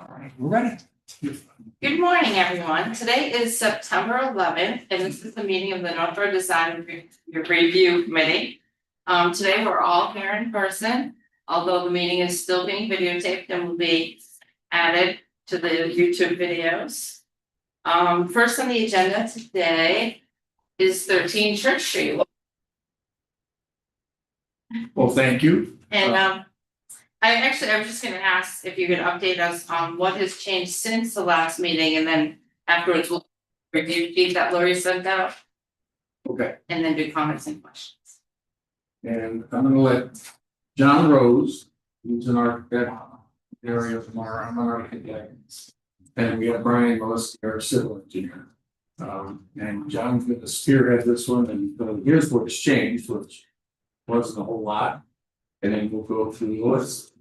All right, we're ready. Good morning, everyone. Today is September 11th, and this is the meeting of the Northborough Design Review Committee. Today we're all here in person, although the meeting is still being videotaped and will be added to the YouTube videos. First on the agenda today is 13 Church Street. Well, thank you. And I was just gonna ask if you could update us on what has changed since the last meeting, and then afterwards we'll review the sheet that Lori sent out Okay, and then do comments and questions. and I'm gonna let John Rose, who's an architect area from I'm an architect. And we have Brian Gillespie, our civil engineer. And John's gonna spearhead this one, and here's what's changed, which wasn't a whole lot. And then we'll go through the list.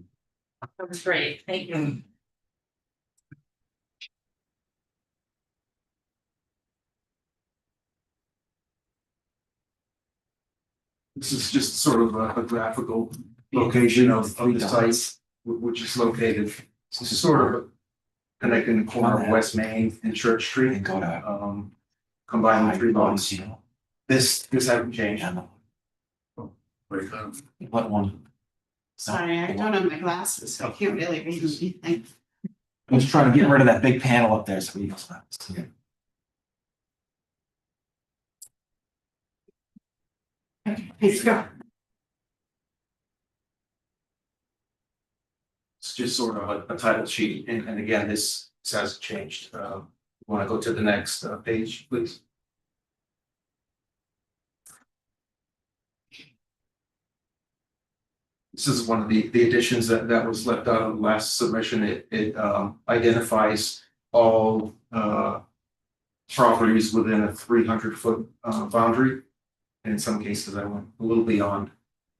That was great, thank you. This is just sort of a graphical location of the site, which is located, this is sort of connecting the corner of West Main and Church Street. And go to. Combining the three lots. This hasn't changed. What one? Sorry, I don't have my glasses, so I can't really read anything. I was trying to get rid of that big panel up there, so we can see it. Please go. It's just sort of a title sheet, and again, this hasn't changed. Want to go to the next page, please? This is one of the additions that was left out of the last submission. It identifies all properties within a 300-foot boundary. And in some cases, I went a little beyond.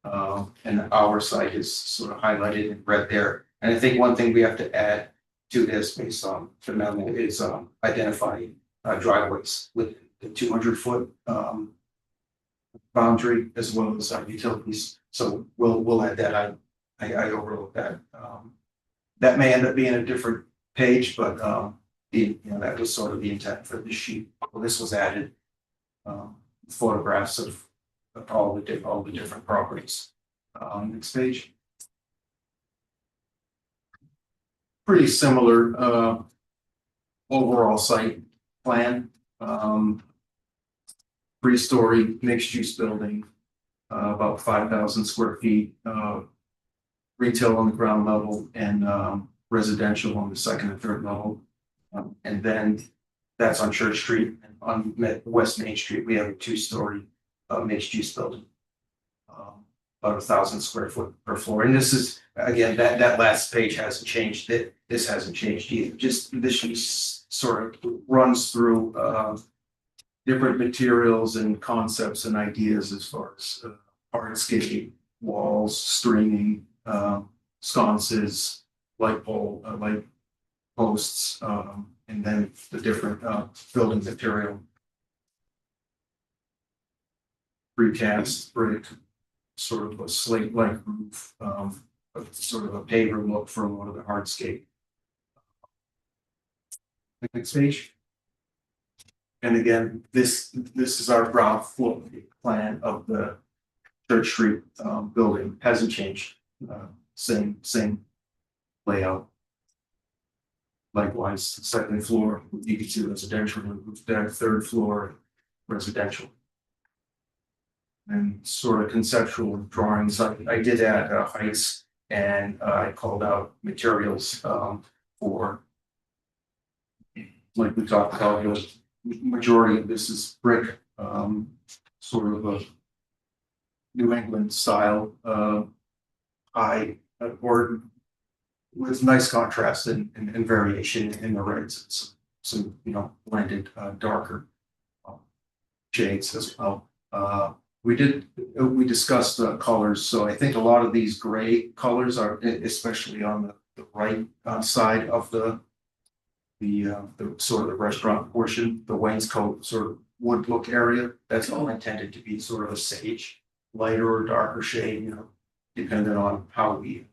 And our site is sort of highlighted in red there. And I think one thing we have to add to this based on the memo is identifying driveways with the 200-foot boundary as well as utilities. So we'll add that. I overlooked that. That may end up being a different page, but that was sort of the intent for this sheet. Well, this was added. Photographs of all the different properties. Next page. Pretty similar overall site plan. 3-story mixed use building, about 5,000 square feet, retail on the ground level and residential on the second and third level. And then that's on Church Street. And on West Main Street, we have a 2-story mixed use building. About 1,000 square foot per floor. And this is, again, that last page hasn't changed. This hasn't changed either. Just this sheet sort of runs through different materials and concepts and ideas as far as hardscape, walls, stringing, sconces, light posts, and then the different building material. Precast brick, sort of a slate-like roof, sort of a paver look for a lot of the hardscape. Next page. And again, this is our ground floor plan of the Church Street building. Hasn't changed. Same layout. Likewise, second floor, you can see residential, roof deck, third floor, residential. And sort of conceptual drawings, I did add heights and I called out materials for, like we talked about, the majority of this is brick, sort of a New England style, high or with nice contrast and variation in the reds. It's some blended darker shades as well. We discussed colors, so I think a lot of these gray colors are, especially on the right side of the sort of the restaurant portion, the wainscot sort of wood look area. That's all intended to be sort of a sage, lighter or darker shade, depending on how we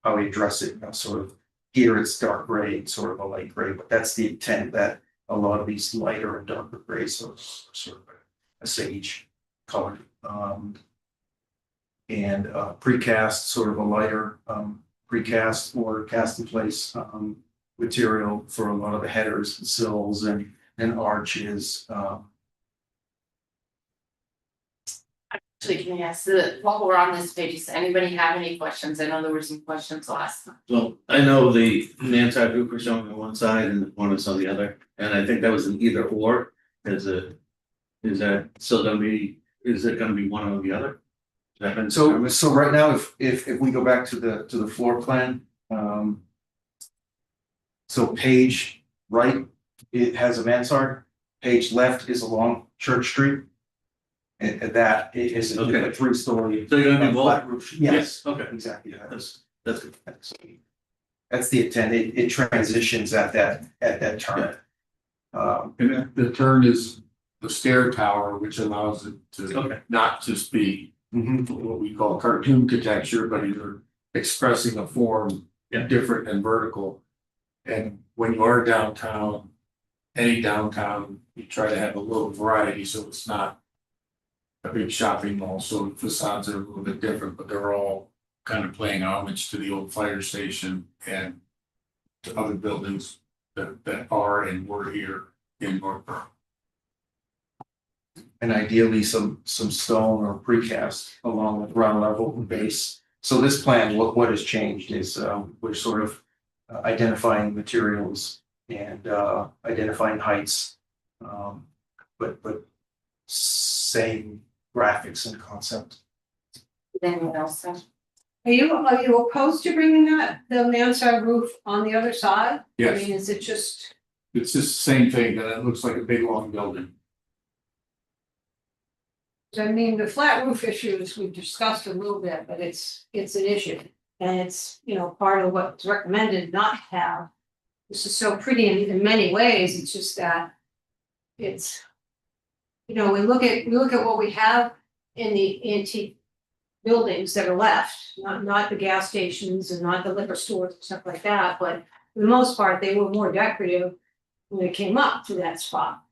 address it, sort of here it's dark gray, sort of a light gray, but that's the intent that a lot of these lighter and darker grays are sort of a sage color. And precast, sort of a lighter precast or cast in place material for a lot of the headers and sills and arches. Actually, can I ask while we're on this page, does anybody have any questions? I know there were some questions last time. Well, I know the mansard roof was showing on one side and one is on the other, and I think that was an either or. Is that still gonna be, is it gonna be one or the other? Has that been determined? So right now, if we go back to the floor plan, so page right, it has a mansard, page left is along Church Street. And that is a Okay. 3-story. So you're gonna be both? flat roof. Yes, Okay, exactly. that's good. That's the intent. It transitions at that turn. And the turn is the stair tower, which allows it to Okay. not just be Mhm. what we call cartoon architecture, but you're expressing a form Yeah. different than vertical. And when you are downtown, any downtown, you try to have a little variety, so it's not a big shopping mall, so facades are a little bit different, but they're all kind of playing homage to the old fire station and to other buildings that are and were here in Northborough. And ideally some stone or precast along the ground level base. So this plan, what has changed is we're sort of identifying materials and identifying heights. But same graphics and concept. Anyone else? Are you opposed to bringing the mansard roof on the other side? I Yes, mean, is it just, it's just the same thing, that it looks like a big long building. I mean, the flat roof issues we've discussed a little bit, but it's an issue. And it's, part of what's recommended not to have. This is so pretty in many ways, it's just that it's. We look at what we have in the antique buildings that are left, not the gas stations and not the liquor stores and stuff like that, but for the most part, they were more decorative when they came up to that spot.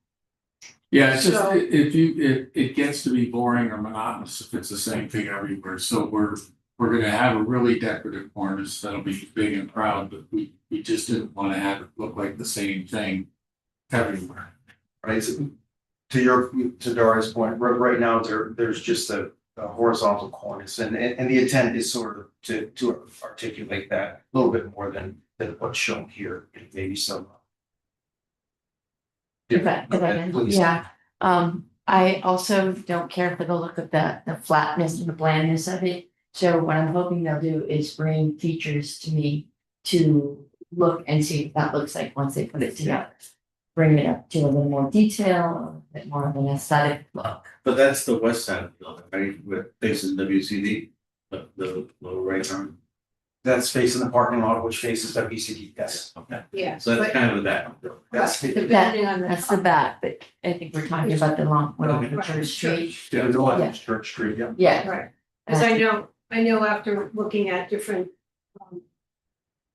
Yeah, it's just, So- it gets to be boring or monotonous if it's the same thing everywhere, so we're gonna have a really decorative cornice that'll be big and proud, but we just didn't wanna have it look like the same thing everywhere. Right, so to Daria's point, right now, there's just a horizontal cornice, and the intent is sort of to articulate that a little bit more than what's shown here, maybe some. If I Please. yeah, I also don't care for the look of the flatness and the blandness of it. So what I'm hoping they'll do is bring features to me to look and see what that looks like once they put it together. Bring it up to a little more detail, a bit more of an aesthetic look. But that's the west side of the building, right, with facing WCD, the lower right arm. That's facing the parking lot, which faces WCD, yes. Okay, Yeah. so that's kind of that. That's But the. depending on That's the back, but I think we're talking about the long one Okay. on Church Street. Yeah, the one Yeah. on Church Street, yeah. Yeah, Right, as I know after looking at different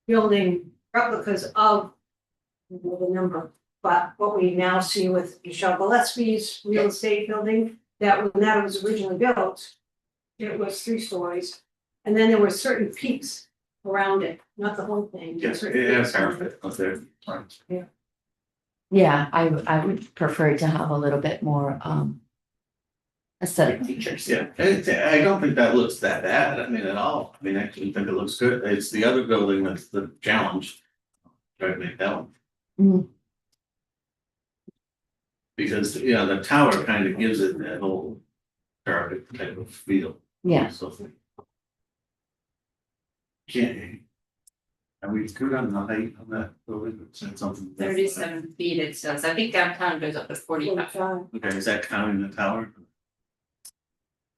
building replicas of the number, but what we now see with Michelle Gillespie's real estate building, when that was originally built, it was 3 stories, and then there were certain peaks around it, not the whole thing. Yes, certain it has peaks around parapet up there. yeah, I would prefer to have a little bit more aesthetic features. Yeah, I don't think that looks that bad, I mean, at all, I mean, I actually think it looks good, it's the other building that's the challenge. Try to make that one. Mhm. Because, the tower kind of gives it that whole target type of feel. Yeah. So. Can't. Are we good on the height on that building? Said something. 37 feet it says, I think downtown goes up to 45. I Okay, is that counting the tower?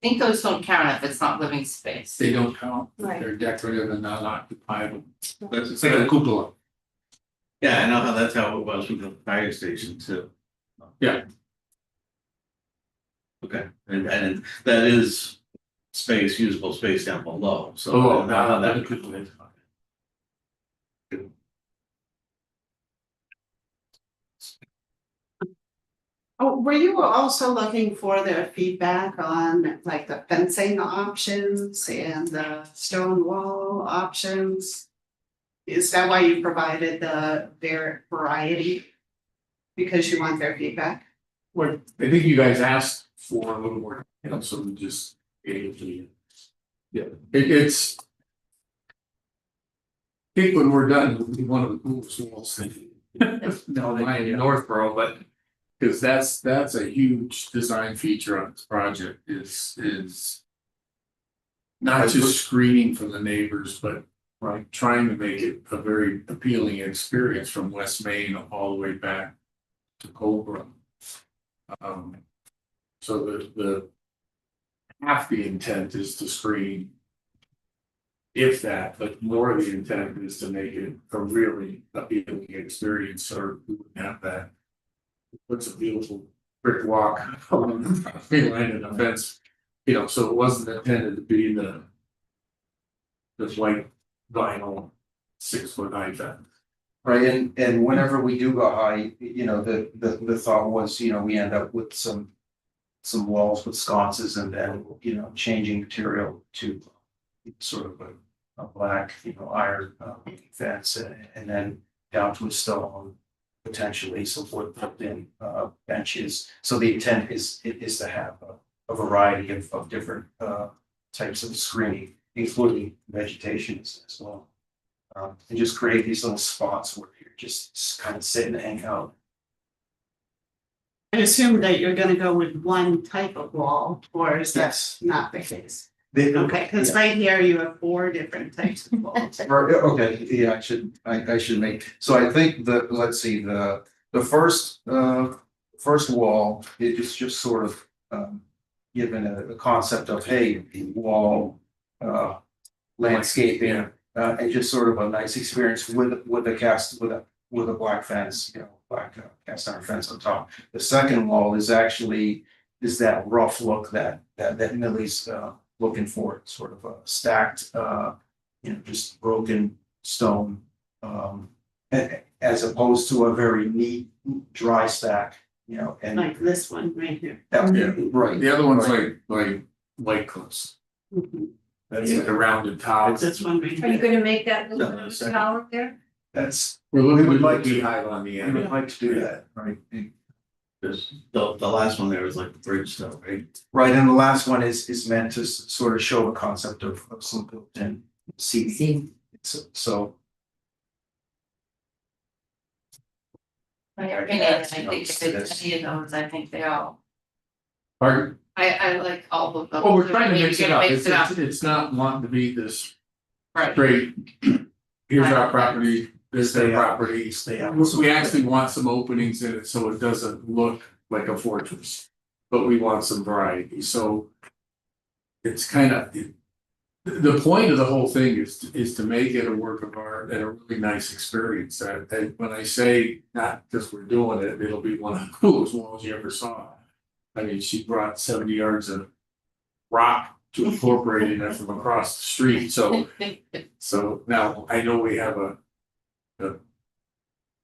think those don't count if it's not living space. They don't count, Right. they're decorative and not occupiable, That's it's like a cupola. Yeah, I know how that's how it was with the fire station too. Yeah. Okay, and that is space, usable space down below, so. Oh, I know how no, that that could be. Oh, were you also looking for their feedback on like the fencing options and the stone wall options? Is that why you provided their variety? Because you want their feedback? Well, I think you guys asked for a little more, so we just gave it to you. Yeah, it's. I think when we're done, it'll be one of the coolest walls thing. No, mine in Northborough, but. Cause that's a huge design feature on this project is. Not just screening from the neighbors, but like trying to make it a very appealing experience from West Main all the way back to Cobra. So the half the intent is to screen. If that, but more of the intent is to make it a really appealing experience, or we wouldn't have that. Puts a beautiful brick walk along the property line and a fence, so it wasn't intended to be the. This white vinyl 6-foot high fence. Right, and whenever we do go high, the thought was, we end up with some walls with sconces and then, changing material to sort of a black, iron fence and then down to a stone, potentially some wood put in benches. So the intent is to have a variety of different types of screening, including vegetation as well. And just create these little spots where you're just kind of sitting and hang out. I assume that you're gonna go with one type of wall, or is that not the case? Okay, because right here you have 4 different types of walls. Right, okay, yeah, I should make, so I think let's see, the first wall, it is just sort of given a concept of, hey, wall landscaping, and just sort of a nice experience with a black fence, black cast iron fence on top. The second wall is that rough look that Millie's looking for, sort of a stacked, just broken stone, as opposed to a very neat dry stack, and Like this one right here. right. The other one's like white cliffs. Mhm. That's like a rounded top. This one right Are you here. gonna make that No, little second. tower there? That's, We're looking would at like like to- beehive on the I would end. like to do that, right? This, the last one there was like the bridge though, right? Right, and the last one is meant to sort of show the concept of some built-in seating. See, So, My opinion, I think if it's any of those, I think they all, Pardon? I like all of them. Well, we're trying to Maybe mix you it can up. mix it up. It's not wanting to be this Right. straight. Here's our property, this is their Stay out. property. stay out. We actually want some openings in it, so it doesn't look like a fortress, but we want some variety, so. It's kind of, the point of the whole thing is to make it a work of art and a really nice experience. And when I say not just we're doing it, it'll be one of the coolest walls you ever saw. I mean, she brought 70 yards of rock to incorporate it from across the street, so now I know we have a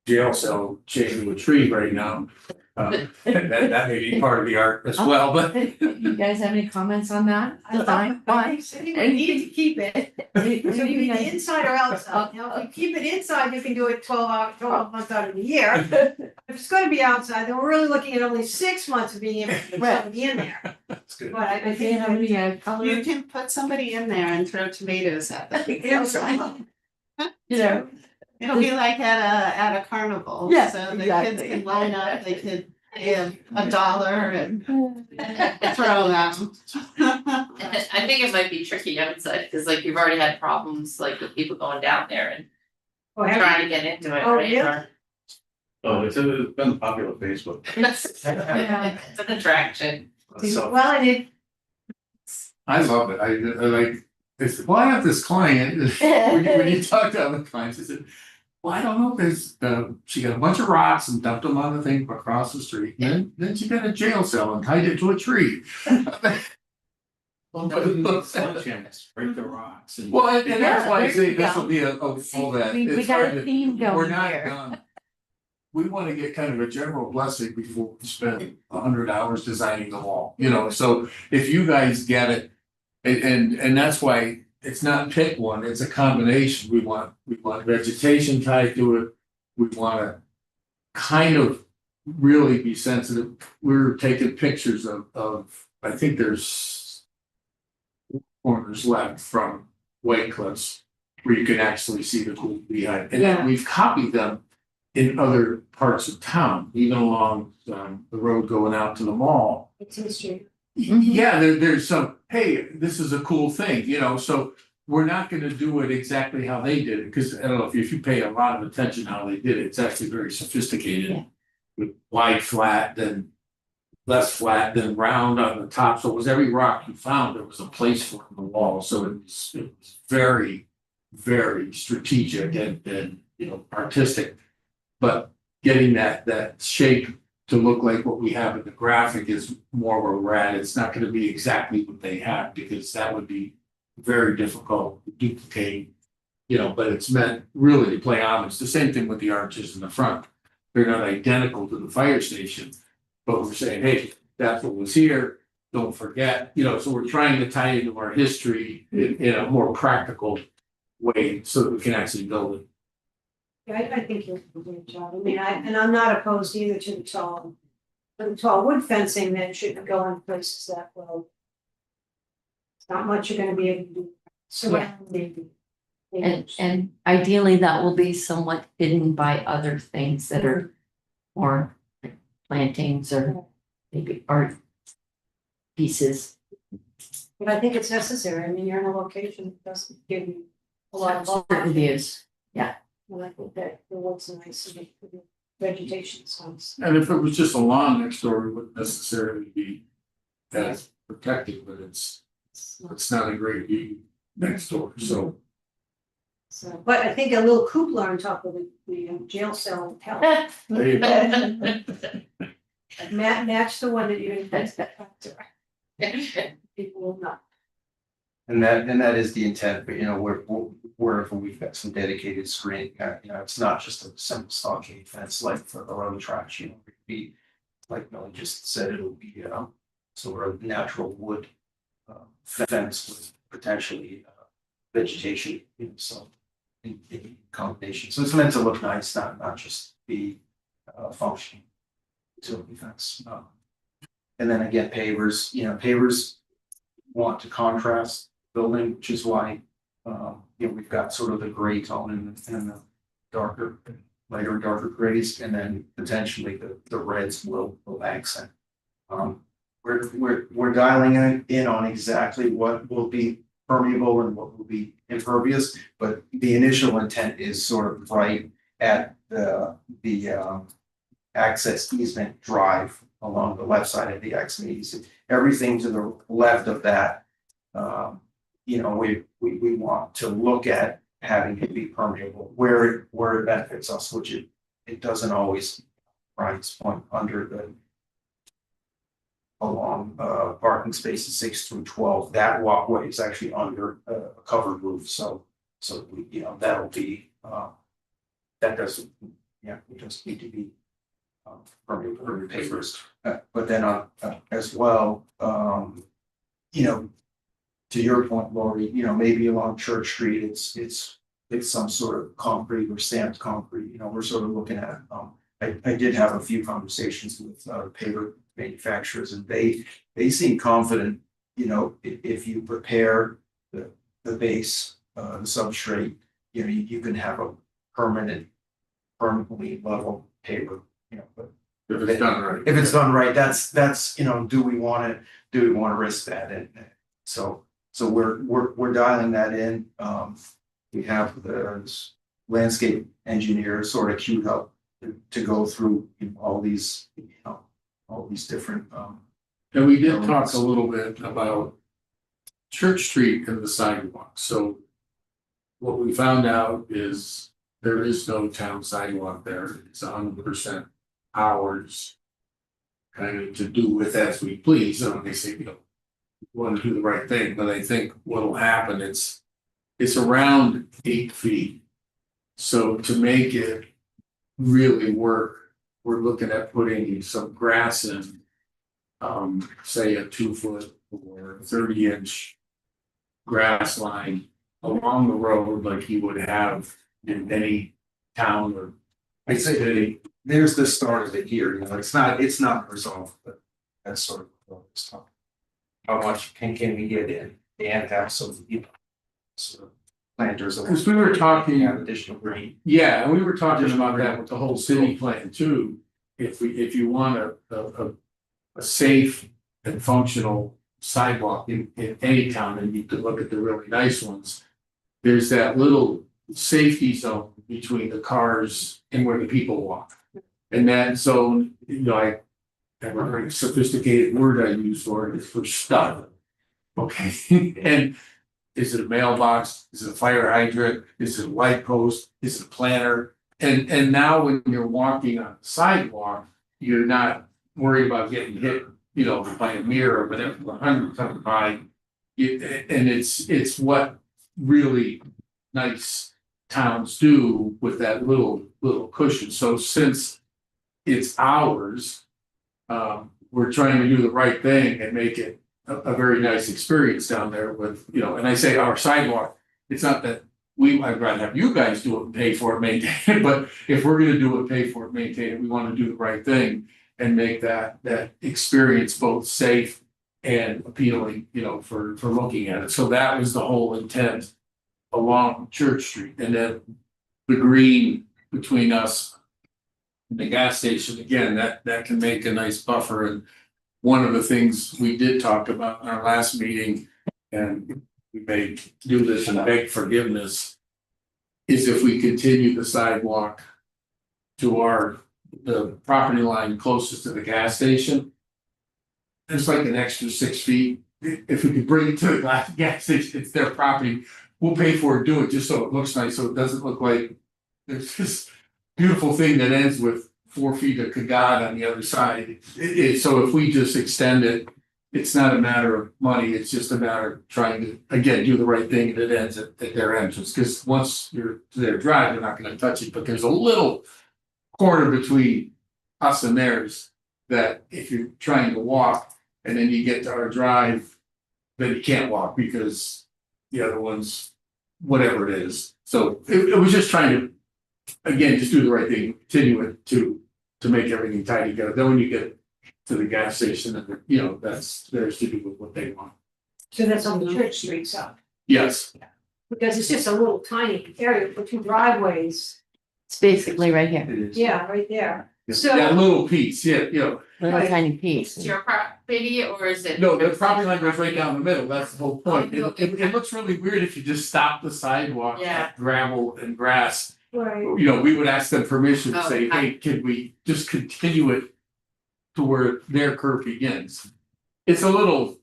jail cell chained to a tree right now. That may be part of the art as well, but. you guys have any comments on that? Design wise? We need to keep it. So you need the inside or outside. Now, if you keep it inside, you can do it 12 months out of the year. If it's gonna be outside, then we're really looking at only 6 months of being able to get Right. somebody in there. That's good. But I Do you think have any color? You can put somebody in there and throw tomatoes at them. You know, It'll be like at a carnival. Yeah, So the exactly. kids can line up, they could give $1 and throw them. I think it might be tricky outside, because like you've already had problems like with people going down there and trying to get into it, Oh, right? really? Or- Oh, it's been popular Facebook. It's an attraction. So, Well, I did. I love it, I like, this, well, I have this client, when you talk to other clients, I said. Well, I don't know, there's, she got a bunch of rocks and dumped them on the thing across the street, and then she got a jail cell and tied it to a tree. Well, but it's chance, break the rocks and. Well, and that's why I Yeah, say there you this go. will be a full that. we It's got hard a to- theme going We're not here. done. we wanna get kind of a general blessing before we spend 100 hours designing the wall, you know, so if you guys get it. And that's why it's not pick one, it's a combination, we want vegetation tied to it. We wanna kind of really be sensitive, we're taking pictures of, I think there's. Corners left from White Cliffs, where you can actually see the cool behind, Yeah. and we've copied them. In other parts of town, even along the road going out to the mall. It's history. Yeah, there's some, hey, this is a cool thing, you know, so we're not gonna do it exactly how they did it, because I don't know if you pay a lot of attention how they did it, it's actually very sophisticated. Yeah. With wide flat, then less flat, then round on the top, so it was every rock you found, there was a place for it in the wall, so it was very, very strategic and, you know, artistic. But getting that shape to look like what we have in the graphic is more where we're at. It's not gonna be exactly what they have, because that would be very difficult to duplicate. You know, but it's meant really to play homage. The same thing with the arches in the front. They're not identical to the fire station, but we're saying, hey, that's what was here. Don't forget, you know, so we're trying to tie into our history in a more practical way so that we can actually build it. Yeah, I think you're doing a great job. I mean, I'm not opposed either to the tall wood fencing that should go in places that will. It's not much you're gonna be able to do surrounding. And ideally, that will be somewhat hidden by other things that are more like plantings or maybe art pieces. But I think it's necessary. I mean, you're in a location that doesn't give you a lot of. Certain views. And I think that the woods nice and the vegetation sounds. And if it was just a lawn next door, it wouldn't necessarily be as protected, but it's not a great view next door, so. So, but I think a little cupola on top of the jail cell would help. There you go. Match the one that you're gonna put. People will not. And that is the intent, but you know, wherever we've got some dedicated screening, you know, it's not just a simple stockade fence like for around the tracks, you know, it could be. Like Melanie just said, it'll be sort of natural wood fence with potentially vegetation, you know, so. In combination, so it's meant to look nice, not just be functioning. Utility fence, and then again, pavers, you know, pavers want to contrast building, which is why, you know, we've got sort of the gray tone and the darker, lighter and darker grays, and then potentially the reds will accent. We're dialing in on exactly what will be permeable and what will be impervious, but the initial intent is sort of right at the access easement drive along the left side of the access easement. Everything to the left of that, you know, we want to look at having it be permeable where it benefits us, which it doesn't always. Brian's point under the along parking spaces 6 through 12, that walkway is actually under a covered roof, so we, you know, that'll be that doesn't, yeah, it does need to be permeable pavers, but then as well, you know, to your point, Lori, you know, maybe along Church Street, it's some sort of concrete or stamped concrete, you know, we're sort of looking at, I did have a few conversations with paver manufacturers, and they seem confident, you know, if you prepare the base, the substrate, you know, you can have a permanently level paver, you know, but If it's done right. if it's done right, that's, you know, do we want to risk that? And so we're dialing that in. We have the landscape engineer sort of queued up to go through, you know, all these, you know, all these different And we did talk a little bit about Church Street and the sidewalk, so. What we found out is there is no town sidewalk there, it's 100% ours. Kind of to do with as we please, and they say, you know, we want to do the right thing, but I think what'll happen, it's around 8 feet. So to make it really work, we're looking at putting some grass in. Say a 2 foot or 30 inch grass line along the road like you would have in any town or I'd say city. there's the start of it here, you know, it's not resolved, but that's sort of what it's talking. How much can we get in and have some, you know, sort of planters. Because we were talking, Have additional green. yeah, and we were talking about that with the whole city plan too. If you want a safe and functional sidewalk in any town, and you could look at the really nice ones. There's that little safety zone between the cars and where the people walk. And that zone, you know, I have a very sophisticated word I use for it, is for stuff. Okay, and is it a mailbox? Is it a fire hydrant? Is it a light post? Is it a planter? And now when you're walking on the sidewalk, you're not worried about getting hit, you know, by a mirror or whatever, 100 coming by. And it's what really nice towns do with that little cushion. So since it's ours, we're trying to do the right thing and make it a very nice experience down there with, you know, and I say our sidewalk, it's not that I'd rather have you guys do it and pay for it, maintain it, but if we're gonna do it, pay for it, maintain it, we wanna do the right thing and make that experience both safe and appealing, you know, for looking at it. So that was the whole intent along Church Street, and then the green between us and the gas station, again, that can make a nice buffer. And one of the things we did talk about in our last meeting, and we may do this and beg forgiveness, is if we continue the sidewalk to the property line closest to the gas station. It's like an extra 6 feet. If we could bring it to the gas station, it's their property. We'll pay for it, do it just so it looks nice, so it doesn't look like there's this beautiful thing that ends with 4 feet of cagad on the other side. So if we just extend it, it's not a matter of money, it's just a matter of trying to, again, do the right thing, and it ends at their entrance. Because once you're to their drive, they're not gonna touch it, but there's a little corner between us and theirs that if you're trying to walk and then you get to our drive, then you can't walk because the other one's whatever it is. So it was just trying to, again, just do the right thing, continue it to make everything tidy together. Then when you get to the gas station, and you know, that's theirs to do with what they want. So that's on the Church Street side, Yes, because it's just a little tiny area for two driveways, It's basically right here, It is. yeah, right there. So- that little piece, yeah, you know, little Right. tiny piece. It's your property or is it? no, the property line goes right down the middle, that's the whole point. It looks really weird if you just stop the sidewalk Yeah. at gravel and grass. Right, You know, we would ask them permission to say, Okay. hey, can we just continue it to where their curb begins? It's a little,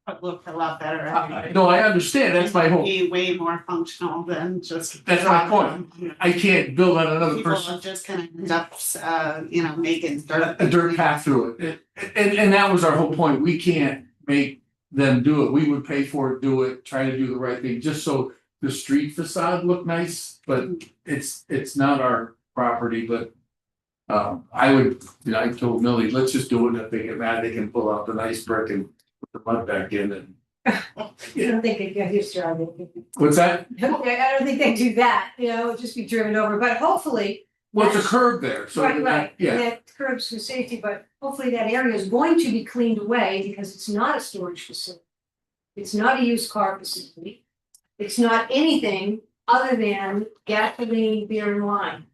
It looked a lot better. anyway. no, I understand, that's my whole, Be way more functional than just. That's my point. I can't build on another People person. are just gonna end up, you know, making dirt. A dirt path through it. And that was our whole point. We can't make them do it. We would pay for it, do it, try to do the right thing, just so the street facade looked nice, but it's not our property, but. I would, you know, I told Millie, let's just do it, and if they get mad, they can pull out the nice brick and put the mud back in and. I don't think they get used to it. What's that? I don't think they do that, you know, it'd just be driven over, but hopefully. Well, it's a curb there, so. Right, Yeah, that curbs for safety, but hopefully that area is going to be cleaned away because it's not a storage facility. It's not a used car facility. It's not anything other than gasoline, beer and wine.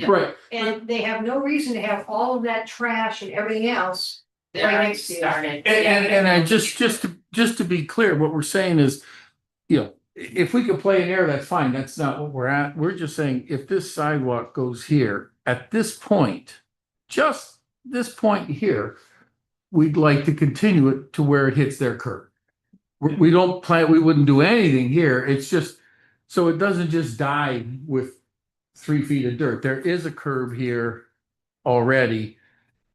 right. And they have no reason to have all of that trash and everything else. They already started. And I just to be clear, what we're saying is, you know, if we could play in there, that's fine, that's not what we're at. We're just saying, if this sidewalk goes here, at this point, just this point here, we'd like to continue it to where it hits their curb. We don't plan, we wouldn't do anything here, it's just, so it doesn't just die with 3 feet of dirt. There is a curb here already.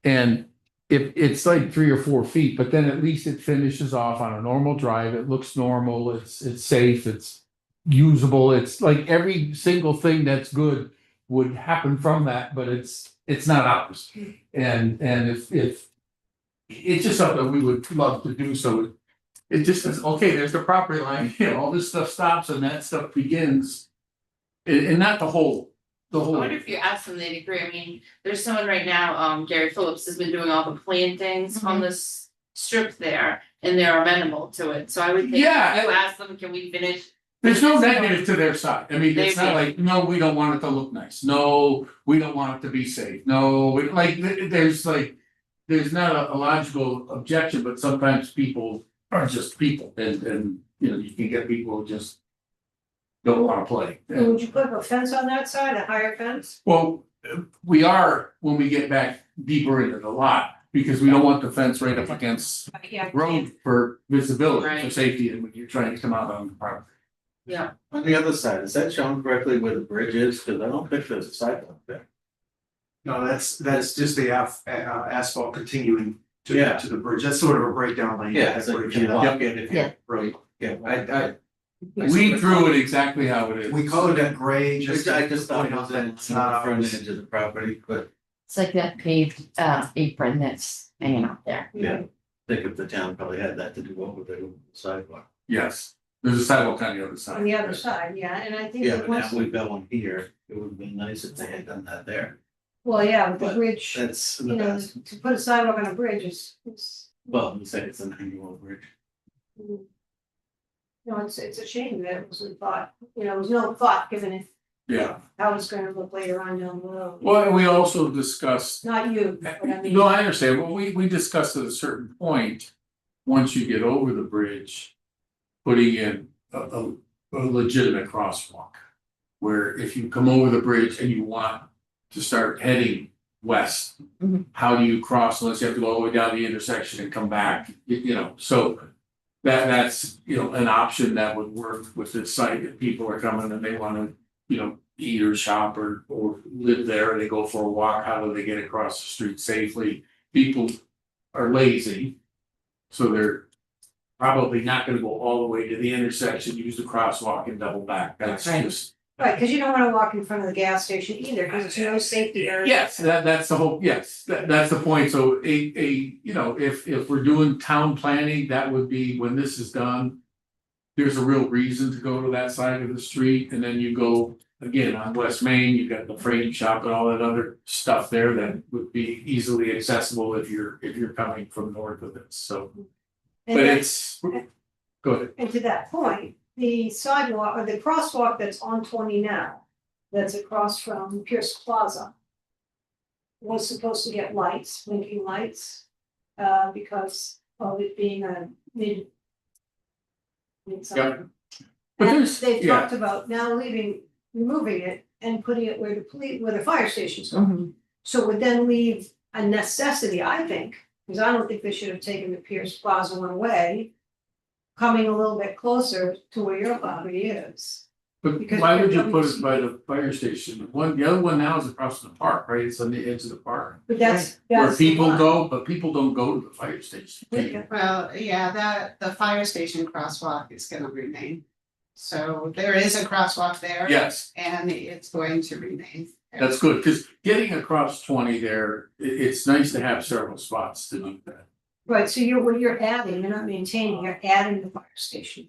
And if it's like 3 or 4 feet, but then at least it finishes off on a normal drive. It looks normal, it's safe, it's usable. It's like every single thing that's good would happen from that, but it's not ours. And if it's just something we would love to do, so it just says, okay, there's the property line, you know, all this stuff stops and that stuff begins. And not the whole, I wonder if you ask them, they'd agree. I mean, there's someone right now, Gary Phillips has been doing all the plantings on this strip there, and they're amenable to it, so I would think, Yeah. if you ask them, can we finish? there's no negative to their side. I mean, it's not like, no, we don't want it to look nice. No, we don't want it to be safe. No, there's not a logical objection, but sometimes people are just people and, you know, you can get people who just don't wanna play. And would you put a fence on that side, a higher fence? Well, we are, when we get back deeper into the lot, because we don't want the fence right up against Yeah. road for visibility, for Right. safety, and when you're trying to come out on the property. Yeah, On the other side, is that shown correctly where the bridge is? Cause I don't think there's a sidewalk there. No, that's just the asphalt continuing Yeah. to the bridge. That's sort of a breakdown lane. Yeah, it's like if you walk in, if Yeah. you're right, yeah, I We drew it exactly how it is. We colored that gray just. I just thought it point was out that in it's the not front ours. edge of the property, but It's like that paved apron that's hanging out there. yeah. I think if the town probably had that to do over the sidewalk. Yes, there's a sidewalk on the other side. On the other side, yeah, and I think Yeah, that but now once, we've got one here, it would have been nice if they had done that there, well, yeah, with the But bridge, that's in you the know, past. to put a sidewalk on a bridge is. Well, you said it's an annual bridge. No, it's a shame that it wasn't thought, you know, there was no thought given it Yeah, how it's gonna look later on down the road. well, and we also discussed, Not you, but I mean. no, I understand, but we discussed at a certain point, once you get over the bridge, putting in a legitimate crosswalk. Where if you come over the bridge and you want to start heading west, Mhm. how do you cross unless you have to go all the way down the intersection and come back, you know, so. That's, you know, an option that would work with this site if people are coming and they wanna, you know, eat or shop or live there and they go for a walk, how do they get across the street safely? People are lazy. So they're probably not gonna go all the way to the intersection, use the crosswalk and double back, that's Right. just. Right, cause you don't wanna walk in front of the gas station either, cause it's no safety area. Yes, that's the whole, yes, that's the point, so you know, if we're doing town planning, that would be when this is done. There's a real reason to go to that side of the street, and then you go, again, on West Main, you've got the frame shop and all that other stuff there that would be easily accessible if you're coming from north of it, so. And But then- it's, go ahead, And to that point, the sidewalk or the crosswalk that's on 20 now, that's across from Pierce Plaza. Was supposed to get lights, blinking lights, because of it being a mid. Yep. But And there's, they've yeah, talked about now removing it and putting it where the fire station's going. Mhm. So would then leave a necessity, I think, because I don't think they should have taken the Pierce Plaza one away. Coming a little bit closer to where your property is. but because why would you you're put coming it by the fire station? The other one now is across the park, right? It's on the edge of the park. But that's Where the people one. go, but people don't go to the fire station. Yeah. Well, yeah, the fire station crosswalk is gonna remain. So there is a crosswalk there. Yes, And it's going to remain. that's good, cause getting across 20 there, it's nice to have several spots to do that. Right, so what you're adding, you're not maintaining, you're adding the fire station.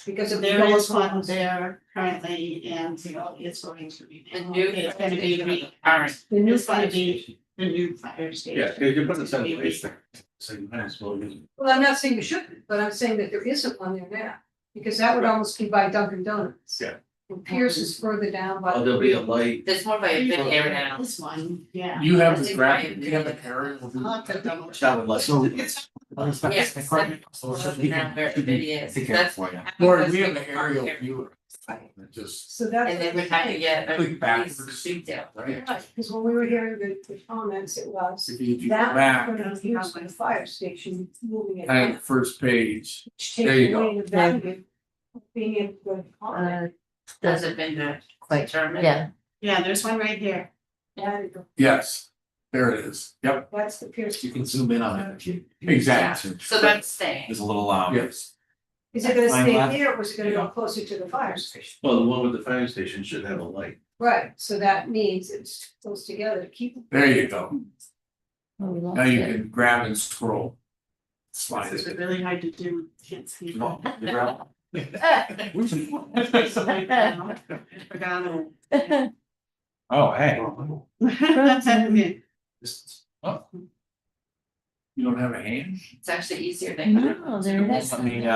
Because of. There is one there currently and, you know, it's going to be. the new. It's gonna be Alright, The new It's gonna fire be station. the new fire station. Yeah, cause you put the center base there, so you might as well use. Well, I'm not saying you shouldn't, but I'm saying that there isn't one there now, because that would almost be by Dunkin' Donuts. Yeah. And Pierce is further down by. Oh, there'll be a light, there's more by a bit here now. This one, yeah. You have I the think graphic, I- you have the aerial view. I'll have to double check. that would like. It's Yes, that's now where the bit is, Take care that's. for you. Or we have the aerial view. It just, So that's. And then we have to get a Click backwards. piece detail. right, Right, because when we were hearing the comments, it was if you do that back, was gonna be used by the fire station, moving it. and back, first page, Which there you takes go. away the value of being able to go on it. Does it been Quite, determined? yeah, Yeah, there's one right here. yes, there it is, yep, That's the Pierce. You can zoom in on it if you. exactly, So that's staying. There's a little yes. Is it gonna Fine, stay left. there or is it gonna go closer to the fire station? Well, the one with the fire station should have a light. Right, so that means it's close together to keep. There you go. Oh, we lost Now you it. can grab and scroll. Slide This is it. really hard to do, can't see. Forgot it. Oh, hey. Oh. You don't have a hand? It's actually easier than. No, there it is. Let me,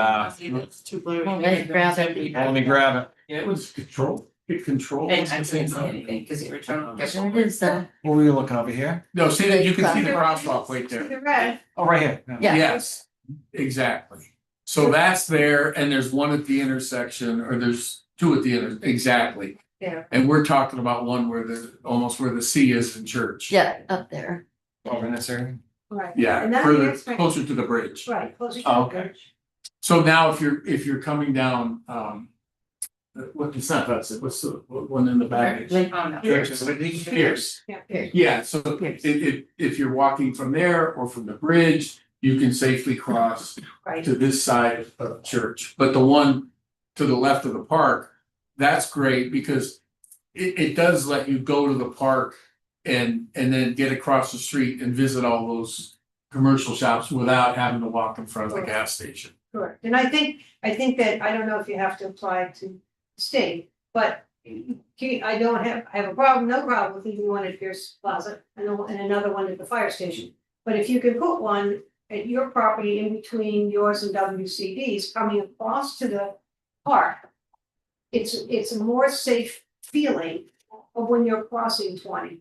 It's too blurry. Well, let it grab it. let me grab it. Yeah, it was control, hit control. And I couldn't see anything, because you were trying to. There it is, though. What were you looking over here? No, see that, you can see the crosswalk right there. The red, Oh, right here. Yeah. Yes, exactly. So that's there, and there's one at the intersection, or there's two at the exactly. Yeah. And we're talking about one where almost where the C is in church. Yeah, up there. Over in this area. right. Yeah, And that further, is right- closer to the bridge. Right, closer to Oh, the okay. bridge. So now if you're coming down, what, it's not that's it, what's the one in the back? Like, Oh, no. Pierce. Yeah. Yeah, so Pierce. if you're walking from there or from the bridge, you can safely cross Right, to this side of church. But the one to the left of the park, that's great because it does let you go to the park and then get across the street and visit all those commercial shops without having to walk in front of the gas station. correct. And I think that, I don't know if you have to apply to state, but I don't have, I have a problem, no problem with even one at Pierce Plaza and another one at the fire station. But if you can put one at your property in between yours and WCD's coming across to the park, it's a more safe feeling of when you're crossing 20.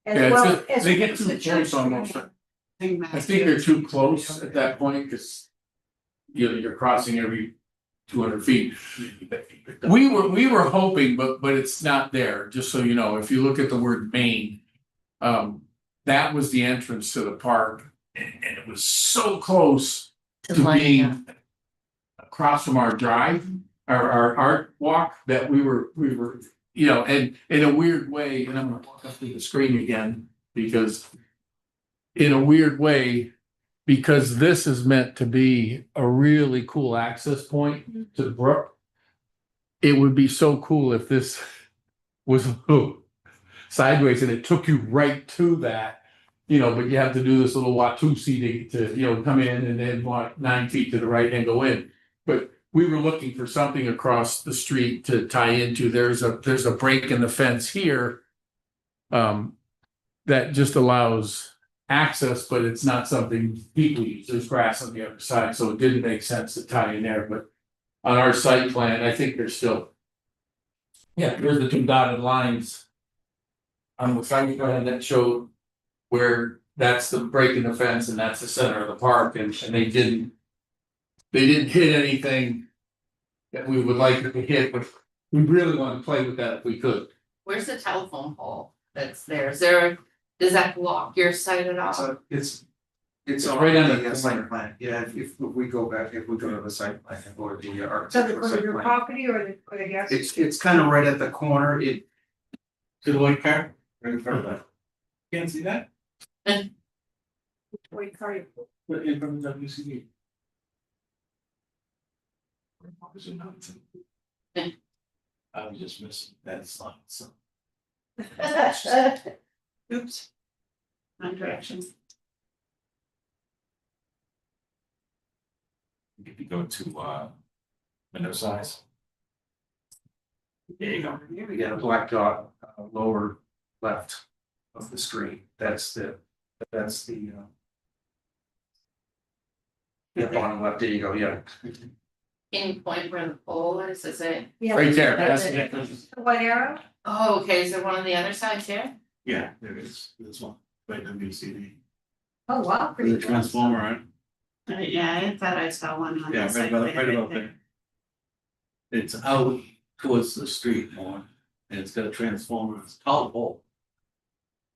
As Yeah, well it's as. they get the too church close almost. Thing I think they're too close at that point, cause you're crossing every 200 feet. We were hoping, but it's not there, just so you know, if you look at the word Main. That was the entrance to the park, and it was so close to to line up. being. Across from our drive, our art walk, that we were, you know, and in a weird way, and I'm gonna walk up to the screen again, because. In a weird way, because this is meant to be a really cool access point to the brook. It would be so cool if this was sideways and it took you right to that. You know, but you have to do this little Watusi to, you know, come in and then walk 9 feet to the right and go in. But we were looking for something across the street to tie into, there's a break in the fence here. That just allows access, but it's not something people use, there's grass on the other side, so it didn't make sense to tie in there, but. On our site plan, I think there's still. Yeah, there's the two dotted lines. On the site plan that showed where that's the break in the fence and that's the center of the park, and they didn't. They didn't hit anything. That we would like to hit, but we really want to play with that if we could. Where's the telephone pole that's there? Is there, does that block your site at all? So it's right on the the site plan, yeah, if we go back, if we go to the site plan or the So the, architectural was it site your plan. property or the gas? It's kind of right at the corner, To the white car, right in front of that. Can't see that, Wait, car you- but in front of WCD. I was just missing that slide, so. Oops. Wrong direction. If you go to window size. There you go. Here we got a black dot lower left of the screen, that's the. Yeah, bottom left, there you go, yeah. Any point where the pole is it? Yeah. Right there, That's that's The white arrow? Oh, okay, is there one on the other side too? Yeah, there is, this one, right WCD. Oh, wow. pretty There's a cool. transformer, right? Yeah, I thought I saw one on Yeah, the right site. about, plan right about there. there. It's out towards the street more, and it's got a transformer, it's a tall pole.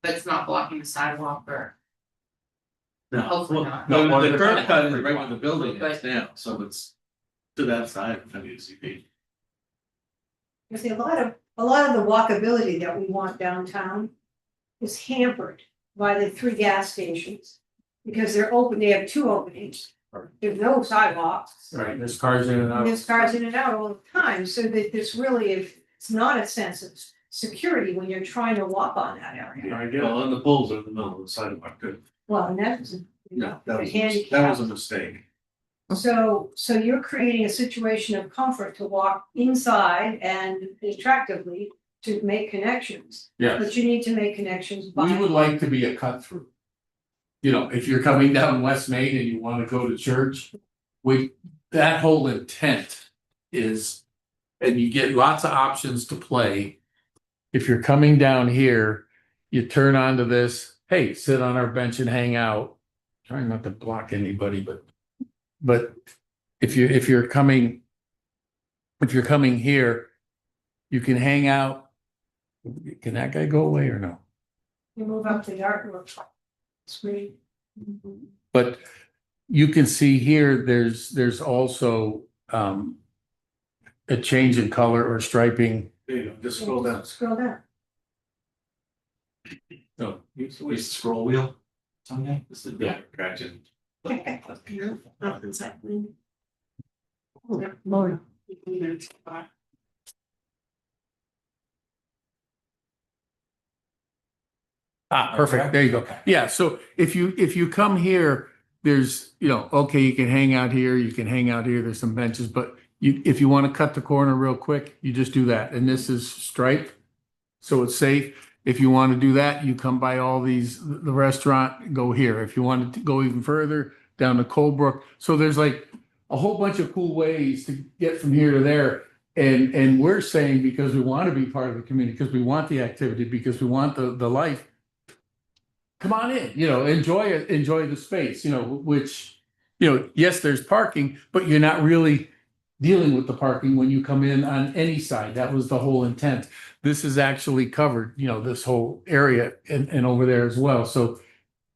But it's not blocking the sidewalk or? No, Hopefully well, not. no, No, the curb cut is right where the building is But- now, so it's to that side of WCD. You see, a lot of the walkability that we want downtown is hampered by the 3 gas stations. Because they're open, they have 2 openings, there's no sidewalks. right, there's cars in and out. There's cars in and out all the time, so that this really, it's not a sense of security when you're trying to walk on that area. I get it. Well, and the poles are in the middle of the sidewalk too. Well, and that's, you No, know, that the was, handicap. that was a mistake. So you're creating a situation of comfort to walk inside and attractively to make connections. Yes. But you need to make connections We by, would like to be a cut through. You know, if you're coming down West Main and you wanna go to church, that whole intent is. And you get lots of options to play. If you're coming down here, you turn onto this, hey, sit on our bench and hang out. Trying not to block anybody, but if you're coming. If you're coming here, you can hang out. Can that guy go away or no? you move up the artwork screen. But you can see here, there's also a change in color or striping. There you go, just scroll down. Scroll down. No, use the Use the scroll wheel. Someday. It's the different attraction. Lord. Ah, perfect, there you go. Yeah, so if you come here, there's, you know, okay, you can hang out here, you can hang out here, there's some benches, but if you want to cut the corner real quick, you just do that, and this is striped. So it's safe. If you want to do that, you come by all these, the restaurant, go here. If you want to go even further, down to Colebrook. So there's like a whole bunch of cool ways to get from here to there. And we're saying, because we want to be part of the community, because we want the activity, because we want the life. Come on in, you know, enjoy it, enjoy the space, you know, which, you know, yes, there's parking, but you're not really dealing with the parking when you come in on any side. That was the whole intent. This is actually covered, you know, this whole area and over there as well. So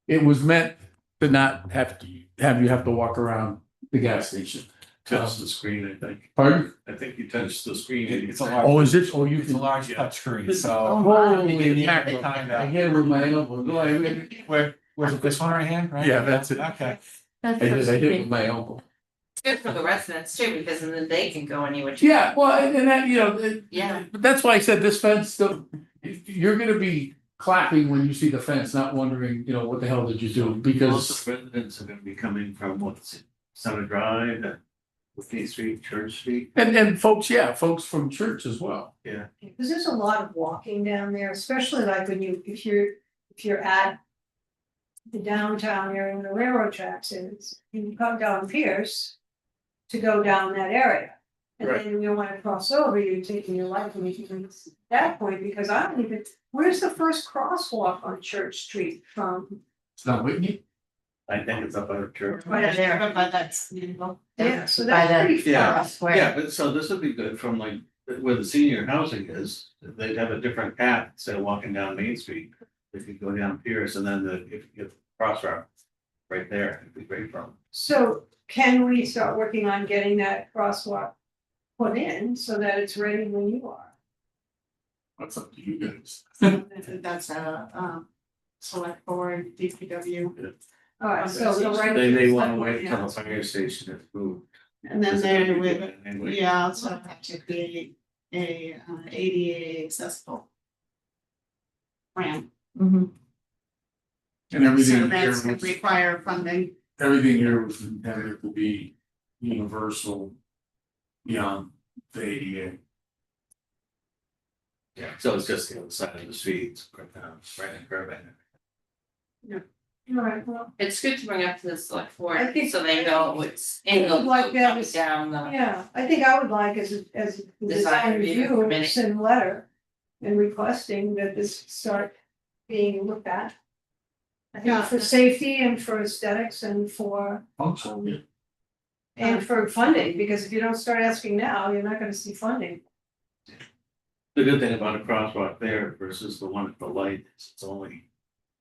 it was meant to not have you have to walk around the gas station. Touch the screen, I think. Pardon? I think you touched the screen. It's a large. Oh, is it? Oh, you It's a can. large touch screen, so. Holy Yeah, mackerel. kind I of. hit it with my elbow. No, Where's this one right here, right? Yeah, that's it. Okay. That's I hit it so with my elbow. It's good for the residents too, because then they can go anywhere. Yeah, well, and that, you know, Yeah. but that's why I said this fence, still, you're gonna be clapping when you see the fence, not wondering, you know, what the hell did you do? Most Because, of the residents are gonna be coming from what's it, Center Drive, Whitney Street, Church Street. and folks, yeah, folks from church as well. Because there's a lot of walking down there, especially like when if you're at the downtown area where the railroad tracks is, you come down Pierce to go down that area. And Right. then you wanna cross over, you're taking your life and you can, at that point, because I don't even, where's the first crosswalk on Church Street from? It's not Whitney. I think it's up at church. Right there, but that's, you know. Yeah, so By that's the- pretty far. Yeah. Square. Yeah, but so this would be good from like where the senior housing is, they'd have a different path instead of walking down Main Street. If you go down Pierce and then if you get crossroute right there, it'd be great from. So can we start working on getting that crosswalk put in so that it's ready when you are? That's up to you guys. That's select board, DPW. Alright, so the right. They wanna wait until the fire station is moved. And then there would, Anyway. yeah, also have to be a ADA accessible ramp. Mhm. And everything So here that's gonna was, require funding. everything here was intended to be universal beyond the ADA. Yeah, so it's just the other side of the street, it's right in Burbank. Alright, well, It's good to bring up to the select I board, think- so they know it's in the Like loop that coming is- down the. yeah, I think I would like as a Design design review review, committee. send a letter. And requesting that this start being looked at. I Yeah. think for safety and for aesthetics and for, Function. and for funding, because if you don't start asking now, you're not gonna see funding. The good thing about a crosswalk there versus the one at the light, is it's only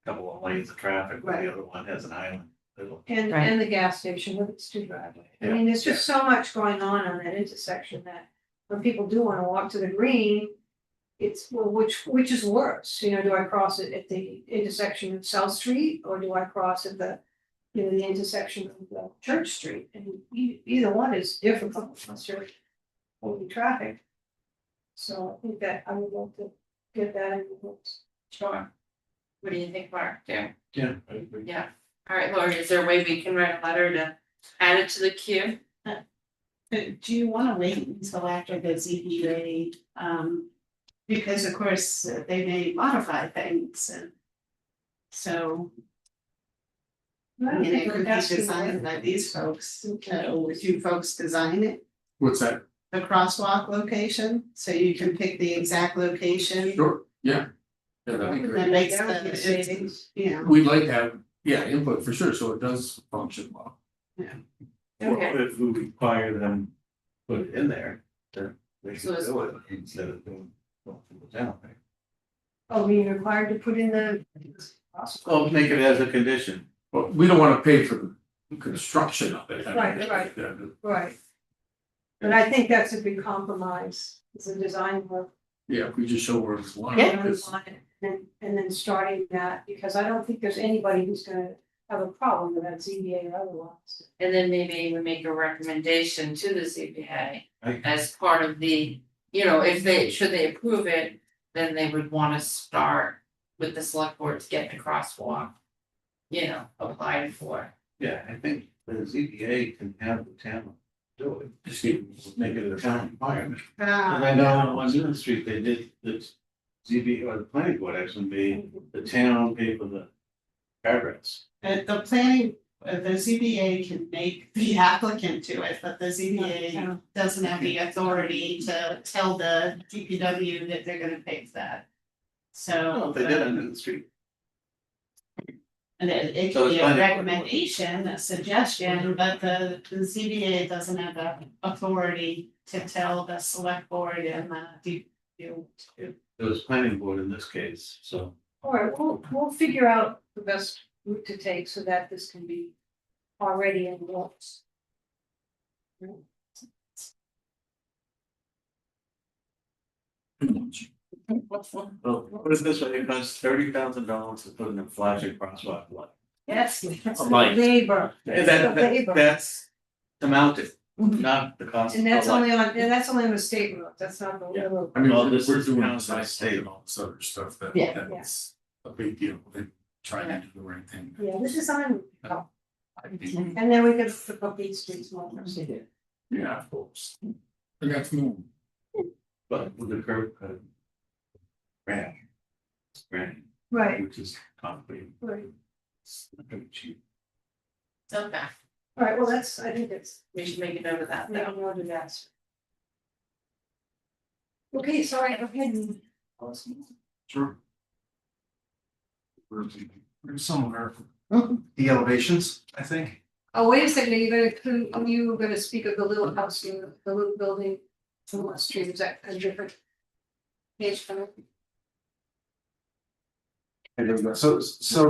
a couple of lanes of traffic, where Right. the other one has an island. It'll- And the gas station with its two driveways. I mean, there's just so much going on that intersection that when people do wanna walk to the green. It's, well, which is worse, you know, do I cross it at the intersection of South Street, or do I cross at the. You know, the intersection of the Church Street, and either one is difficult unless you're holding traffic. So I think that I would like to get that in the books. Sure. What do you think, Mark? Yeah. Yeah. I agree. Yeah. All right, Lori, is there a way we can write a letter to add it to the queue? Do you wanna wait until after the ZBA, because of course, they may modify things and. So, I mean, it could be designed by these folks, would you folks design it? What's that? The crosswalk location, so you can pick the exact location. Sure, yeah. Yeah, that'd be That great. makes That would be the, savings. yeah. We'd like to have, yeah, input for sure, so it does function well. Okay. Well, if we require them to put it in there, then they So should it's- do it instead of doing going to the town. Right? Oh, being required to put in the. Well, make it as a condition. Well, we don't wanna pay for the construction of it. I mean, Right. Right. But I think that's a big compromise, it's a design work. Yeah, if we just show where it's one. And then starting that, because I don't think there's anybody who's gonna have a problem with that ZBA or otherwise. And then maybe we make a recommendation to the ZBA Right. as part of the, you know, if they, should they approve it, then they would wanna start with the select board to get the crosswalk. You know, applied for. Yeah, I think the ZBA can have the town do it, just make it a town requirement. And I know on Newton Street, they did, the ZBA or the planning board actually made the town pay for the guardrails. The planning, the ZBA can make the applicant do it, but the ZBA Yeah. doesn't have the authority to tell the DPW that they're gonna pay for that. So. Oh, they did on Newton Street. And it So could it's be a planning board. recommendation, a suggestion, but the ZBA doesn't have the authority to tell the select board and the DPW to. It was planning board in this case, so. All right, we'll figure out the best route to take so that this can be already in the works. Well, put it this way, it costs $30,000 to put in a flashing crosswalk light. That's the Light. labor. And The labor. that's to mount it, not the cost. And that's of light. only on the state road, that's not the Yeah. railroad. I mean, Well, we're this is doing counted this by by state. state and all this other stuff that Yeah. that's a big deal, they try to do the right thing. Yeah, the design, I think, and then we could put up these streets more. yeah, of course. I got some more. But with the curb cut. Granite, Right, which is concrete, right, it's not gonna be cheap. Okay, all right, well, that's, I think that's, we should make a note of that we though. don't know that. Okay, sorry, go ahead and. Sure. There's somewhere. The elevations, I think. Oh, wait a second, you were gonna speak of the little house, the little building from West Street, is that a different page from it? Okay, there we go. So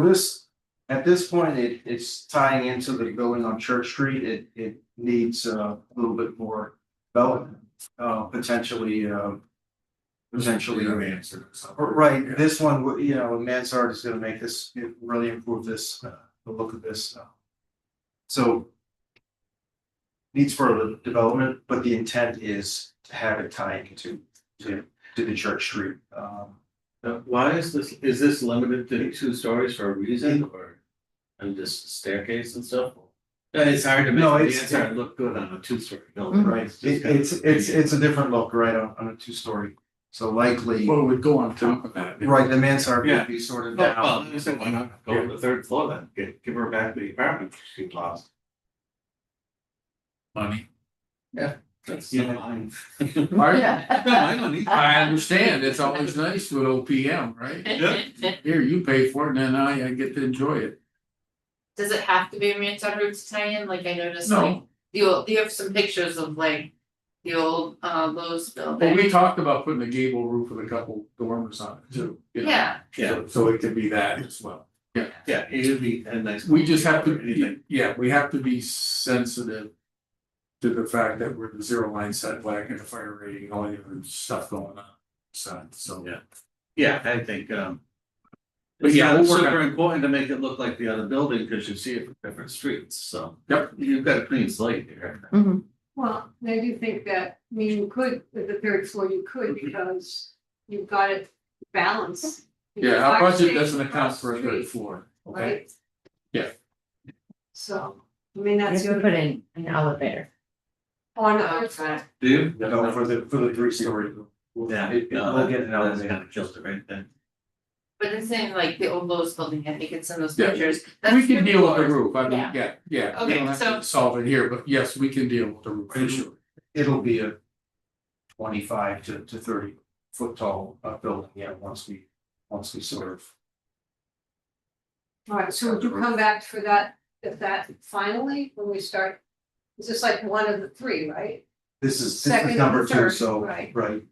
this, at this point, it's tying into the building on Church Street. It needs a little bit more development, potentially. Right, this one, you know, Mansard is gonna make this, really improve this, the look of this. So. Needs further development, but the intent is to have it tie into, to the Church Street. Why is this limited to 2 stories for a reason, or? And just staircase and stuff? It's hard to make No, the it's- inside look good on a 2-story building. Right, it's a different look, right, on a 2-story, so likely, Well, it would go on top of that. right, the mansard Yeah. would be sort of Well, down. I said, why not go to the 3rd floor then, give her back the apartment she lost. Money. That's not mine. Pardon? No, I don't need. I understand, it's always nice with OPM, right? Here, you pay for it, and then I get to enjoy it. Does it have to be a mansard roof to tie in, like I noticed, like, No, you have some pictures of like. The old Lowe's well, building, we talked about putting a gable roof with a couple dormers on it too. you know, yeah, So it could be that as well. Yeah, it would be a nice. We just have Anything. to, yeah, we have to be sensitive. To the fact that we're the 0 line setback and the fire rating, all the other stuff going on. So. Yeah. Yeah, I think, But it's yeah, not we'll work super on- important to make it look like the other building, because you see it from different streets, so. Yep. You've got a clean slate here. Well, I do think that, I mean, you could, with the third floor, you could, because you've got it balanced. Yeah, our Fire budget station doesn't account across for a the third street, floor, okay? right? Yeah. So, I mean, You have that's the to other. put in an elevator. On the third floor. Okay. Do you? No, for the 3-story. Yeah, We'll get an that's elevator. kind of kills it right then. But it's in like the old Lowe's building, I think it's in those Yeah. pictures. We That's can the deal with the floor. roof, I mean, Yeah. yeah, we Okay, don't have so- to solve it here, but yes, we can deal with the roof, for sure. It'll be a 25 to 30 foot tall building, yeah, once we sort of. All right, so would you come back for that, if that finally, when we start? Is this like one of the three, right? This is Second number and 2, third, so, right. right.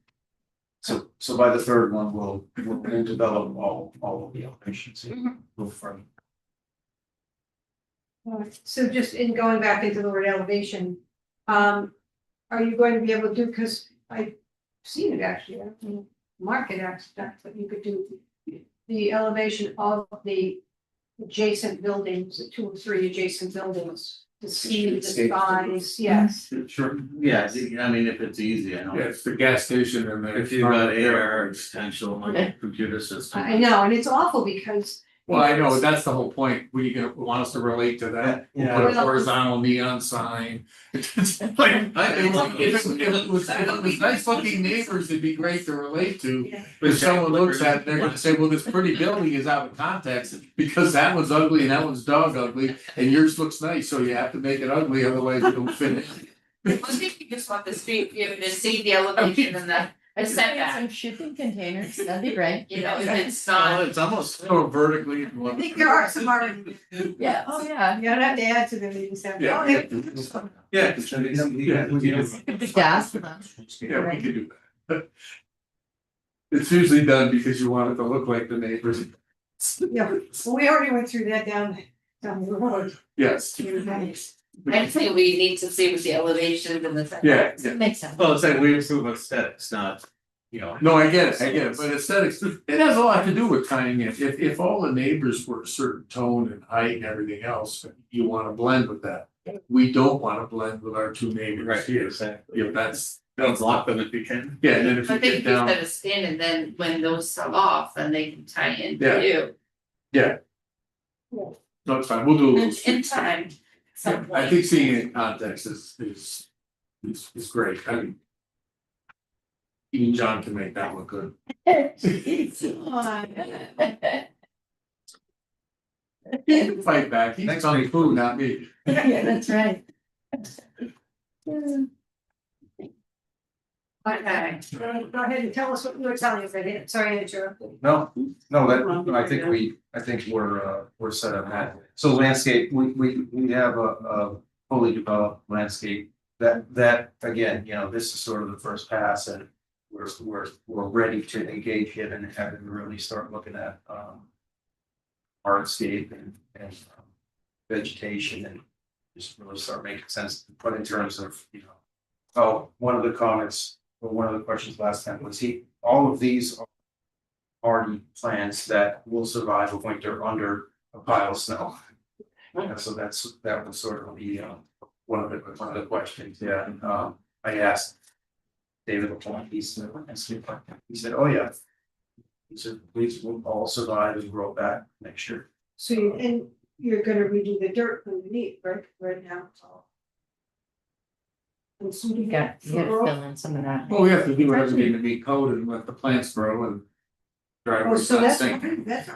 So by the third one, we'll develop all of the elevations. Mhm. Move from. Alright, so just in going back into the word elevation, are you going to be able to do, because I've seen it actually, I can mark it actually, but you could do the elevation of the adjacent buildings, the 2 or 3 adjacent buildings, to see the size, yes. Sure. Yeah, I mean, if it's easy, I know. Yeah, it's the gas station and the. If you've got AR potential, like a computer system. I know, and it's awful because. Well, I know, that's the whole point, we gonna want us to relate to that, we'll Yeah. put a horizontal neon sign. It's like, if it was nice looking neighbors, it'd be great to relate to. Yeah. If someone looks at it, they're gonna say, well, this pretty building is out of context, because that one's ugly and that one's dog ugly, and yours looks nice, so you have to make it ugly, otherwise it don't fit. I think you just want the street view to see the elevation and the I could get setback, some shipping containers, that'd be great. you know, if it's Well, not. it's almost. So vertically. I think there are some already. Yeah, oh yeah. You don't have to add to them, you just have. to- Yeah. Oh, yeah. Yeah, cause then The gas. Yeah, we could do that. It's usually done because you want it to look like the neighbors, Yeah, well, we already went through that down the road. yes. I'd say we need to see with the elevation and the Yeah, setbacks. yeah, Makes sense. Well, it's like we improve aesthetics, not, you know. no, I get it, but aesthetics, it has a lot to do with timing, if all the neighbors were a certain tone and height and everything else, you wanna blend with that. We don't wanna blend with our 2 neighbors Right, here, exactly. if that's, Don't block them if you can. yeah, and then if I you think get if you down, set a stand and then when those sell off, then they can tie in Yeah. for you. no, it's fine, we'll do a little. In time, at some I point. think seeing it in context is great, I mean. Even John can make that look good. He can fight back, he's on food, not me. Yeah, that's right. Okay, Go ahead and tell us what you were telling us, I didn't, sorry to interrupt. No, that, I think we're set on that. So landscape, we have a fully developed landscape that, again, you know, this is sort of the first pass and we're ready to engage it and have it really start looking at hardscape and vegetation and just really start making sense, but in terms of, you know, oh, one of the comments, or one of the questions last time was all of these are already plants that will survive a winter under a pile of snow. And so that was sort of the one of the questions, yeah, I asked David LaPointe, he said, oh yeah. He said, these will all survive and grow back next year. So you're gonna redo the dirt underneath, right now, so. And so You got to fill in some of that. Well, we have to do everything to meet code and let the plants grow and. Oh, Driveways so not that's, sink. that's.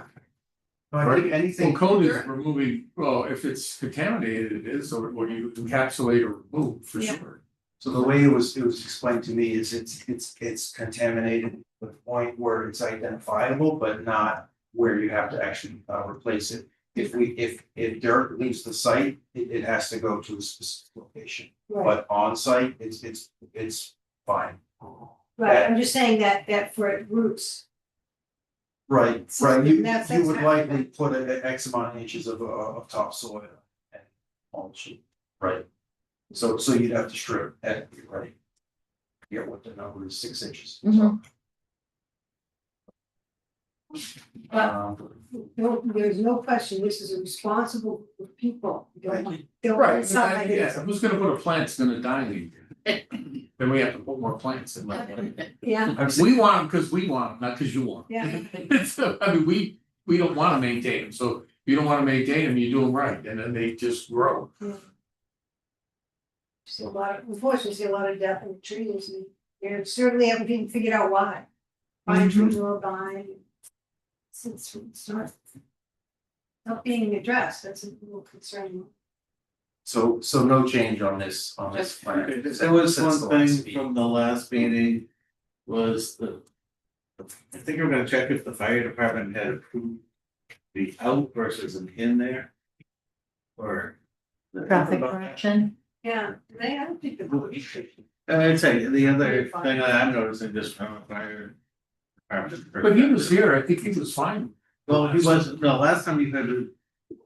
I think anything. Well, code is removing, well, if it's contaminated, it is, or what you encapsulate or remove, for Yeah. sure. So the way it was explained to me is it's contaminated to the point where it's identifiable, but not where you have to actually replace it. If dirt leaves the site, it has to go to a specific location, Right, but on site, it's fine. right, I'm just saying that for roots, Right, So right, you that's would how- likely put an X amount of inches of topsoil and mulch, right? So you'd have to strip at, right? Get what the number is, 6 inches. Mhm. No, there's no question, this is a responsible group of people. Don't want Right, somebody- yeah, who's gonna put a plant's gonna die in here. Then we have to put more plants in there. Yeah, We want them because we want them, not because you want Yeah. them. So, I mean, we don't wanna maintain them, so if you don't wanna maintain them, you do them right, and then they just grow. see a lot of, unfortunately, see a lot of death in trees and, certainly haven't even figured out why. Pine trees are dying. It's not being addressed, that's a little concerning. So no change on this plan. There was Since the one last thing meeting. from the last meeting was I think we're gonna check if the fire department had approved the out versus an in there. Or. Traffic correction. Yeah, I don't think the. I'd say the other thing I'm noticing just from a fire department. But he was here, I think he was fine. Well, he wasn't, no, last time you had, Who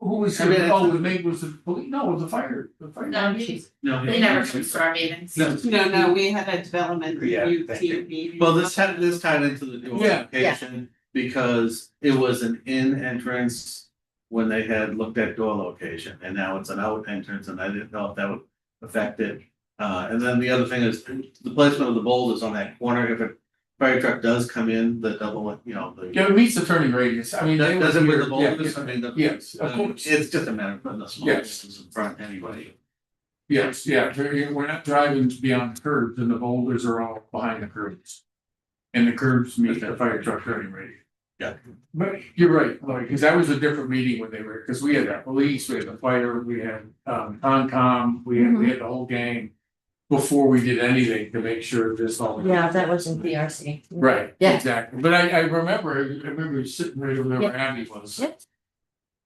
was I mean, here? it's- Oh, the maid was the police, no, it was the fire, No, she's, no. they never come to our meetings. No. we had a development Yeah, review thank you. team meeting. Well, this tied into the new Yeah. location because it was an in entrance when they had looked at door location, and now it's an out entrance, and I didn't know if that would affect it. And then the other thing is the placement of the boulders on that corner, if a fire truck does come in, the double, the. Yeah, it meets the turning radius, I mean, they were Does it with here, the boulders, I mean, the. yes, of course. It's just a matter of putting the small Yes. boulders in front anyway. Yes, yeah, we're not driving beyond the curbs and the boulders are all behind the curbs. And the curbs meet the fire truck turning radius. Yeah. But you're right, like, because that was a different meeting when they were, because we had that police, we had the fire, we had Concom, we had the whole gang. Before we did anything to make sure this all. Yeah, that was in DRC. Right, Yeah. exactly, but I remember sitting right over there where Abby was. Yeah.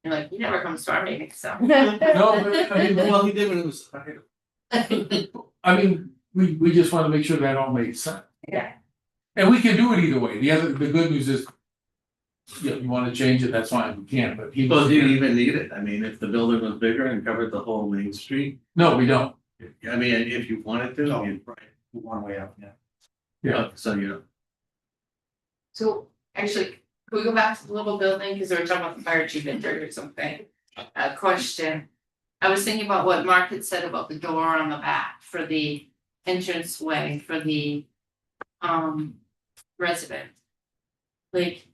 You're like, you never come to our meetings, so. No, but I mean, Well, he did when it was. I mean, we just wanna make sure that all made sense. Yeah. And we can do it either way, the good news is. Yeah, you wanna change it, that's fine, we can, but he. Well, do you even need it? I mean, if the building was bigger and covered the whole main street, No, we don't, I mean, if you wanted to, I mean, One way out, yeah. yeah, so you know. So actually, can we go back to the little building, because we were talking about the fire chief injured or something? A question. I was thinking about what Mark had said about the door on the back for the entrance way for the resident. Like,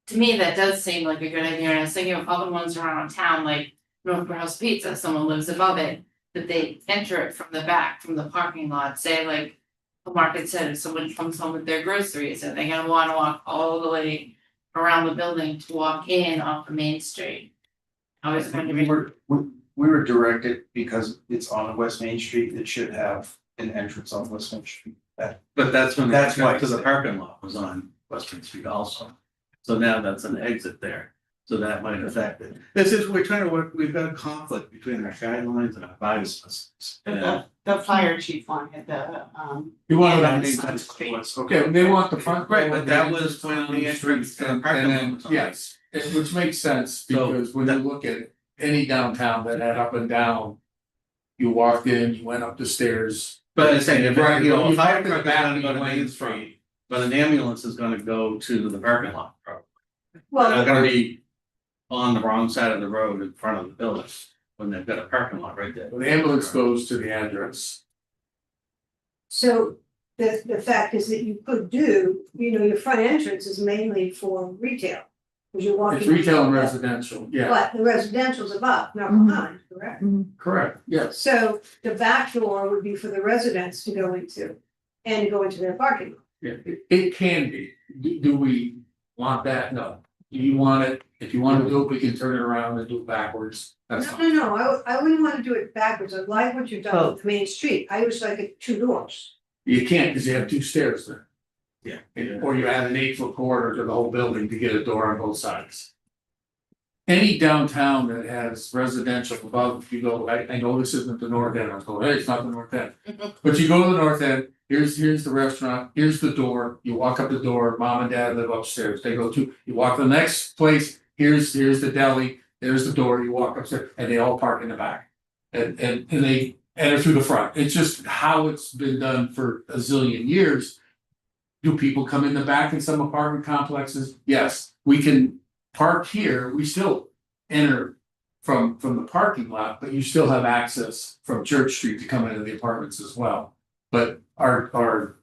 to me, that does seem like a good idea, and I was thinking of other ones around town, like North House Pizza, someone lives above it. That they enter it from the back, from the parking lot, say like. The market said, if someone comes home with their groceries, are they gonna wanna walk all the way around the building to walk in off the main street? I was wondering, We were directed because it's on the West Main Street, it should have an entrance on West Main Street. But that's when That's that's why why, because the it's- parking lot was on Western Street also. So now that's an exit there, so that might affect it. This is, we're trying to work, we've got a conflict between our guidelines and our bylaws. And The fire chief wanted the, you wanna. Okay, They want the front. Right, but that was when the entrance to the parking lot was on. Yes, which makes sense, So because when you look at any downtown that had up and down. You walked in, you went up the stairs. But I'm saying, if, Right, you know, a you fire walk to the truck is back gonna and go to you went Main in front. Street, but an ambulance is gonna go to the parking lot, probably. They're Well, not gonna be on the wrong side of the road in front of the building, when they've got a parking lot right there. The ambulance goes to the address. so the fact is that you could do, your front entrance is mainly for retail. Because you're walking. It's retail and residential, yeah, But the residential's above, not Mhm. behind, correct? correct, yes. So the back door would be for the residents to go into and go into their parking lot. Yeah, it can be, do we want that? No. Do you want it, if you wanna do it, we can turn it around and do it backwards, that's fine. No, I wouldn't wanna do it backwards, I like what you've done with Main Street, I was like at 2 doors. You can't, cause you have 2 stairs there. Yeah. Or you add an 8-foot corridor to the whole building to get a door on both sides. Any downtown that has residential above, if you go, I know this isn't the north end, I was going, hey, it's not the north end. But you go to the north end, here's the restaurant, here's the door, you walk up the door, mom and dad live upstairs, they go to, you walk to the next place, here's the deli, there's the door, you walk upstairs, and they all park in the back. And they enter through the front, it's just how it's been done for a zillion years. Do people come in the back in some apartment complexes? Yes, we can park here, we still enter from the parking lot, but you still have access from Church Street to come into the apartments as well. But our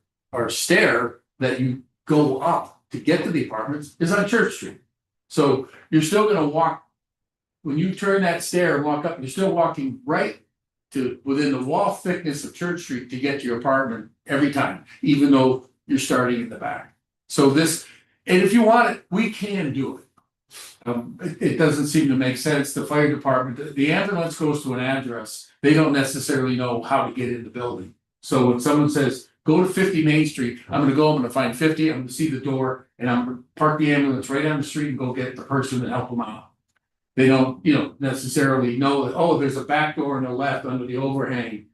stair that you go up to get to the apartments is on Church Street. So you're still gonna walk, when you turn that stair and walk up, you're still walking right to within the wall thickness of Church Street to get to your apartment every time, even though you're starting in the back. So this, and if you want it, we can do it. It doesn't seem to make sense. The fire department, the ambulance goes to an address, they don't necessarily know how to get in the building. So when someone says, go to 50 Main Street, I'm gonna find 50, I'm gonna see the door, and I'm gonna park the ambulance right down the street and go get the person and help them out. They don't, necessarily know that, oh, there's a back door on the left under the overhang.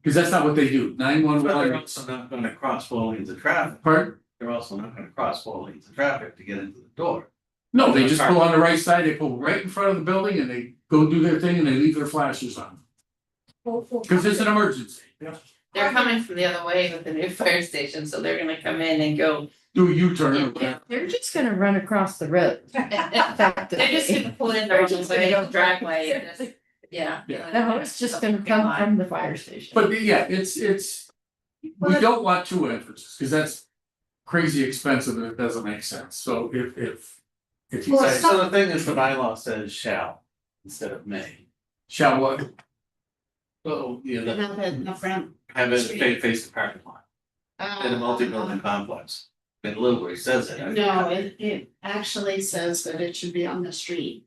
Cause that's not what they do, But they're 911. also not gonna cross 4 lanes of traffic. Pardon? They're also not gonna cross 4 lanes of traffic to get into the door. No, they just pull on the right side, they pull right in front of the building and they go do their thing and they leave their flashes on. Cause it's an emergency. They're coming from the other way with the new fire station, so they're gonna come in and go. Do a U-turn. or Yeah. whatever. They're just gonna run across the road. They're just gonna pull in their own way, driveway, and just, yeah. Yeah. No, it's just gonna come from the fire station. But yeah, it's, we don't want two entrances, cause that's crazy expensive and it doesn't make sense, so if you Well, say, So the thing is, the bylaw says shall instead of may. shall what? So, you know, Have it in the front. have it face the parking lot in a multi-building complex. In Littlebury says it. No, it actually says that it should be on the street.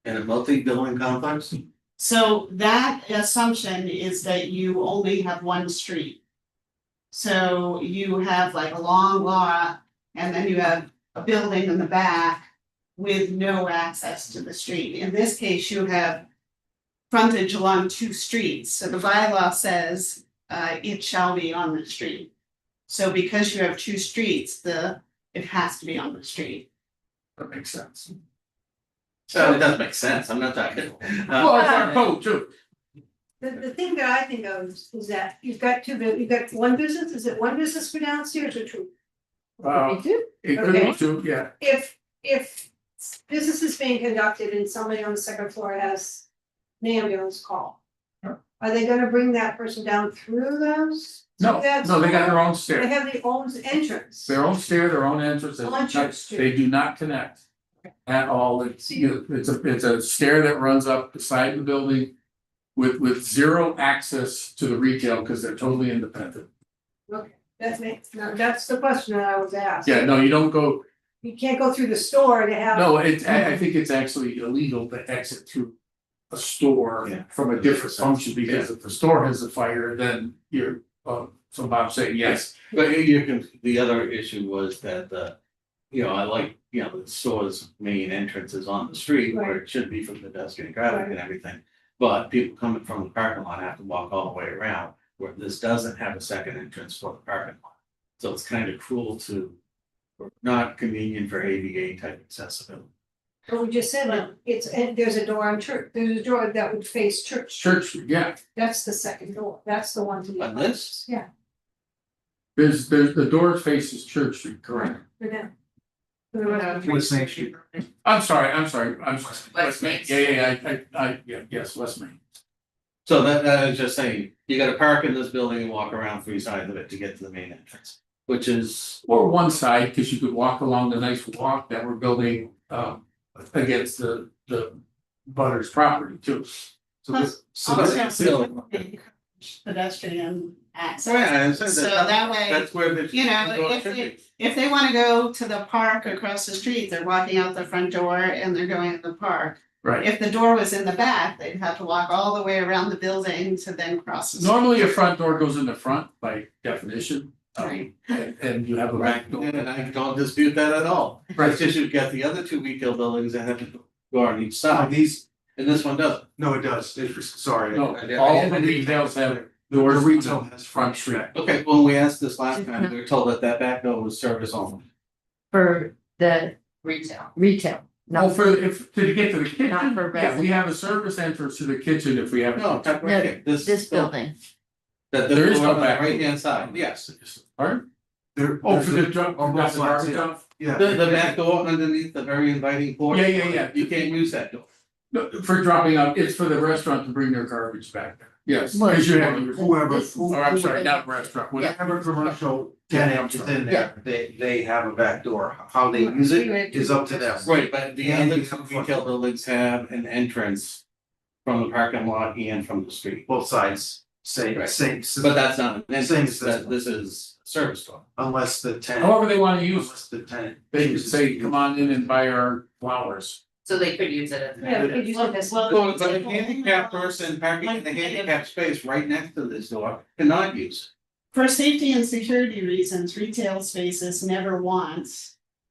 In a multi-building complex? So that assumption is that you only have one street. So you have like a long lot and then you have a building in the back with no access to the street. In this case, you have frontage along 2 streets. So the bylaw says it shall be on the street. So because you have 2 streets, it has to be on the street. That makes sense. So it does make sense, I'm not talking. Well, it's our code too. The thing that I think of is that you've got one business, is it one business for downstairs or two? Uh, Me too. it could be two, yeah, If business is being conducted and somebody on the second floor has an ambulance call. Sure. Are they gonna bring that person down through those? no, That's- no, they got their own They stair, have their own entrance. their own stair, their own entrance, they On Church Street. do not connect. At all, it's it's a stair that runs up the side of the building. With zero access to the retail, because they're totally independent. Okay, that's the question that I was asked. Yeah, no, you don't go, You can't go through the store to have. no, I think it's actually illegal to exit through a store Yeah. from a different function, because if the store has a fire, then you're, so Bob's saying, yes. But you can, the other issue was that I like, the store's main entrance is on the street where it should be for pedestrian traffic and everything. But people coming from the parking lot have to walk all the way around, where this doesn't have a second entrance for the parking lot. So it's kind of cruel to, or not convenient for ADA type accessibility. But we just said, there's a door on Church, there's a door that would face Church. Church, yeah, That's the second door, that's the one to the. On this? Yeah, there's the door faces Church Street, correct? for them. For the rest of West Main Street. I'm sorry, West Main, yes, West Main. So that I was just saying, you gotta park in this building and walk around 3 sides of it to get to the main entrance, which is. Or one side, because you could walk along the nice walk that we're building against the Butters property too. So this, so Also, this, still- pedestrian access. Oh, yeah, I said So that way, That's where the. you know, the door if should be. if they wanna go to the park across the street, they're walking out the front door and they're going to the park. Right, If the door was in the back, they'd have to walk all the way around the building to then cross the street. normally a front door goes in the front by definition. Right. And you have a Right, back door. and I don't dispute that at all. Right. It's just you've got the other 2 retail buildings that have a door on each side, these, and this one doesn't. no, it does, sorry. No, I- I- all the retails have The doors on retail the has front street. Okay, when we asked this last time, we were told that that back door was service only. For the Retail. retail, Well, not to get to the kitchen, Not for yeah, we have a service entrance to the kitchen if we have. No, right here, this building. That There the is door no on the back door. right hand side, yes. Pardon? There. Oh, there's for a- the junk, on that's both the sides, garbage yeah. dump? Yeah. The back door underneath the very inviting porch. Yeah. You can't use that door. No, for dropping off, it's for the restaurant to bring their garbage back there. Yes, Well, because you have. Whoever, This is- Oh, I'm sorry, not restaurant, whatever. whatever commercial Yeah, tenant is in there, they have a back door. How they use it is up to them. Right, but the And other you have two retail buildings have an entrance from the parking lot and from the street. Both sides, same, Right. same. But that's not an Same entrance, as this that this is a service door. Unless the tenant, However they wanna use, unless the tenant. they could chooses say, to use come on in and buy our flowers. So they could use it as. Yeah, we could use it as- Well, but a handicapped person parking in the handicapped space right next to this door cannot use For safety and security reasons, retail spaces never want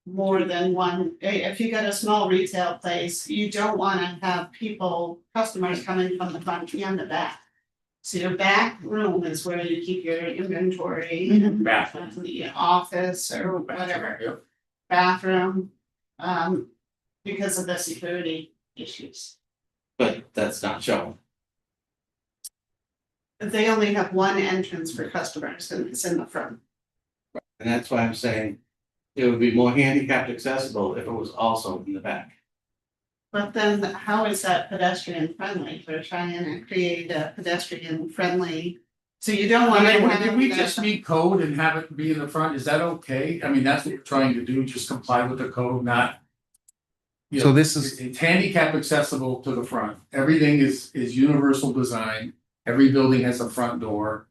more than one. If you got a small retail place, you don't wanna have people, customers coming from the front and the back. So your back room is where you keep your inventory, Bathroom. the office or whatever, Yep. bathroom, because of the security issues. but that's not shown. They only have one entrance for customers and it's in the front. And that's why I'm saying it would be more handicapped accessible if it was also in the back. But then how is that pedestrian friendly? They're trying to create a pedestrian friendly. So you don't want to have. Did we just meet code and have it be in the front, is that okay? I mean, that's what we're trying to do, just comply with the code, not. You So know, this is- It's handicap accessible to the front, everything is universal design, every building has a front door.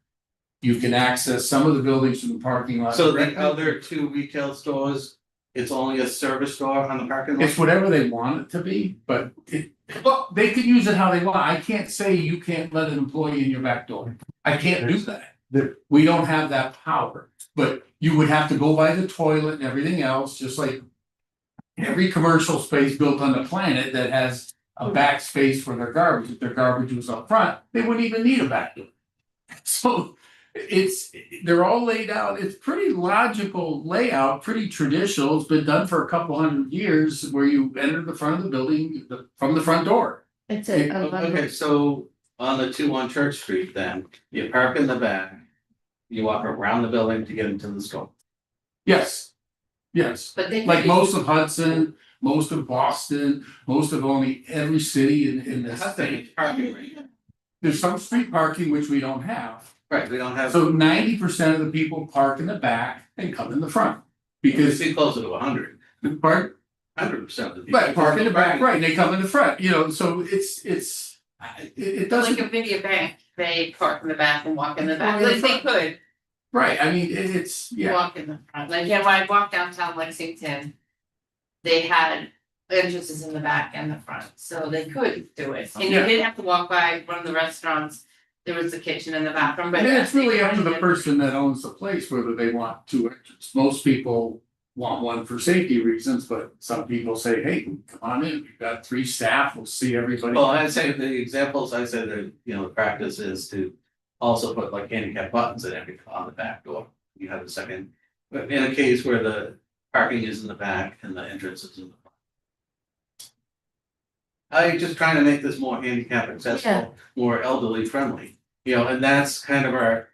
You can access some of the buildings from the parking lot. So the other two retail stores, it's only a service door on the parking lot? It's whatever they want it to be, but well, they could use it how they want, I can't say you can't let an employee in your back door, I can't do that. We don't have that power, but you would have to go by the toilet and everything else, just like. Every commercial space built on the planet that has a back space for their garbage, if their garbage was up front, they wouldn't even need a back door. So they're all laid out, it's pretty logical layout, pretty traditional, it's been done for a couple 100 years where you enter the front of the building from the front door. It's a. Okay, so on the two on Church Street then, you park in the back. You walk around the building to get into the store. Yes. Yes, But they. like most of Hudson, most of Boston, most of only every city in this That's state. the parking rate. There's some street parking which we don't have. Right, we don't have, So 90% of the people park in the back and come in the front. you Because see closer to 100. park, 100% of the people. right, park in the back, right, and they come in the front, you know, so it Like doesn't, a video bank, they park in the back and walk in the back, like they could right, I mean, it's, yeah, walk in the front, like, yeah, when I walked downtown Lexington. They had entrances in the back and the front, so they could do it, and you Yeah. did have to walk by one of the restaurants. There was the kitchen and the bathroom, but. and then it's really they up to the wanted it. person that owns the place whether they want two entrances. Most people want one for safety reasons, but some people say, hey, come on in, we've got 3 staff, we'll see everybody. Well, I'd say the examples, I said that, you know, the practice is to also put like handicap buttons and everything on the back door. You have a second, but in a case where the parking is in the back and the entrance is in the front. I just trying to make this more handicap accessible, more elderly friendly, you know, and that's kind of our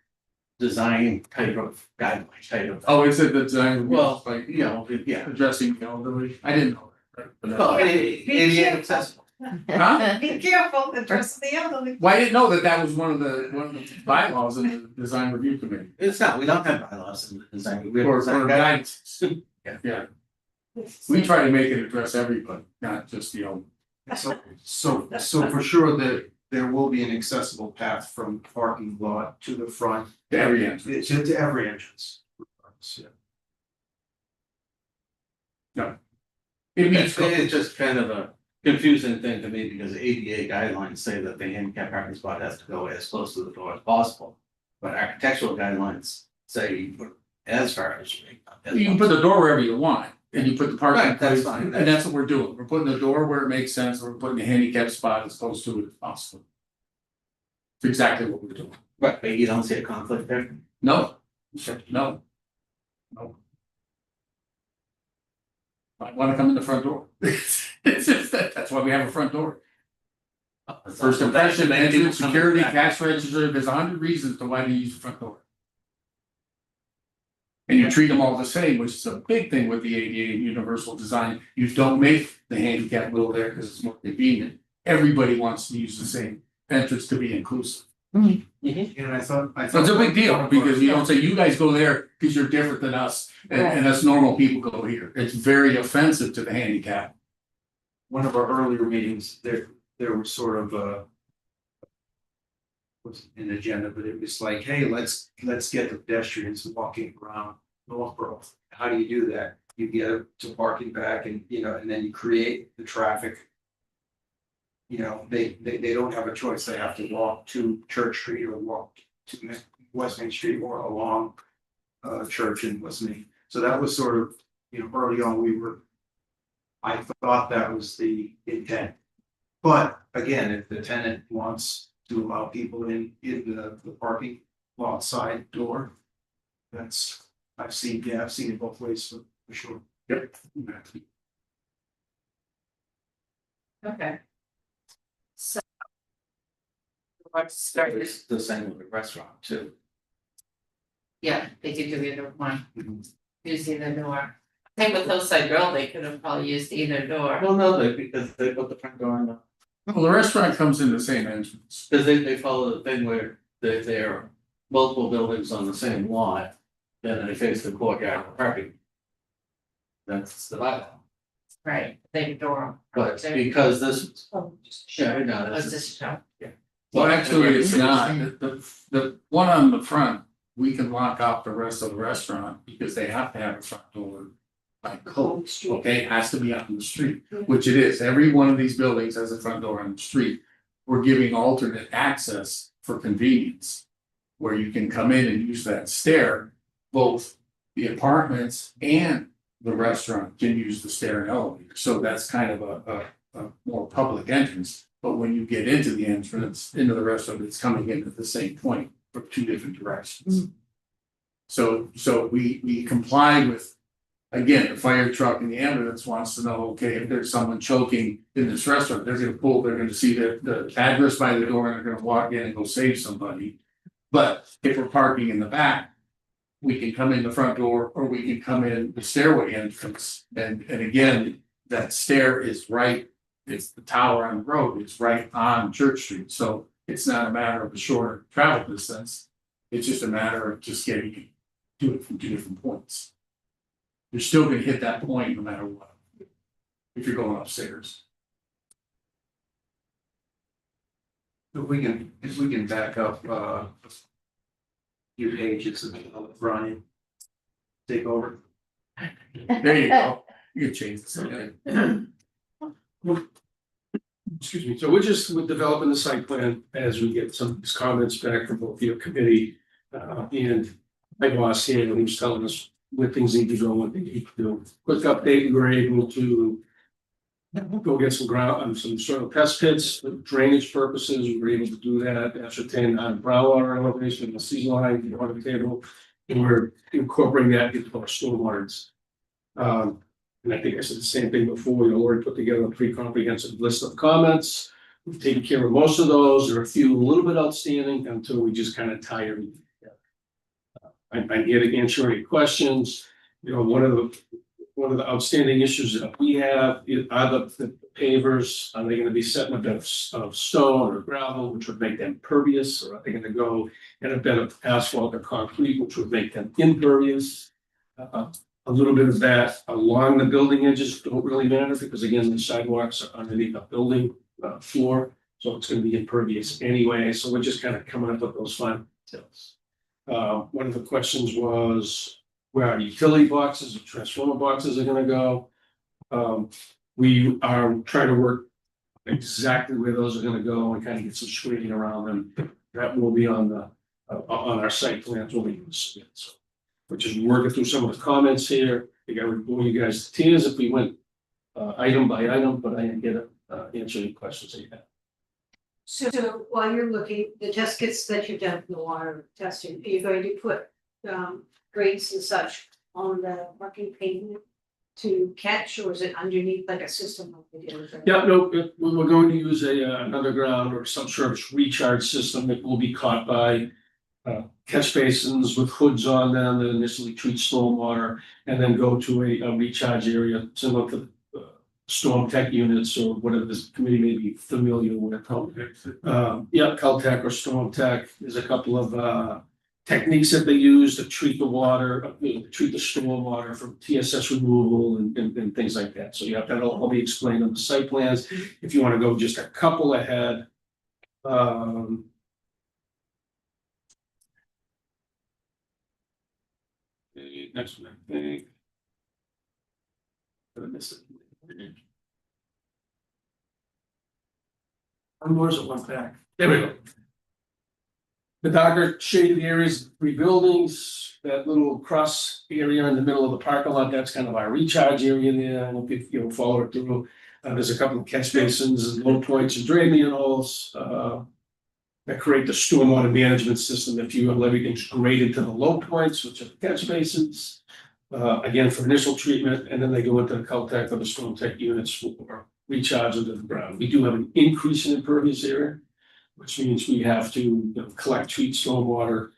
design type of guideline, type of. Oh, is it the design, Well, like, you know, yeah, addressing the elderly, I didn't know that, right? But, well, Be ADA careful. accessible. Huh? Be careful, address the elderly. Well, I didn't know that that was one of the bylaws in the design review committee, It's not, we don't have bylaws in the design. We have or design guidelines. guidance. Yeah, we try to make it address everybody, not just the old. So for sure that there will be an accessible path from the parking lot to the front. To every entrance. To every entrance. Yeah. It means, It's just kind of a confusing thing to me because ADA guidelines say that the handicap parking spot has to go as close to the door as possible. But architectural guidelines say you put as far as. you can put the door wherever you want, and you put the parking Right, that's place, fine. and that's what we're doing, we're putting the door where it makes sense, we're putting the handicap spot as close to it as possible. It's exactly what we're doing. Right, but you don't see a conflict there? No, no. No. Might wanna come in the front door. It's just that's why we have a front door. First impression, entrance, security, cash register, there's 100 reasons to why to use the front door. And you treat them all the same, which is a big thing with the ADA and universal design. You don't make the handicap go there because it's more convenient. Everybody wants to use the same entrance to be inclusive. And I thought. So it's a big deal because you don't say, you guys go there because you're different than us and us normal people go here. It's very offensive to the handicap. One of our earlier meetings, there was sort of was an agenda, but it was like, hey, let's get the pedestrians walking around Northborough. How do you do that? You get to parking back and, and then you create the traffic. They don't have a choice. They have to walk to Church Street or walk to West Main Street or along Church and West Main. So that was sort of, early on, I thought that was the intent. But again, if the tenant wants to allow people in the parking lot side door, I've seen it both ways for sure. Yep. Okay. So. Let's start with, It's the same with the restaurant too. yeah, they could do either one, use either door. Same with Hillside Grill, they could have probably used either door. Well, no, because they put the front door in the, Well, the restaurant comes in the same entrance. because they follow the thing where there are multiple buildings on the same lot. Then they face the courtyard for parking. That's the bylaw, Right, they door. but because this, Oh, just. yeah, I know, Let's that's. just show. Well, actually, it's not. The one on the front, we can lock off the rest of the restaurant because they have to have a front door. By code, okay, it has to be out in the street, which it is. Every one of these buildings has a front door on the street. We're giving alternate access for convenience. Where you can come in and use that stair, both the apartments and the restaurant can use the stair and elevator. So that's kind of a more public entrance. But when you get into the entrance, into the restaurant, it's coming in at the same point from two different directions. So we comply with, again, the fire truck and the ambulance wants to know, okay, if there's someone choking in this restaurant, they're gonna see the address by the door and they're gonna walk in and go save somebody. But if we're parking in the back, we can come in the front door or we can come in the stairway entrance. And again, that stair is right, it's the tower on the road, it's right on Church Street. So it's not a matter of a shorter travel distance. It's just a matter of just getting to it from two different points. You're still gonna hit that point no matter what. If you're going upstairs. If we can back up few pages and let Brian take over. There you go. You can change this. Okay. Excuse me, so we're developing the site plan as we get some of these comments back from both your committee. And my boss here, and he was telling us where things need to go, what they need to do. Quick update, we were able to go get some ground, some sort of test pits for drainage purposes. We were able to do that, ascertain groundwater elevation, the sea line, the water table. And we're incorporating that into our stormwaters. And I think I said the same thing before, we already put together a pretty comprehensive list of comments. We've taken care of most of those. There are a few a little bit outstanding until we just kind of tie everything together. I'm here to answer any questions. One of the outstanding issues that we have are the pavers. Are they going to be set in a bed of stone or gravel, which would make them pervious, or are they going to go in a bed of asphalt or concrete, which would make them impervious? A little bit of that along the building edges don't really matter because again, the sidewalks are underneath the building floor, so it's going to be impervious anyway. So we're just kind of coming up with those fine details. One of the questions was where our utility boxes or transformer boxes are going to go. We are trying to work exactly where those are going to go and kind of get some screening around them. That will be on our site plans when we submit. So we're just working through some of the comments here. I think I would bore you guys to tears if we went item by item, but I didn't get to answer any questions that you have. So while you're looking, the test kits that you've done for the water testing, are you going to put grates and such on the working pavement to catch, or is it underneath like a system like they did with the? Yeah, no, we're going to use an underground or some sort of recharge system that will be caught by catch basins with hoods on them that initially treat stormwater and then go to a recharge area similar to storm tech units or whatever this committee may be familiar with. Yeah, Caltech or Storm Tech. There's a couple of techniques that they use to treat the water, treat the storm water from TSS removal and things like that. So you have that'll all be explained on the site plans. If you want to go just a couple ahead. The next one, I think. Did I miss it? Where's it went back? There we go. The darker shaded areas, 3 buildings, that little cross area in the middle of the parking lot, that's kind of our recharge area there. I don't know if you follow it through. There's a couple of catch basins and low points and drain manholes, that create the stormwater management system. If you will, everything's graded to the low points, which are the catch basins. Again, for initial treatment, and then they go into the Caltech or the Storm Tech units for recharge into the ground. We do have an increase in impervious area, which means we have to collect, treat stormwater.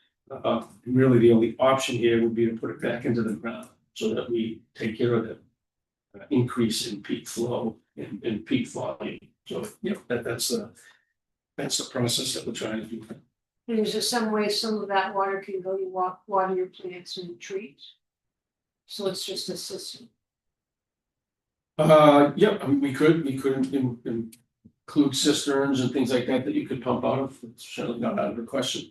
Really, the only option here would be to put it back into the ground so that we take care of the increase in peak flow and peak volume. So, that's the process that we're trying to do. And is there some way some of that water can go to water your plants and trees? So it's just a system. Yeah, I mean, we could include cisterns and things like that you could pump out of. It's certainly not out of the question.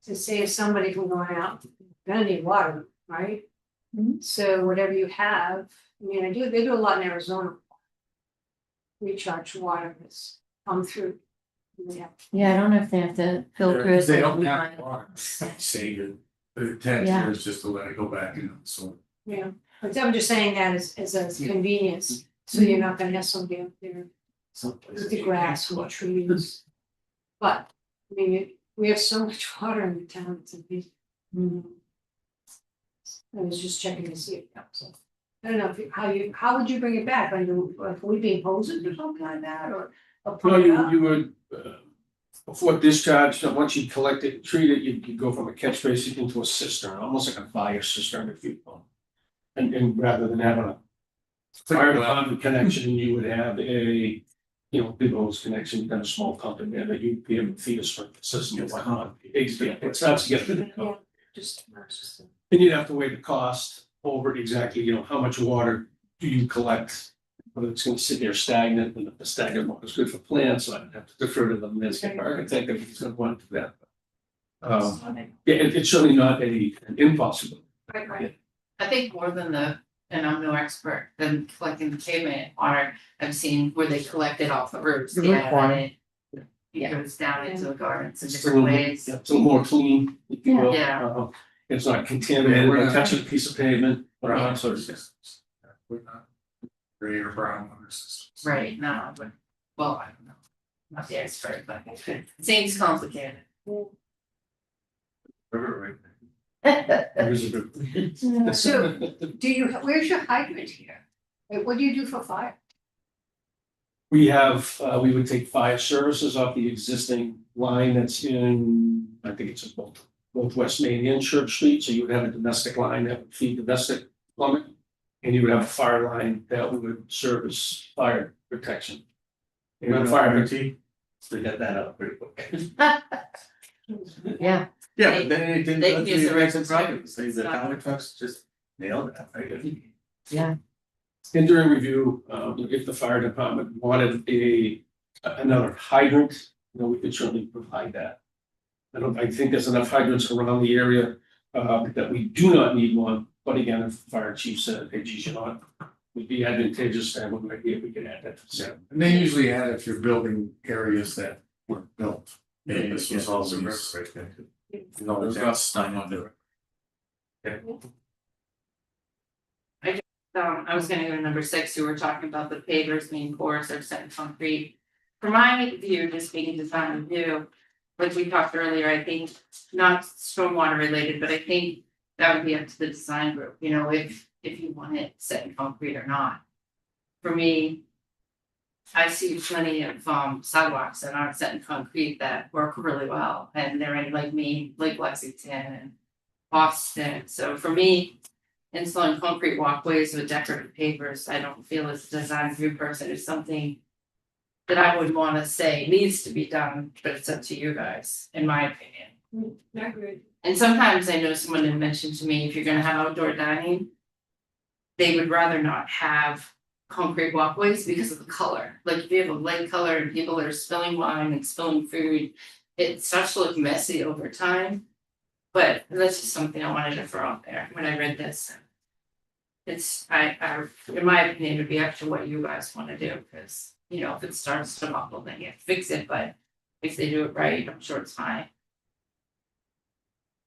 To save somebody from going out, you're gonna need water, right? So whatever you have, I mean, they do a lot in Arizona. Recharge water that's come through. Yeah, Yeah, I don't know if they have to filter it. They like don't we have might. water, save it, the intent Yeah. here is just to let it go back in, so. yeah, but I'm just saying that as a convenience, so you're not gonna have somebody up there with the grass or trees. But, I mean, we have so much water in the town, it's amazing. I was just checking to see if that was. I don't know if how would you bring it back? Like would be hoses or something like that, or? Well, pump it up? you would, before discharge, once you collect it, and treat it, you go from a catch basin into a cistern, almost like a fire cistern if you will. And rather than having a fire department connection, you would have a, big hose connection, you've got a small pump in there that you'd be able to feed a sprinkler system and whatnot. It starts to get. Yeah, just. And you'd have to weigh the cost over exactly, how much water do you collect? Whether it's gonna sit there stagnant, and if the stagnant water is good for plants, so I'd have to defer to the landscape architect if he's gonna want to do that. Yeah, it's certainly not an impossible. Right. I think more than and I'm no expert, than collecting the pavement water, I've seen where they collect it off the roofs. The roof water. It goes down into the gardens in It's a different little, ways. yeah, it's a little more clean, if you will. Yeah. It's not contaminated We're by not- touching a piece of pavement. Brown sort of systems. We're not gray or brown water systems. Right, no, but, well, I don't know, not the expert, but it seems complicated. There's a bit- So, where's your hydrant here? Like, what do you do for fire? We have, we would take fire services off the existing line that's in, I think it's in both West Main and Church Street, so you would have a domestic line that would feed domestic plumbing. And you would have a fire line that would service fire protection. And the fire, warranty, so they got that up pretty quick. Yeah, Yeah, but then it didn't They go can through use the the regs and regs problems, too. the counter trucks just nailed that, right? yeah. and during review, if the fire department wanted another hydrant, we could certainly provide that. I think there's enough hydrants around the area, that we do not need one, but again, if the fire chief said, hey, geez, would be advantageous, and we might be able to add that to the set. And they usually add if you're building areas that weren't built. And this was also. No, it's outside of it. I was gonna go to number 6, you were talking about the pavers being porous or set in concrete. From my view, just speaking to design review, like we talked earlier, I think not stormwater related, but I think that would be up to the design group, if you want it set in concrete or not. For me, I see plenty of sidewalks that aren't set in concrete that work really well, and they're in like Maine, Lake Lexington and Boston. So for me, installing concrete walkways with decorative pavers, I don't feel as a design review person is something that I would wanna say needs to be done, but it's up to you guys, in my opinion. Agreed. And sometimes I know someone had mentioned to me, if you're gonna have outdoor dining, they would rather not have concrete walkways because of the color. Like if you have a light color and people are spilling wine and spilling food, it starts to look messy over time. But that's just something I wanted to throw out there when I read this. It's, in my opinion, it would be up to what you guys wanna do, because, you know, if it starts to buckle, then you have to fix it, but if they do it right, I'm sure it's fine.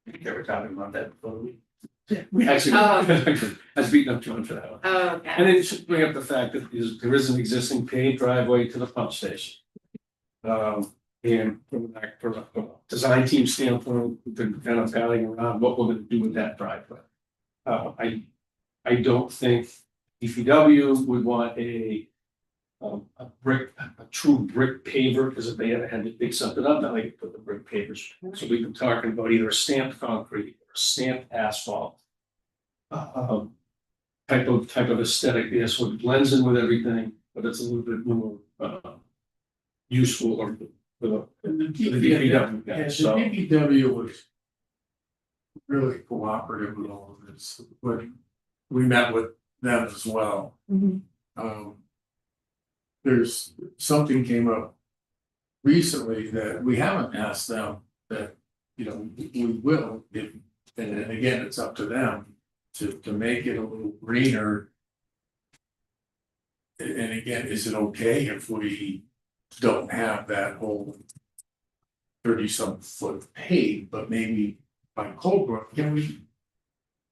I think they were talking about that before we actually, Oh. I was beating up John for that one. Oh, And okay. then just bring up the fact that there is an existing paved driveway to the pump station. And from a design team standpoint, we've been kind of palling around what we're gonna do with that driveway. I don't think DPW would want a true brick paver, because if they ever had to dig something up, then they could put the brick pavers. So we've been talking about either a stamped concrete or stamped asphalt. Type of aesthetic there, so it blends in with everything, but it's a little bit more useful or for the DPW guys, so. The DPW was really cooperative with all of this, but we met with them as well. There's something came up recently that we haven't asked them, that, you know, we will, if, and then again, it's up to them to make it a little greener. And again, is it okay if we don't have that whole 30-some foot pave, but maybe by Colebrook, can we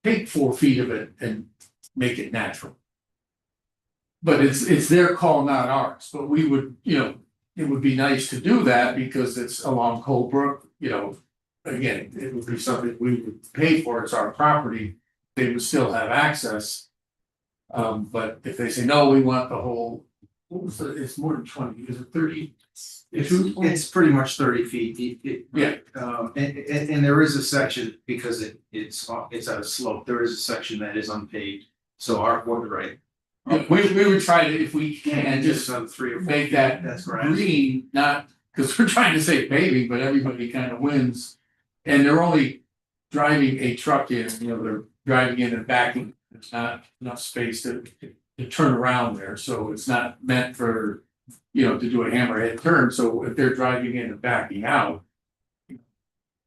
take 4 feet of it and make it natural? But it's their call, not ours, but we would, you know, it would be nice to do that because it's along Colebrook, you know. Again, it would be something we would pay for, it's our property, they would still have access. But if they say, no, we want the whole, what was it's more than 20, is it 30? It's pretty much 30 feet. Yeah. And there is a section, because it's at a slope, there is a section that is unpaved, so we're right. Yeah, we would try to, if we can, just on 3 or 4 make feet, that that's correct. green, not, because we're trying to say paving, but everybody kind of wins. And they're only driving a truck in, you know, they're driving in and backing, there's not enough space to turn around there, so it's not meant for, you know, to do a hammerhead turn, so if they're driving in and backing out. You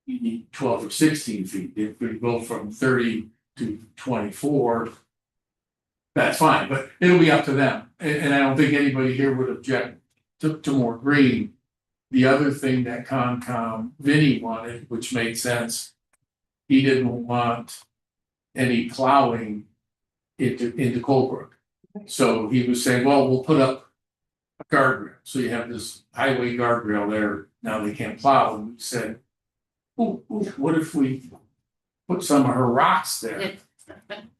need 12 or 16 feet, if we go from 30 to 24. That's fine, but it'll be up to them, and I don't think anybody here would object to more green. The other thing that Concom Vinnie wanted, which made sense. He didn't want any plowing into Colebrook. So he was saying, well, we'll put up a guardrail, so you have this highway guardrail there, now they can't plow, and we said. Oh, what if we put some of her rocks there?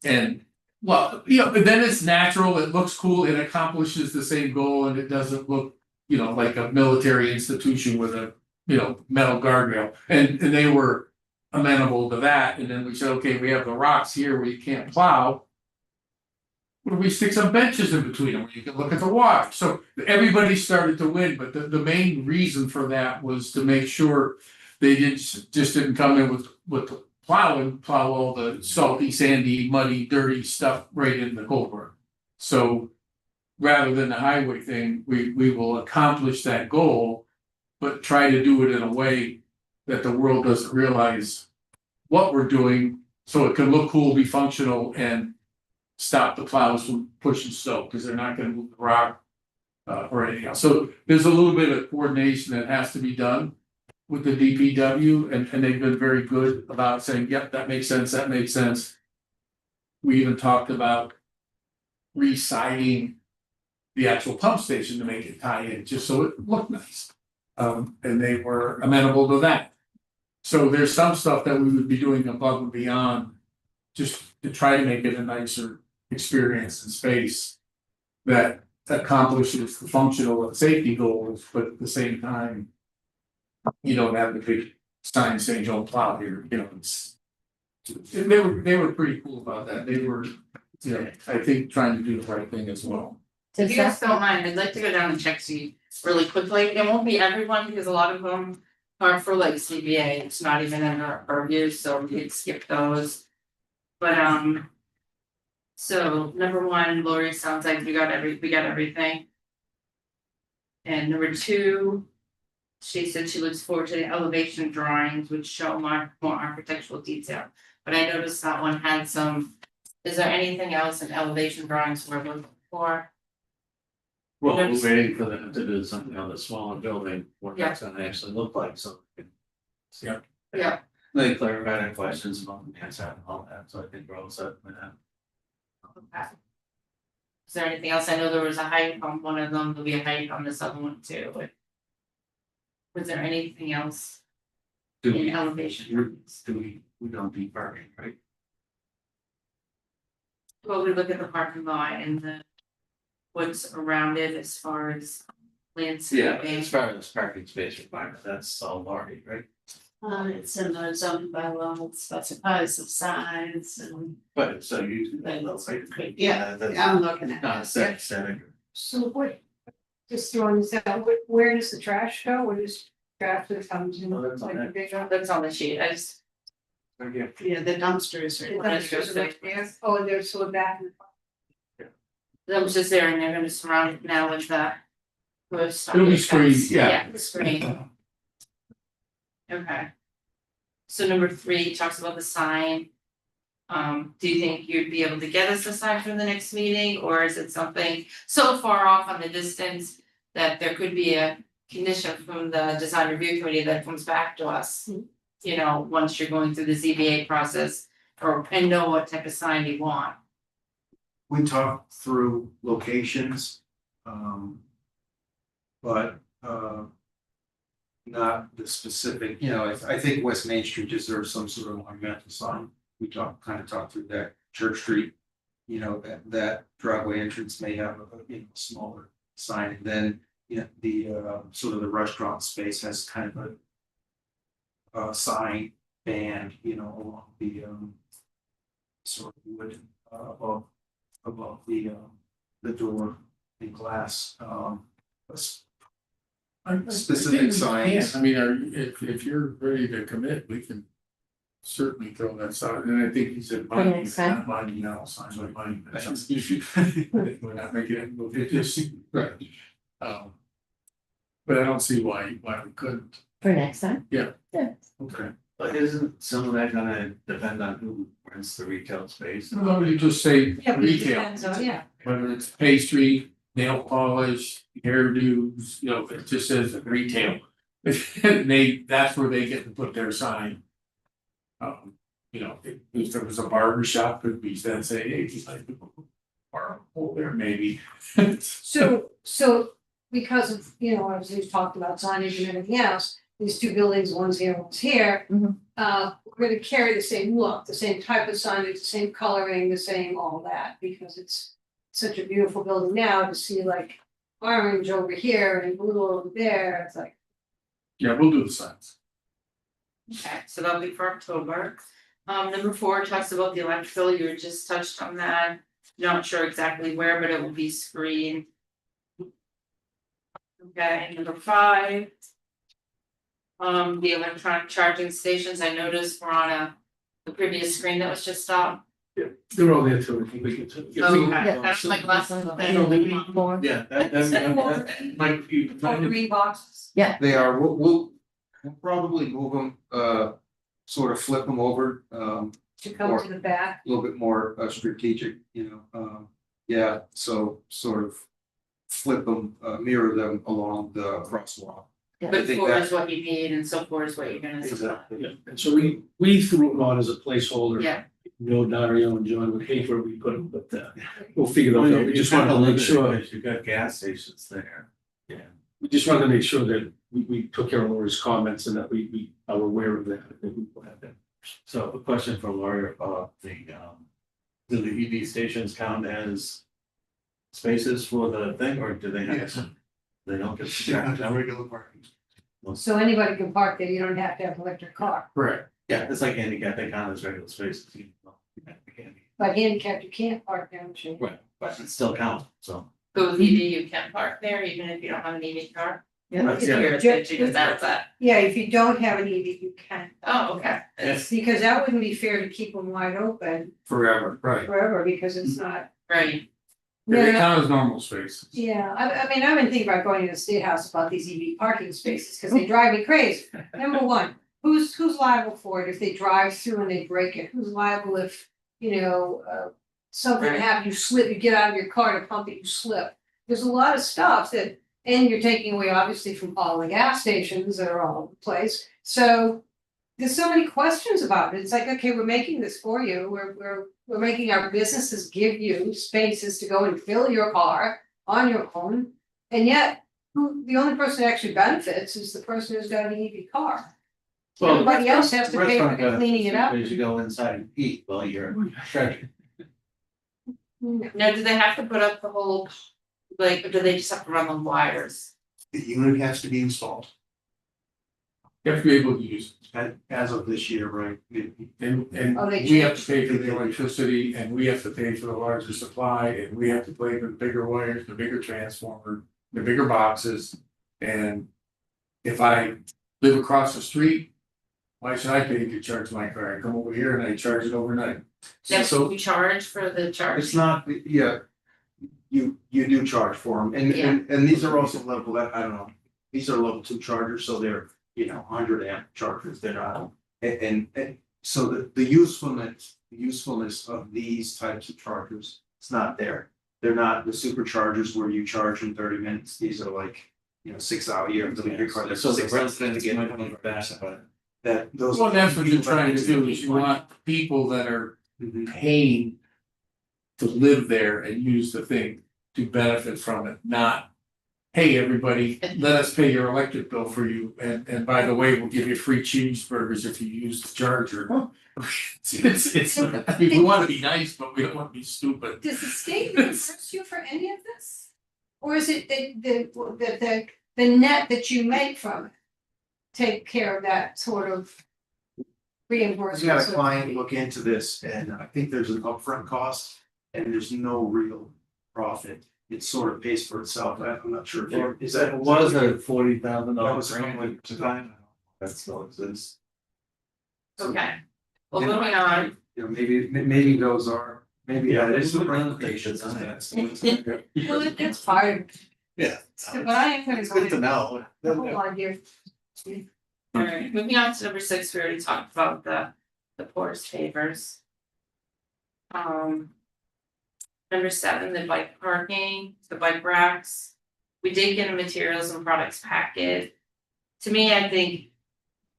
And, well, you know, but then it's natural, it looks cool, it accomplishes the same goal, and it doesn't look, you know, like a military institution with a, you know, metal guardrail, and they were amenable to that, and then we said, okay, we have the rocks here where you can't plow. What if we stick some benches in between them where you can look at the water? So everybody started to win, but the main reason for that was to make sure they didn't come in with the plow all the salty, sandy, muddy, dirty stuff right into Colebrook. So rather than the highway thing, we will accomplish that goal, but try to do it in a way that the world doesn't realize what we're doing, so it can look cool, be functional, and stop the plows from pushing snow, because they're not gonna move the rock or anything else. So there's a little bit of coordination that has to be done with the DPW, and they've been very good about saying, yep, that makes sense, that makes sense. We even talked about re-siding the actual pump station to make it tie in, just so it looked nice. And they were amenable to that. So there's some stuff that we would be doing above and beyond, just to try to make it a nicer experience and space. That accomplishes the functional and safety goals, but at the same time. You don't have the big sign saying don't plow here, you know, it's. They were pretty cool about that, they were, you know, I think trying to do the right thing as well. If you guys don't mind, I'd like to go down and check see really quickly, it won't be everyone, because a lot of them are for like CBA, it's not even in our purview, so we could skip those. But so number one, Lori, sounds like we got everything. And number two, she said she looks forward to the elevation drawings, which show more architectural detail. But I noticed that one had some, is there anything else in elevation drawings we're looking for? Well, we're waiting for them to do something on the smaller building, what that's gonna actually look like, so. Yeah. Yeah. They clarified our questions about the answer and all that, so I think we're all set with that. Okay. Is there anything else? I know there was a height on one of them, there'll be a height on this other one too, but. Was there anything else Do in we, elevation? we don't do parking, right? Well, we look at the parking lot and the. What's around it as far as landscaping. As far as parking space requirement, that's all already, right? It's in the zoning bylaw, it specifies the size and. But so you. Yeah, That's I'm looking at not it. static. So what, just throwing this out, where does the trash go? Where does trash that comes in? Oh, that's on Like there. the big one? That's on the sheet, I just. Yeah, the dumpsters The are. dumpsters are right there. Oh, and there's so back. That was just there and they're gonna surround it now with the. It'll be screened, yeah. Yeah, the screen. Okay. So number three talks about the sign. Do you think you'd be able to get us a sign for the next meeting, or is it something so far off on the distance? That there could be a condition from the design review committee that comes back to us. You know, once you're going through the ZBA process, and know what type of sign you want. We talked through locations. But not the specific, you know, I think West Main Street deserves some sort of monumental sign. We kind of talked through that. Church Street, you know, that driveway entrance may have a, you know, smaller sign, and then, you know, the sort of the restaurant space has kind of a sign band, you know, along the sort of wood above the door in glass, specific signs. I mean, if you're ready to commit, we can certainly throw that sign, and I think he said Put it money, inside. not money, no, signs like money. We're not making it, it just, right. But I don't see why we couldn't. For next time? Okay. But isn't some of that gonna depend on who rents the retail space? No, you just say Yeah, but it retail, depends on, yeah. whether it's pastry, nail polish, hairdos, you know, it just says retail. That's where they get to put their sign. You know, if there was a barber shop, could be then say, hey, just like bar over there, maybe. So because of, you know, as we've talked about signage and everything else, these two buildings, one's here, one's here. Mhm. We're gonna carry the same look, the same type of signage, the same coloring, the same all that, because it's such a beautiful building now to see like orange over here and blue over there, it's like. Yeah, we'll do the signs. Okay, so that'll be for October. Number four talks about the electrical, you were just touched on that, not sure exactly where, but it will be screened. Okay, number five. The electronic charging stations, I noticed were on the previous screen that was just up. They're all there too, we can. Okay, that's my glasses. More. Yeah, that might be. Green boxes. They are, we'll probably move them, sort of flip them over, To come to the back. a little bit more strategic, you know, yeah, so sort of flip them, mirror them along the crosswalk. I But think four that- is what you need and so four is what you're gonna supply. Exactly. Yeah, and so we threw them on as a placeholder. Yeah. No, Dario and John would hate where we put them, but we'll figure those out, we just wanted to make sure, You've got gas stations there. we just wanted to make sure that we took care of Laura's comments and that we are aware of that, and we will have that. So a question for Laura about do the EV stations count as spaces for the thing, or do they have? Yes. They don't get. regular parking. So anybody can park there, you don't have to have an electric car, Correct. Yeah, it's like handicap, they count as regular spaces. but handicapped, you can't park there, don't you? Right, but it still counts, so. So with EV, you can park there even if you don't have an EV car? That's- If you're thinking about that. Yeah, if you don't have an EV, you can, Oh, okay. It's because that wouldn't be fair to keep them wide open Forever, right. forever, because it's not. right. They Yeah, count as normal spaces. yeah, I mean, I've been thinking about going to the state house about these EV parking spaces, because they drive me crazy. Number one, who's liable for it if they drive through and they break it? Who's liable if, something Right. happens, you slip, you get out of your car to pump it, you slip? There's a lot of stuff that, and you're taking away obviously from all the gas stations that are all over the place, so. There's so many questions about it, it's like, okay, we're making this for you, we're making our businesses give you spaces to go and fill your car on your own. And yet, the only person that actually benefits is the person who's got an EV car. Everybody else has to pay for cleaning it up. As you go inside and eat while you're charging. Now, do they have to put up the whole, like, or do they just have to run the wires? The unit has to be installed You have to be able to use as of this year, right? it. And Oh, they we have to pay for the electricity and we have to pay for the larger supply and we have to pay for the bigger wires, the bigger transformer, the bigger boxes. And if I live across the street, why should I pay to charge my car? I come over here and I charge it overnight. Yes, So, we charge for the charge. It's not, yeah. You do charge for them, and these are also level that, I don't know, these are level 2 chargers, so they're, 100 amp chargers, they're not. And so the usefulness of these types of chargers, it's not there. They're not the superchargers where you charge in 30 minutes, these are like, 6 hour, you have to leave your car there. So the 6 hours residents to get might it. be back, but. That those. well, that's what you're trying to do is you want people that are Mhm. paying to live there and use the thing to benefit from it, not. Hey, everybody, let us pay your electric bill for you, and by the way, we'll give you free cheeseburgers if you use the charger. It's, I mean, we wanna be nice, but we don't wanna be stupid. Does the state reimburse you for any of this? Or is it the net that you make from it? Take care of that sort of I reimbursement? had a so to client speak? look into this and I think there's an upfront cost and there's no real profit. It sort of pays for itself. I'm not sure. Is that? It was a $40,000 That was grant something at the time. That still exists. Okay, well, And moving on. Maybe those are, maybe Yeah, that is there's the some ramifications of ramifications that. Well, that's part of, Yeah. but I am gonna It's go good to in know. the whole idea. Alright, moving on to number 6, we already talked about the poorest favors. Number 7, the bike parking, the bike racks. We did get a materials and products packet. To me, I think,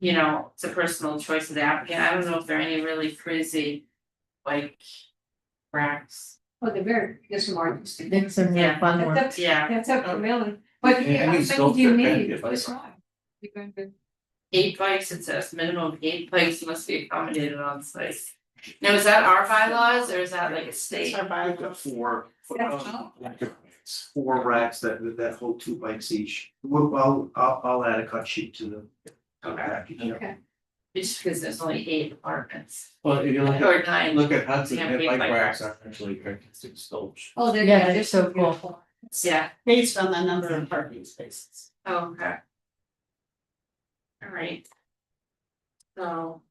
it's a personal choice of the applicant. I don't know if there are any really crazy bike racks. Well, they're very, there's some artistic. There's some real Yeah. fun ones. That's Yeah, that's up to Millie, but Yeah, yeah, I I'm mean, saying, sculpture you can need, be a bike it's rack. fine. You're going to- 8 bikes, it says minimum of 8 bikes must be accommodated on site. Now, is that our bylaws or is that like a state? We've got four That's racks that hold 2 bikes each. I'll add a cut sheet to the package. yeah. Okay. Just because there's only 8 apartments. Well, if you Or 9. look at Hudson, Yeah, their big bike bike racks racks. are actually artistic sculpture. Oh, they're, Yeah, yeah, they're they're so so cool. beautiful. Yeah, Based on the number of parking spaces. okay. Alright. So.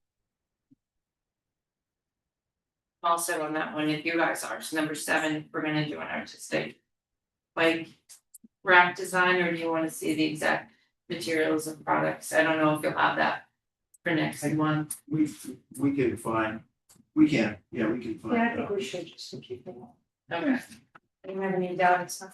All set on that one, if you guys are, so number 7, we're gonna do an artistic. Like rack design, or do you wanna see the exact materials and products? I don't know if you'll have that. For next one, We can find, we can find. Yeah, I it think out. we should just to keep it on. okay. I don't have any doubt, it's not.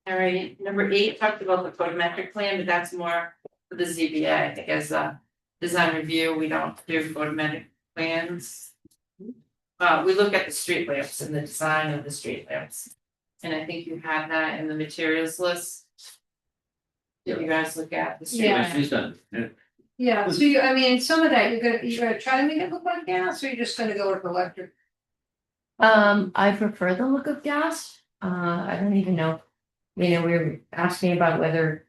Alright, number 8 talked about the photometric plan, but that's more for the ZBA, I think as a design review, we don't do photometric plans. We look at the street lamps and the design of the street lamps. And I think you had that in the materials list. Did you guys look at the street? Yeah. She's done, yeah. Yeah, so you, I mean, some of that, you're gonna try to make it look like gas, or you're just gonna go with electric? I prefer the look of gas. I don't even know. You know, we were asking about whether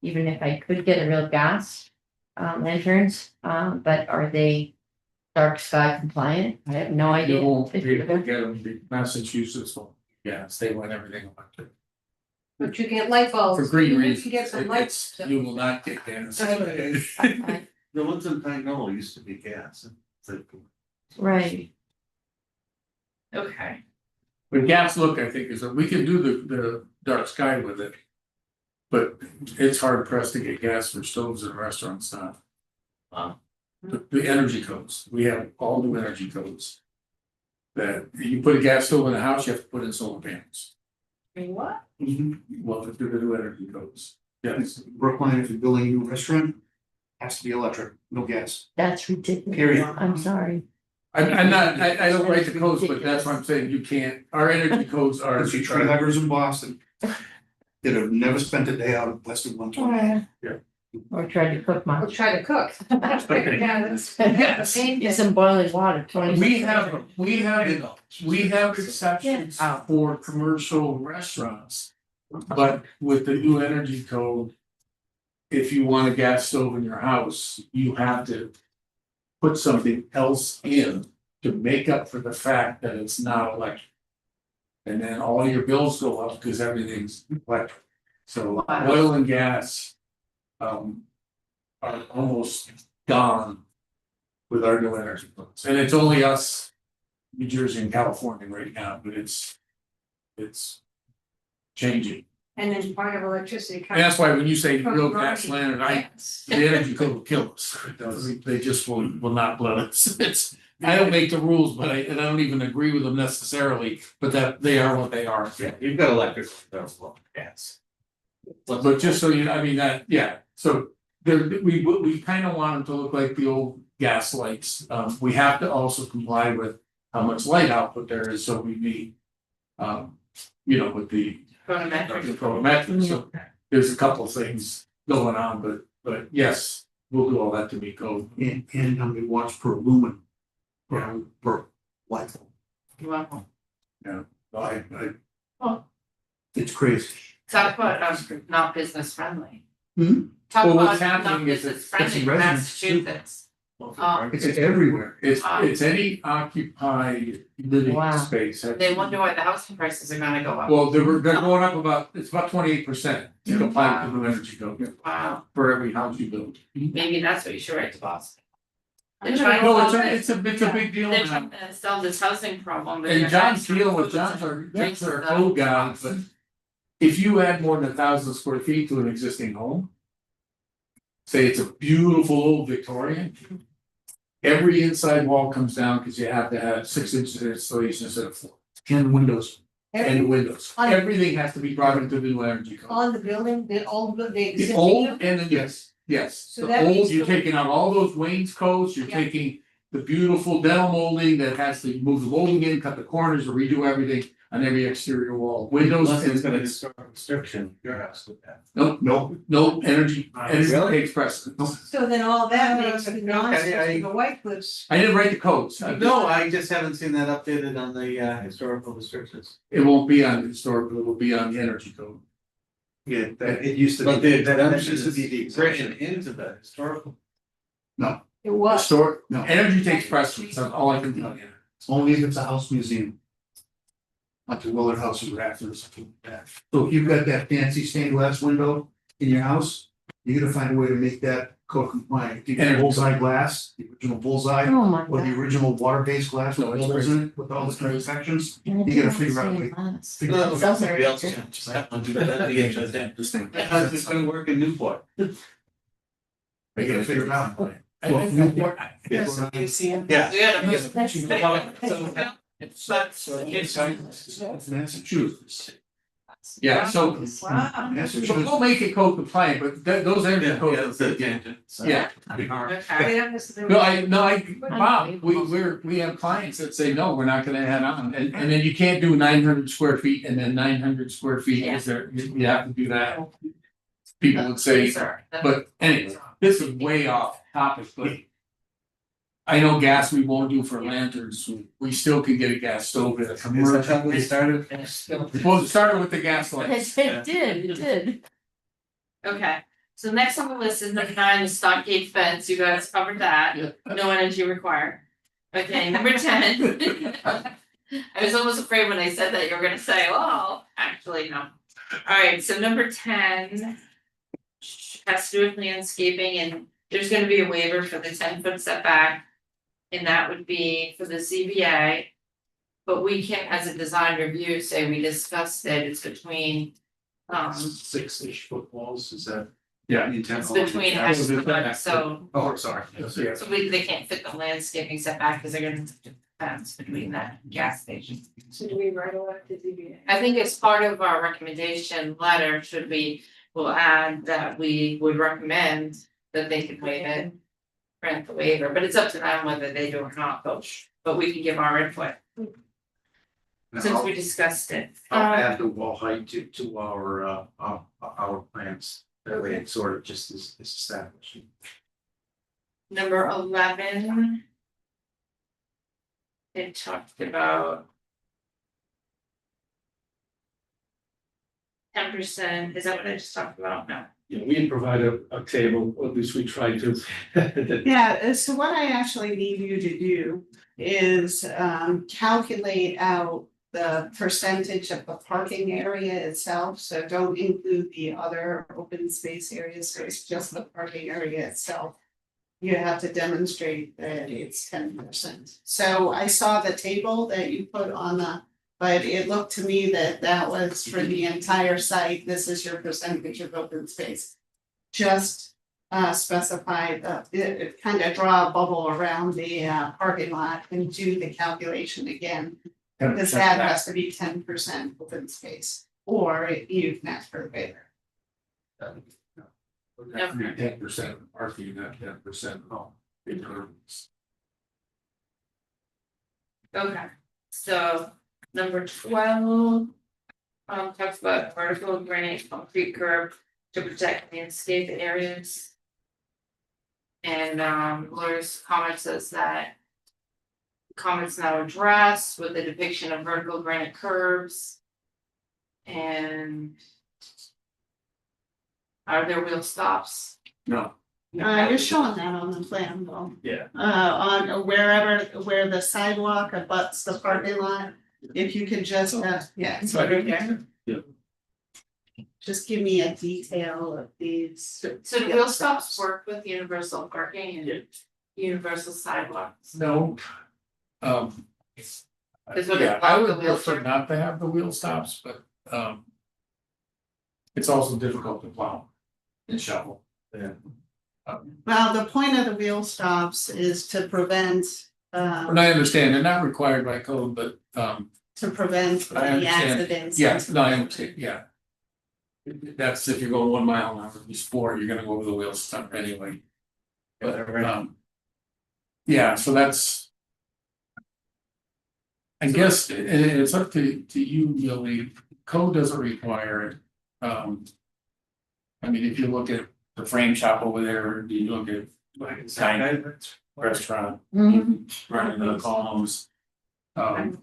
even if I could get a real gas lanterns, but are they dark sky compliant? I have no You idea. won't be able to get them, Massachusetts, will, yes, they want everything electric. But you get light bulbs. For green You can reasons, get some light. it's, you will not get gas. I- The ones in Pine Knoll used to be gas. Right, Okay, But gas look, I think, is that we can do the dark sky with it. But it's hard pressed to get gas for stoves in restaurants now. Wow. The energy codes, we have all new energy codes. That you put a gas stove in the house, you have to put in solar panels. what? Well, if they're the new energy codes, yes. Brookline, if you're building a new restaurant, has to be electric, no gas. that's ridiculous. Period. I'm sorry. I'm not, I don't write the codes, but that's what I'm saying, you can't, our energy codes are. There's tree huggers in Boston that have never spent a day out of less than 120. Yeah. Or tried to cook Or much. try to cook. Yeah, that's. Yes. Get some boiling water, 20. We have exceptions for commercial restaurants. But with the new energy code. If you want a gas stove in your house, you have to. Put something else in to make up for the fact that it's not electric. And then all your bills go up because everything's electric. So Wow. oil and gas. Are almost gone. With our new energy codes, and it's only us. New Jersey and California right now, but it's. Changing, And then part of electricity. and that's why when you say From real gas running lantern, gas. the energy code will kill us. It does. They just will not let us, it's, I don't make the rules, but I don't even agree with them necessarily, but that they are what they are. Yeah, you've got electric, there's well, gas. But just so you know, I mean, that, yeah, so there, we kind of want them to look like the old gas lights. We have to also comply with how much light output there is, so we meet. With the photometric, so there's a couple of things going on, but yes, we'll do all that to meet code. And how many watts per lumen. Per light bulb. Wow. It's crazy. Talk about not business friendly. Hmm? Talk Well, what's about not happening is business it's friendly in residents too. Massachusetts. It's everywhere. It's any occupied living Wow. space. They wonder why the housing prices are gonna go up. Well, they're going up it's about 28% to comply with the new energy code Wow, for every house you build. maybe that's what you should write to Boston. I'm They're gonna trying No, to it's solve a big deal They're now. trying to solve this housing problem. but And they're John's trying to dealing with, solve John's our code guy, but if you add more than 1,000 square feet to an existing home. Say it's a beautiful old Victorian. Every inside wall comes down because you have to have 6 inches of insulation instead of 4, And windows. and windows, everything has to be brought into the new energy code. On the building, the old, the The existing. old and the yes, So the that old, means you're the- taking out all those wainscots, you're Yeah. taking. The beautiful dental molding that has to move the molding in, cut the corners, redo everything on every exterior wall, windows Unless it's got a and. historic restriction, your house would have. No, energy Really? takes precedence. So then all that makes the Okay, non-existing, the White Cliffs. I didn't write the codes. No, I just haven't seen that updated on the historical restrictions. It won't be on the historic, it will be on the energy code. Yeah, it used to But be. the That exemption used to be the is written exemption. into the historical. It was. Historic, No. energy takes precedence, that's all I can tell you. Only if it's a house museum. Like the Willard House of Rafters or something like that. So if you've got that fancy stained glass window in your house, you gotta find a way to make that code compliant. You get bullseye glass, the original bullseye, Oh, my or the God. original water-based glass with No, it's bubbles crazy. in it, with all the sections. And I You gotta didn't figure out a say way. glass. Figure out- Somebody else just that one, do that, the HSN. How's this gonna work in Newport? You gotta figure it out. Well, Well, Newport- Yes. Museum. Yeah. It's Massachusetts. Yeah, so, Wow. so Massachusetts. we'll make it code compliant, but those energy Yeah, codes. that's the tangent. So- Yeah. Okay. Bob, we have clients that say, no, we're not gonna add on, and then you can't do 900 square feet and then 900 square feet, is there, you have to do that. People would say, Sorry. but anyway, this is way off topic, but. I know gas we won't do for lanterns, we still could get a gas stove at a commercial. We started. Well, it started with the gas lights. It did. Okay, so next on the list is number 9, the stockade fence, you guys covered that, no energy required. Okay, number 10. I was almost afraid when I said that you were gonna say, oh, actually, no. Alright, so number 10. Has to do with landscaping, and there's gonna be a waiver for the 10-foot setback. And that would be for the ZBA. But we can, as a design review, say we discussed it, it's between, 6-ish foot walls, is that? Yeah. the intent? it's between X, so. Oh, sorry. Yeah. So they can't fit the landscaping setback, because they're gonna have to fence between that gas station. So do we write a letter to ZBA? I think as part of our recommendation letter, we'll add that we would recommend that they could waive it. Grant the waiver, but it's up to them whether they do or not, but we can give our input since we discussed it. I'll add the wall height to our plans, that way it sort of just is established. Number 11. It talked about. 10%, is that what I just talked about? No. Yeah, we provide a table, or at least we try to. Yeah, so what I actually need you to do is calculate out the percentage of the parking area itself, so don't include the other open space areas, so it's just the parking area itself. You have to demonstrate that it's 10%. So I saw the table that you put on the, but it looked to me that that was for the entire site, this is your percentage of open space. Just specify it kind of draw a bubble around the parking lot and do the calculation again. Because that has to be 10% open space, or you can ask for a waiver. 10% parking, not 10% home. Okay, so number 12. Talks about vertical granite concrete curb to protect landscape areas. And Laura's comment says that. Comments now addressed with the depiction of vertical granite curbs. And. Are there wheel stops? No, You're showing that on the plan though. Yeah. On where the sidewalk abuts the parking lot, if you could just, yeah, it's Right. right there. Yeah. Just give me a detail of these. So do wheel stops work with universal parking and universal sidewalks? no. Is what Yeah, it I like would the wheel prefer strip? not to have the wheel stops, but it's also difficult to plow and shovel. Yeah. Well, the point of the wheel stops is to prevent, And I understand, they're not required by code, but to prevent I the understand. accidents. yes, no, I understand, yeah. That's if you're going 1 mile an hour before, you're gonna go over the wheel stop anyway. But yeah, so that's. I guess it's up to you, Billy, code doesn't require it. I mean, if you look at the frame shop over there, you look at like sign restaurant, running the columns. And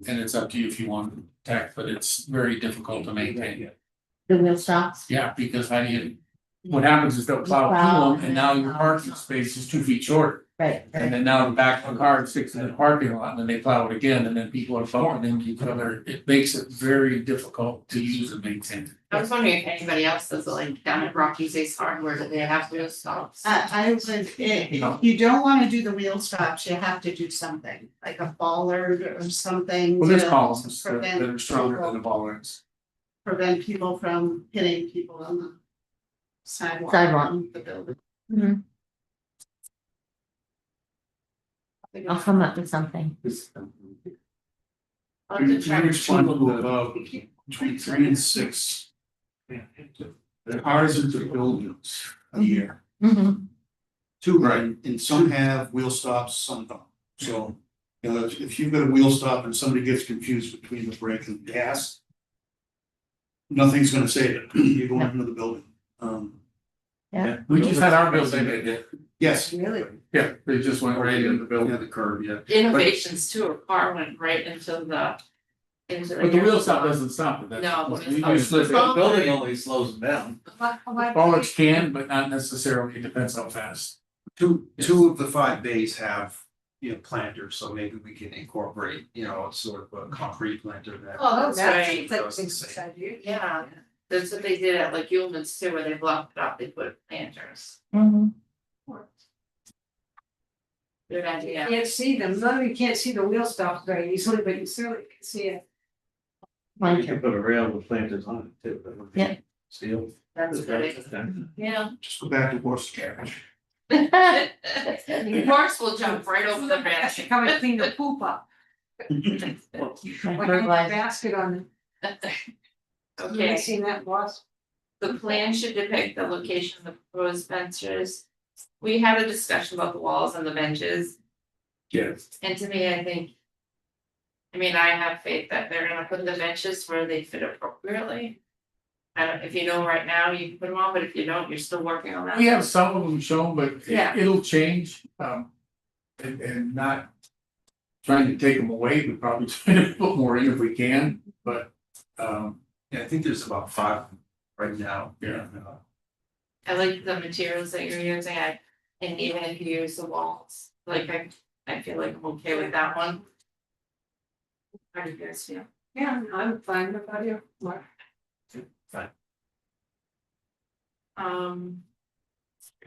it's up to you if you want to tack, but it's very difficult to maintain. The wheel stops. Yeah, because how do you, what happens is they'll plow through them and now your parking space is 2 feet short. Right, And then now the back of the car sticks in the parking lot and then they plow it again and then people are bumping into each other. It makes it very difficult to use and maintain. I was wondering if anybody else does it, like down at Rocky's Ace Hardware, do they have wheel stops? I would, if you don't wanna do the wheel stops, you have to do something, like a bollard or something. Well, there's to columns that prevent are stronger than the people- bollards. Prevent people from hitting people on the sidewalk. Sidewalk. of the building. Mhm. I'll come up with something. I'll have to try to- Between 3 and 6. Cars into buildings a year. Two, right, and some have wheel stops, some don't. So, you know, if you've got a wheel stop and somebody gets confused between the brake and the gas. Nothing's gonna save it, you're going into the building. We just had our building, Yes. Really? Yeah, they just went right in the building. Yeah, the curb, yeah. Innovations too, a car went right into the. Into But the wheel stop stop. doesn't stop it, that's. No, but it's you not. use the- The building only slows them down. Bollards can, but not necessarily, it depends how fast. Two of the 5 bays have, planters, so maybe we can incorporate, sort of a concrete planter that. Oh, that's right. That's a good idea. Yeah, that's what they did at like Yulman's too, where they blocked it off, they put planters. Good idea. Can't see them, none of you can't see the wheel stops very easily, but you certainly can see it. You can put a rail with planters on it too. but- Yeah. Steel. That's good. Yeah. Just go back to horse carriage. Horse will jump right over the Has to bench. come and clean the poop up. Like a basket on it. Have you Okay, seen that, boss? the plan should depict the location of the proposed benches. We had a discussion about the walls and the benches, Yes. and to me, I think. I mean, I have faith that they're gonna put the benches where they fit appropriately. I don't, if you know right now, you can put them on, but if you don't, you're still working on that. We have some of them shown, but Yeah. it'll change, and not. Trying to take them away, we probably try to put more in if we can, but, Yeah, I think there's about 5 right now. Yeah. I like the materials that you're using, and even if you use the walls, like I feel like I'm okay with that one. How do you guys feel? Yeah, I'm fine with that, yeah. Mark.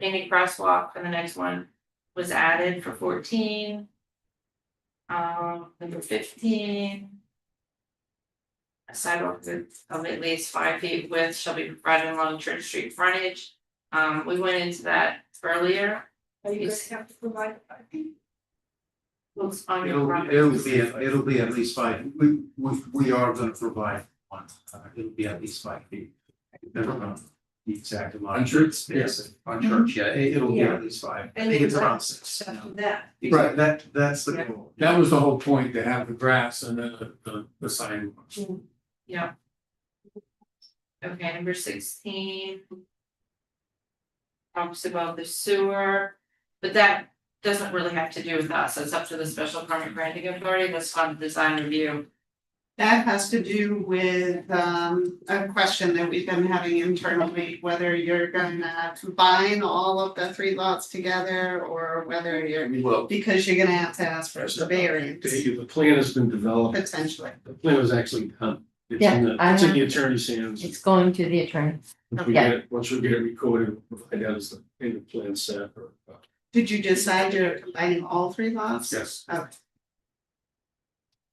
Any crosswalk for the next one was added for 14. Number 15. A sidewalk of at least 5 feet width shall be provided along Church Street frontage. We went into that earlier. Are you guys have to provide parking? Looks on your property. It'll be at least 5, we are gonna provide one, it'll be at least 5 feet. Depending on the exact amount. On Church? Yes, on Church, yeah, it'll be Yeah. at least 5, I And think it's then around what- 6. After that, Exactly, that's the goal. that was the whole point, to have the grass and then the sidewalks. Yeah. Okay, number 16. Talks about the sewer, but that doesn't really have to do with us, it's up to the special permit granting authority, that's on design review. That has to do with a question that we've been having internally, whether you're gonna combine all of the 3 lots together or whether you're. Well, Because you're gonna have to ask for the variance The plan has been developed, potentially. the plan was actually done. It's Yeah, in the, I it's in the have- attorney's hands. It's going to the attorney. Once we yeah. get it, once we get it recorded, we'll provide that as the, in the plan set or. Did you decide you're combining all 3 lots? yes, Okay.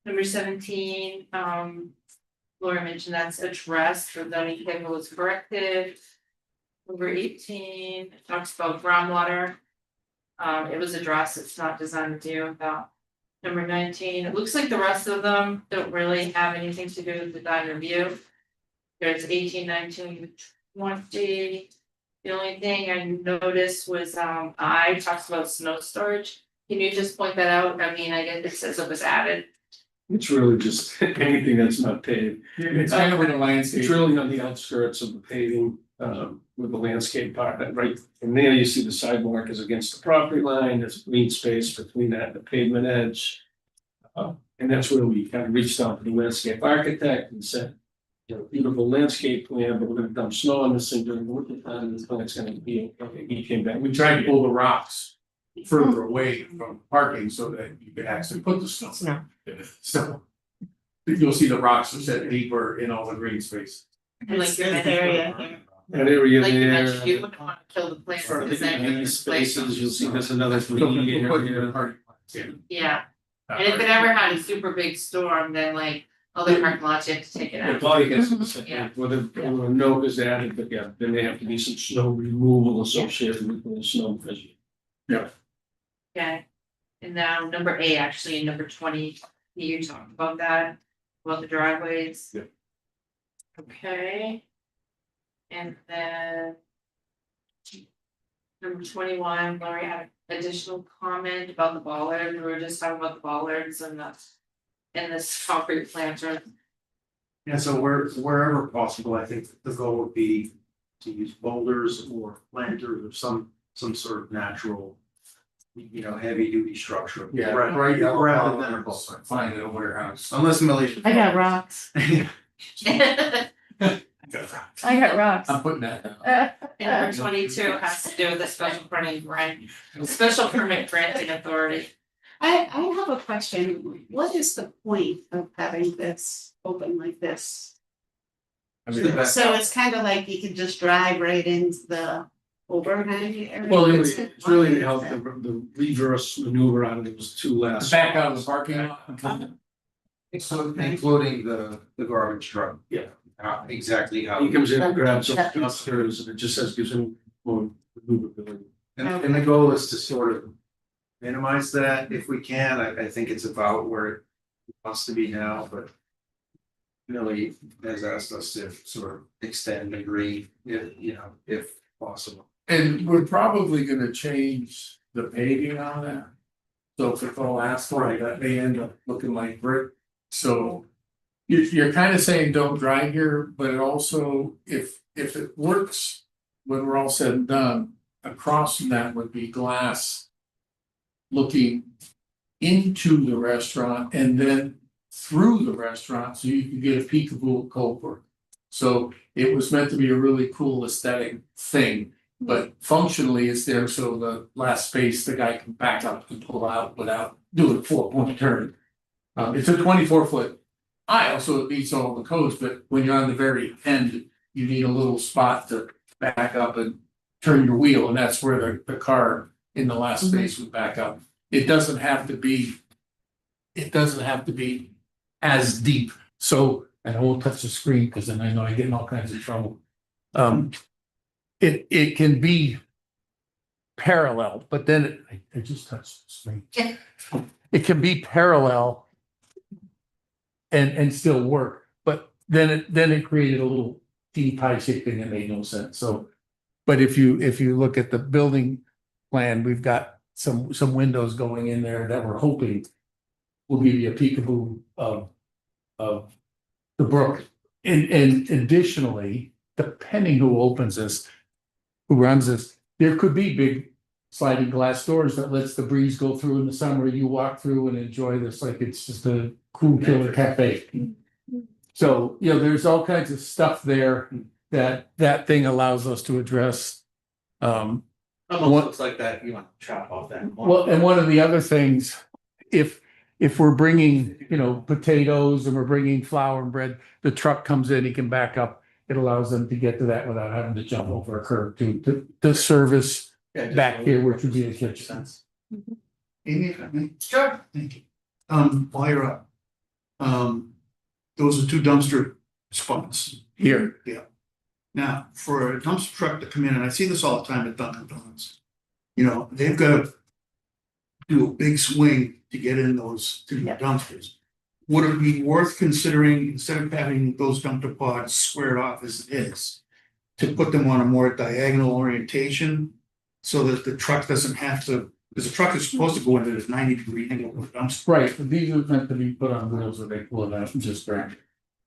Number 17, Laura mentioned that's addressed, the zoning table was corrected. Number 18, it talks about groundwater. It was addressed, it's not designed to do about. Number 19, it looks like the rest of them don't really have anything to do with design review. There's 18, 19, 20. The only thing I noticed was, I talked about snow storage. Can you just point that out? I mean, I guess it says it was added. It's really just anything that's not paved. it's kind of in the landscape. It's really on the outskirts of the paving, with the landscape part, that right, from there you see the sidewalk is against the property line, there's green space between that and the pavement edge. And that's where we kind of reached out to the landscape architect and said, beautiful landscape plan, but we're gonna dump snow on this thing during the winter time, and the plant's gonna be, okay. He came back. We tried to pull the rocks further away from parking so that you could actually put the snow. No. So. You'll see the rocks are set deeper in all the green space. And like that area here. That area Like you there. mentioned, you wouldn't want to kill the plants. For the because then you're green spaces, displacing- you'll see there's another So we'll green put the area. parking lots in. Yeah, and if it ever had a super big storm, then like other parking lots, you have to take it The out. body gets, Yeah. whether a note is added, but yeah, then they have to be some snow removal associated with the snow vision. Okay, and now number 8, actually, and number 20, you talked about that, about the driveways. Yeah. Okay. And then. Number 21, Lori had an additional comment about the bollards, we were just talking about the bollards and the. And this concrete planter, Yeah, so wherever possible, I think the goal would be to use boulders or planters or some sort of natural, heavy duty structure. Yeah, Right, right, rather than a bulk. find it a warehouse. Unless Millie. I got rocks. I got rocks. I'm putting that down. Number 22 has to do with the special permit granting authority. I have a question. What is the point of having this open like this? I mean, So it's kind of like you could just drive right into the overhang area? Well, it's really to help the reverse maneuver out of those two last. back out of the parking lot. So including the garbage truck. Yeah. Exactly how. He comes in and grabs some upstairs and it just says, gives him more maneuverability. And the goal is to sort of minimize that if we can. I think it's about where it wants to be now, but. Millie has asked us to sort of extend the green, if possible. And we're probably gonna change the paving on that. So if it's all asphalt, that may end up looking like brick, so. You're kind of saying don't drive here, but it also, if it works, when we're all said and done, across from that would be glass. Looking into the restaurant and then through the restaurant, so you can get a peekaboo at Coldport. So it was meant to be a really cool aesthetic thing, but functionally it's there so the last space, the guy can back up and pull out without doing a 4-point turn. It's a 24-foot aisle, so it meets all the codes, but when you're on the very end, you need a little spot to back up and turn your wheel, and that's where the car in the last space would back up. It doesn't have to be as deep, so, and I won't touch the screen, because then I know I get in all kinds of trouble. It can be parallel, but then I just touched the screen. It can be parallel and still work, but then it created a little teeny pie shaped thing that made no sense, so. But if you look at the building plan, we've got some windows going in there that we're hoping will give you a peekaboo of the brook. And additionally, depending who opens this, who runs this, there could be big sliding glass doors that lets the breeze go through in the summer. You walk through and enjoy this like it's just a cool killer cafe. So, there's all kinds of stuff there that thing allows us to address. Almost looks like that, you want to chop off that. corner. Well, and one of the other things, if we're bringing, potatoes and we're bringing flour and bread, the truck comes in, he can back up. It allows them to get to that without having to jump over a curb to service Yeah, just back a here, little which would be the makes kitchen. sense. Amy, if I may? Sure. Thank you. While you're up. Those are 2 dumpster spots. Here. Yeah. Now, for a dumpster truck to come in, and I see this all the time at Dunkin' Donuts. They've got to do a big swing to get in those 2 Yeah. dumpsters. Would it be worth considering, instead of having those dumpster pods squared off as it is, to put them on a more diagonal orientation so that the truck doesn't have to, because the truck is supposed to go into this 90-degree angle with the dumpster. Right, but these are meant to be put on wheels where they pull it out and just drag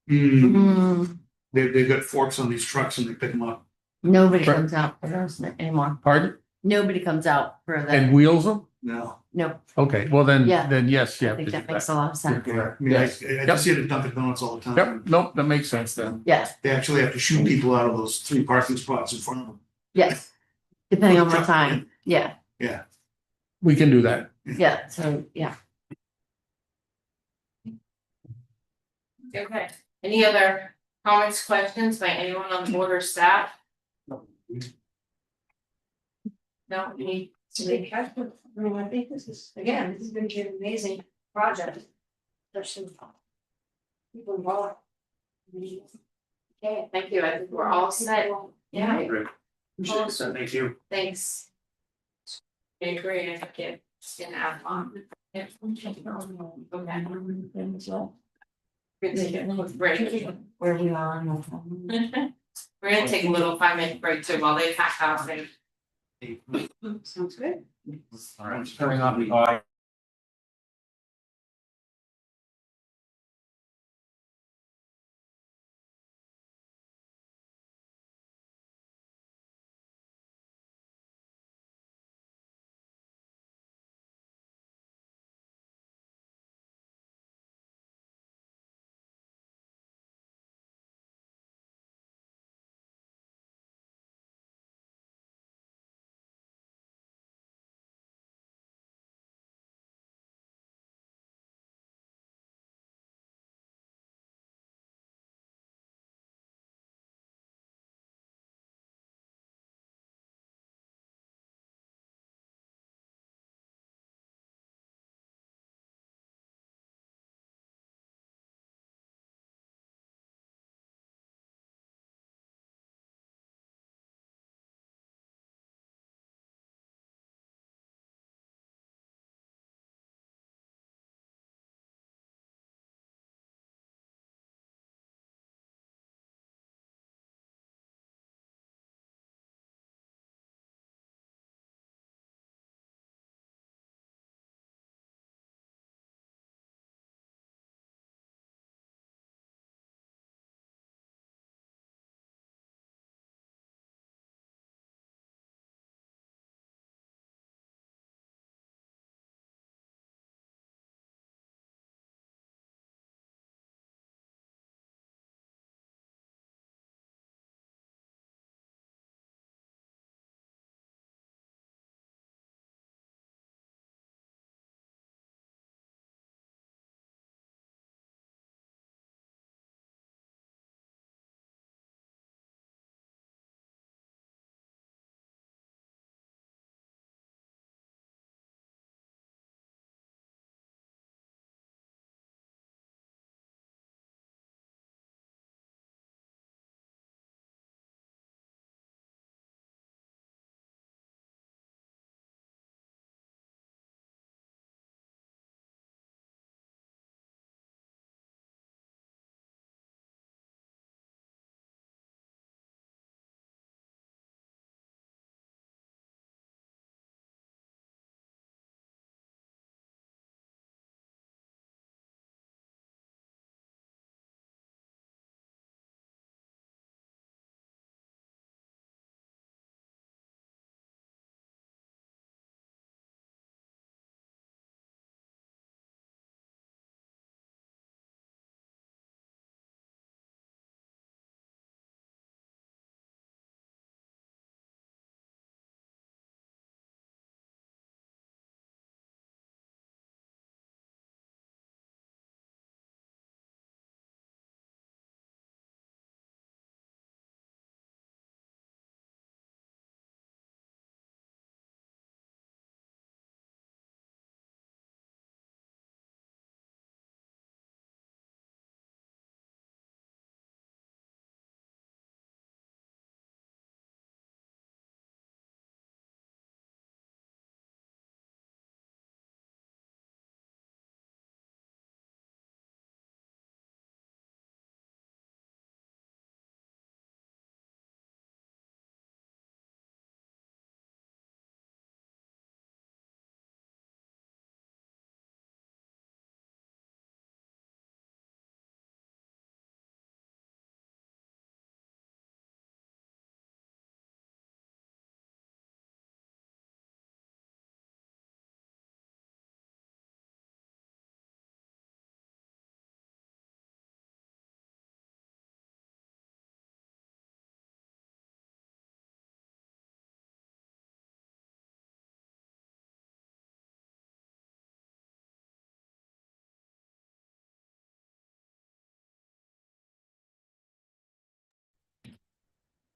it. They've got forks on these trucks and they pick them up. Nobody Right. comes out for those anymore. Pardon? Nobody comes out for And that. wheels them? No. No, Okay, well then Yeah. yes, you I have to think do that makes that. a lot of sense. I mean, I Yes. just see it at Dunkin' Donuts all the time. Yep, nope, that makes sense then. Yeah, They actually have to shoot people out of those 3 parking spots in front of them. yes. Depending on what time. Yeah, We can do that. yeah. So, yeah. Okay, any other comments, questions by anyone on the board or staff? No, any? So they have to, I think this is going to be an amazing project. There's some people involved. Okay, thank you, I think we're all set, yeah, Great. Appreciate it, so thank you. thanks. I agree, I think it's gonna add on. Yeah. Okay. Good to hear. Great. Where we are. We're gonna take a little 5-minute break too while they pack out and. Sounds good. All right, turning on the audio.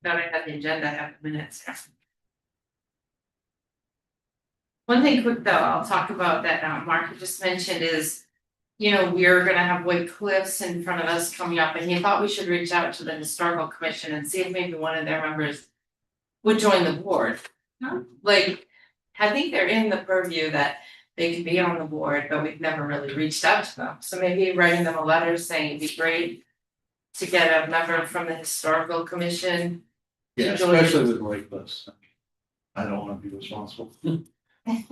Thought I had the agenda, I have the minutes. One thing quick though, I'll talk about that Mark had just mentioned is, you know, we're gonna have White Cliffs in front of us coming up, and he thought we should reach out to the historical commission and see if maybe one of their members would join the board. Like, I think they're in the purview that they could be on the board, but we've never really reached out to them, so maybe writing them a letter saying it'd be great to get a member from the historical commission. Yeah, especially with Lake Cliffs. I don't wanna be responsible. Well,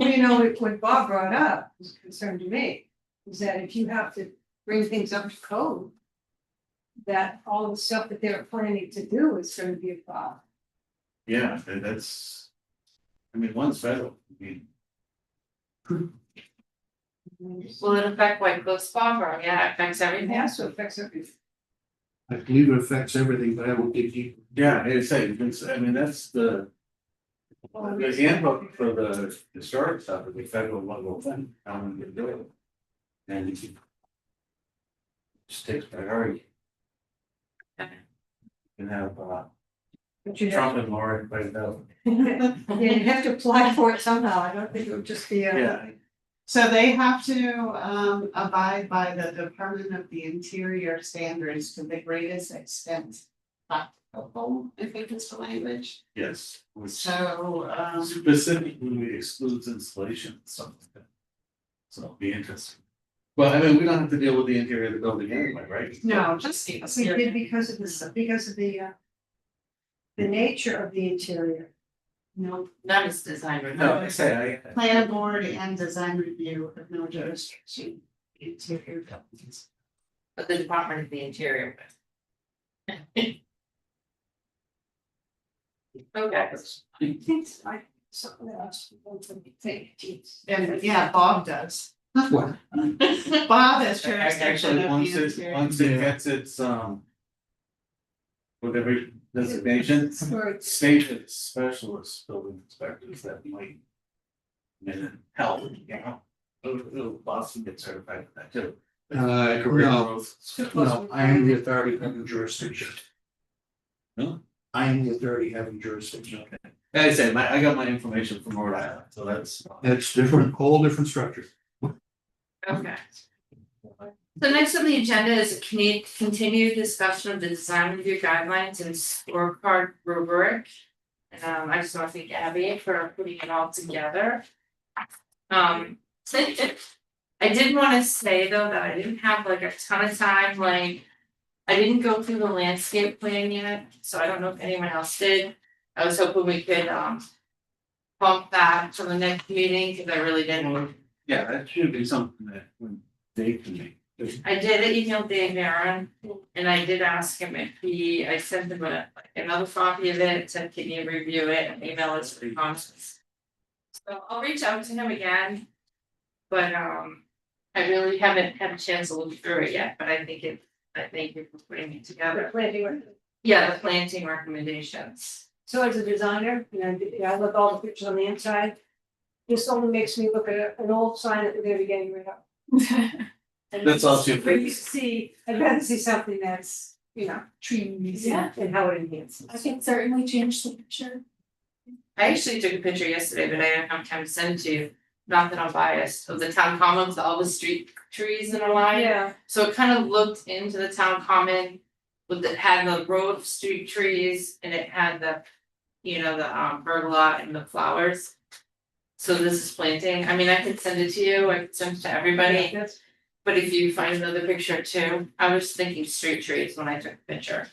you know, what Bob brought up was a concern to me, is that if you have to bring things up to code. That all the stuff that they're planning to do is gonna be a problem. Yeah, that's. I mean, one's federal, I mean, Will it affect White Cliffs, Bob, or yeah, it affects everything? Yeah, so it affects everything. I believe it affects everything, but I will dig deeper. yeah, it's I mean, that's the. The handbook for the historic stuff is the federal level thing, how we can do it. And you can. Just takes priority. You can have But you have, Trump and Lauren fight out. yeah, you have to apply for it somehow, I don't think it would just be a. Yeah, So they have to abide by the Department of the Interior standards to the greatest extent practicable, I think is the language. yes, which So specifically excludes installation, something like that. So it'll be interesting. But I mean, we don't have to deal with the interior of the building anyway, right? no, just the We exterior. did because of the nature of the interior. No, Not as designed, right? No, I say Plan board and design review have no jurisdiction. Interior buildings. But the Department of the Interior. Okay, I think I, something else, And yeah, Bob does. What? Bob has jurisdiction actually, of once the it, interior. once it gets its whatever designation, state specialist building inspectors that might. And help, you know, it'll Boston get certified for that too. Career No, growth. no, I am the authority having jurisdiction. Huh? I am the authority having jurisdiction. Okay. Like I said, I got my information from Rhode Island, so that's. That's different, whole different structure. okay. So next on the agenda is a continued discussion of the design review guidelines and scorecard rubric. I just want to thank Abby for putting it all together. I did want to say though that I didn't have like a ton of time, like. I didn't go through the landscape plan yet, so I don't know if anyone else did. I was hoping we could bump that to the next meeting, cause I really didn't. Yeah, that should be something that when Dave can make. I did email Dave Aaron, and I did ask him if I sent him another copy of it, said, can you review it, and email us for comments. So I'll reach out to him again. But I really haven't had a chance to look through it yet, but I thank you for putting it together. Yeah, the planting recommendations. So as a designer, you know, I look all the pictures on the inside. This only makes me look at an old sign that we're gonna be getting rid of. And That's all too. When you see, I'd rather see something that's, you know, trees and how it enhances. I can certainly change the picture. I actually took a picture yesterday, but I didn't have time to send it to you. Not that I'm biased, of the town common with all the street trees in a line. Yeah, So it kind of looked into the town common with it had the row of street trees and it had the, you know, the pergola and the flowers. So this is planting. I mean, I could send it to you, I could send it to everybody, that's, but if you find another picture too, I was thinking street trees when I took the picture.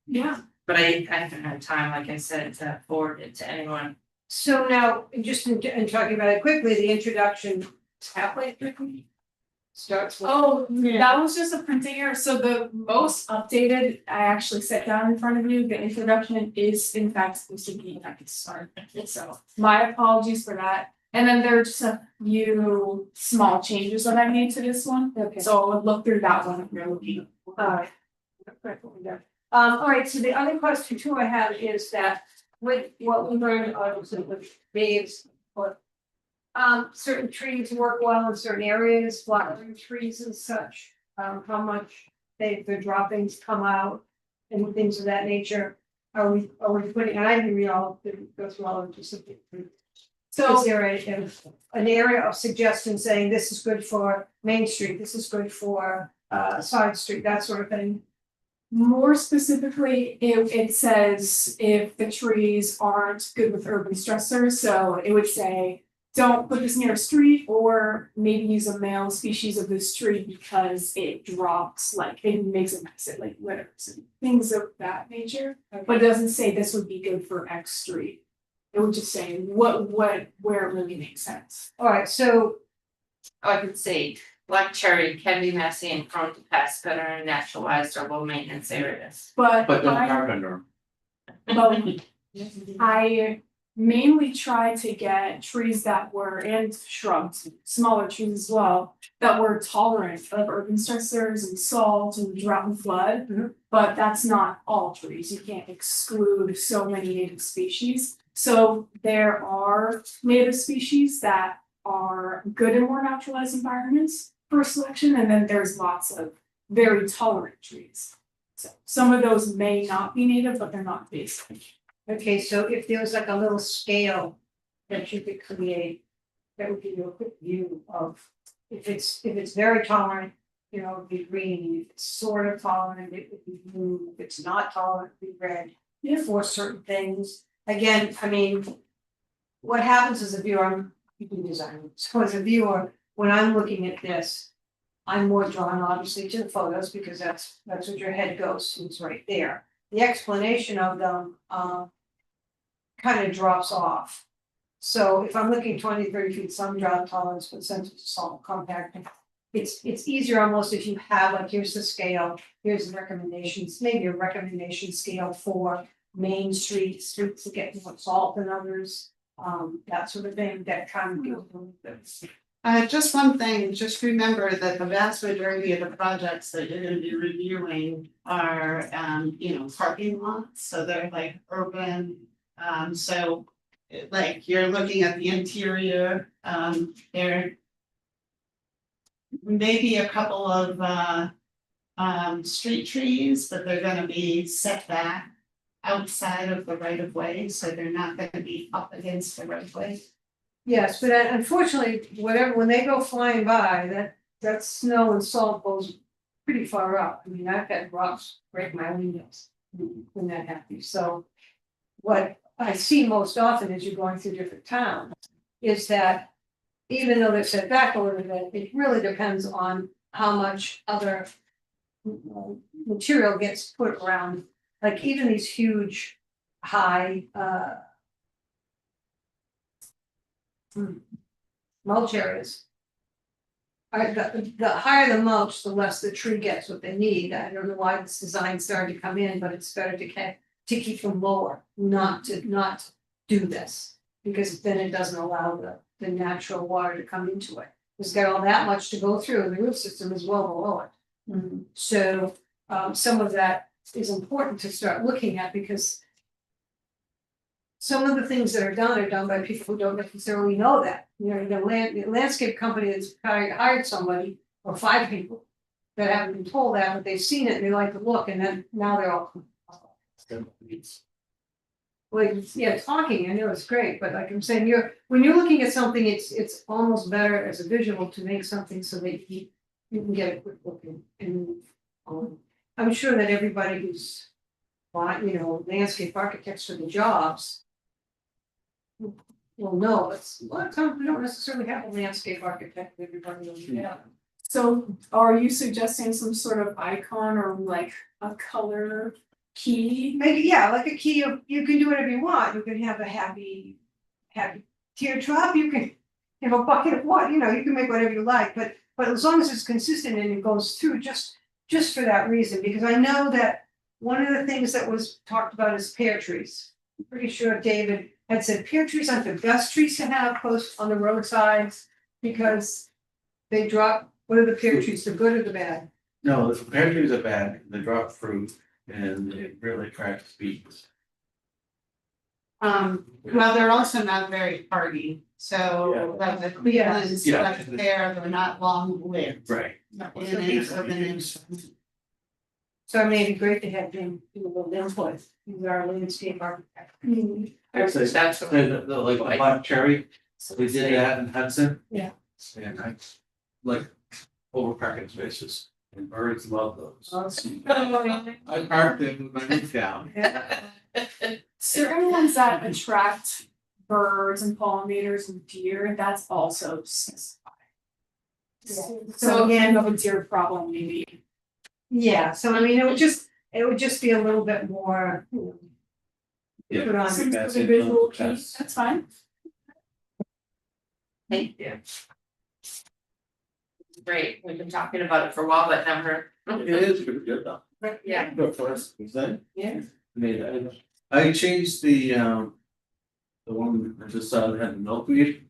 Yeah. But I haven't had time, like I said, to forward it to anyone. so now, just in talking about it quickly, the introduction tablet starts with. Oh, that was just a printing error. So the most updated, I actually set down in front of you, the introduction is in fact supposed to be at the start. So my apologies for that. And then there are just a few small changes that I made to this one. Okay. So I would look through that one if you're looking. Alright. Alright, so the other question too I have is that with what we learned with Dave's, but. Certain trees work well in certain areas, flowering trees and such, how much the droppings come out and things of that nature. are we putting, and I didn't read all, didn't go through all of it, just. So. Is there an area of suggestion saying this is good for Main Street, this is good for Side Street, that sort of thing? More specifically, it says if the trees aren't good with urban stressors, so it would say. Don't put this near a street, or maybe use a male species of this tree because it drops, like it makes a mess, it like litters and things of that nature. But it doesn't say this would be good for X street. It would just say where it really makes sense. Alright, so, I could say black cherry can be messy and prone to pests that are in naturalized or low maintenance areas. But But don't I- carpenter. Well, I mainly try to get trees that were, and shrubs, smaller trees as well, that were tolerant of urban stressors and salt and drought and flood. Mhm. But that's not all trees, you can't exclude so many native species. So there are native species that are good in more naturalized environments for selection, and then there's lots of very tolerant trees. So some of those may not be native, but they're not invasive. okay, so if there was like a little scale that you could create, that would give you a quick view of, if it's very tolerant, you know, it'd be green, if it's sort of tolerant, it would be blue, if it's not tolerant, it'd be red. Yeah. For certain things, again, I mean, what happens as a viewer, I'm a designer, so as a viewer, when I'm looking at this. I'm more drawn obviously to the photos because that's what your head goes to, it's right there. The explanation of them, kind of drops off. So if I'm looking 20-30 feet, some drought tolerance, but sensitive to salt compact. It's easier almost if you have, like, here's the scale, here's the recommendations, maybe a recommendation scale for Main Street, streets that get more salt than others. That sort of thing, that kind of gives them this. Just one thing, just remember that the vast majority of the projects that you're gonna be reviewing are, parking lots, so they're like urban. So like you're looking at the interior, there may be a couple of street trees, but they're gonna be set back outside of the right of way, so they're not gonna be up against the right of way. Yes, but unfortunately, when they go flying by, that snow and salt goes pretty far up. I mean, I've had rocks break my windows when that happens, so. What I see most often as you're going through different towns is that even though they're set back a little bit, it really depends on how much other material gets put around, like even these huge high mulch areas. The higher the mulch, the less the tree gets what they need. I don't know why this design started to come in, but it's better to keep them lower, not to do this. Because then it doesn't allow the natural water to come into it. It's got all that much to go through, and the root system is well below it. So some of that is important to start looking at, because some of the things that are done by people who don't necessarily know that. You know, the landscape company that's hired somebody, or 5 people that haven't been told that, but they've seen it and they like the look, and then now they're all. Well, yeah, talking, I know it's great, but like I'm saying, when you're looking at something, it's almost better as a visual to make something so that you can get a quick look and I'm sure that everybody who's landscape architects for the jobs. Well, no, it's a lot of times we don't necessarily have a landscape architect, everybody knows that. So are you suggesting some sort of icon or like a color key? Maybe, yeah, like a key of, you can do whatever you want, you can have a happy teardrop, you can have a bucket of water, you can make whatever you like, but as long as it's consistent and it goes through, just for that reason, because I know that one of the things that was talked about is pear trees. I'm pretty sure David had said pear trees aren't the best trees to have close on the roadsides, because they drop, what are the pear trees, the good or the bad? No, the pear trees are bad, they drop fruit and it really cracks beaks. Well, they're also not very hardy, so like the Cleveland's, Yeah. like they're not long lived. Right. In an urban environment. So it may be great to have him do a little input, he's our landscape architect. I'd say That's what- the like the black cherry, we did that in Hudson. Yeah. And I like over parking spaces and birds love those. I parked them with my roof down. Certain ones that attract birds and pollinators and deer, that's also specified. So if you have a deer problem, maybe. Yeah, so I mean, it would just be a little bit more, you know. Yeah. Put on, Some that's sort of it, visual key, that's- that's fine. Thank you. Great, we've been talking about it for a while, but never. It is pretty good though. Yeah. Good for us, is that? Yeah. I mean, I changed the one that just had the milkweed.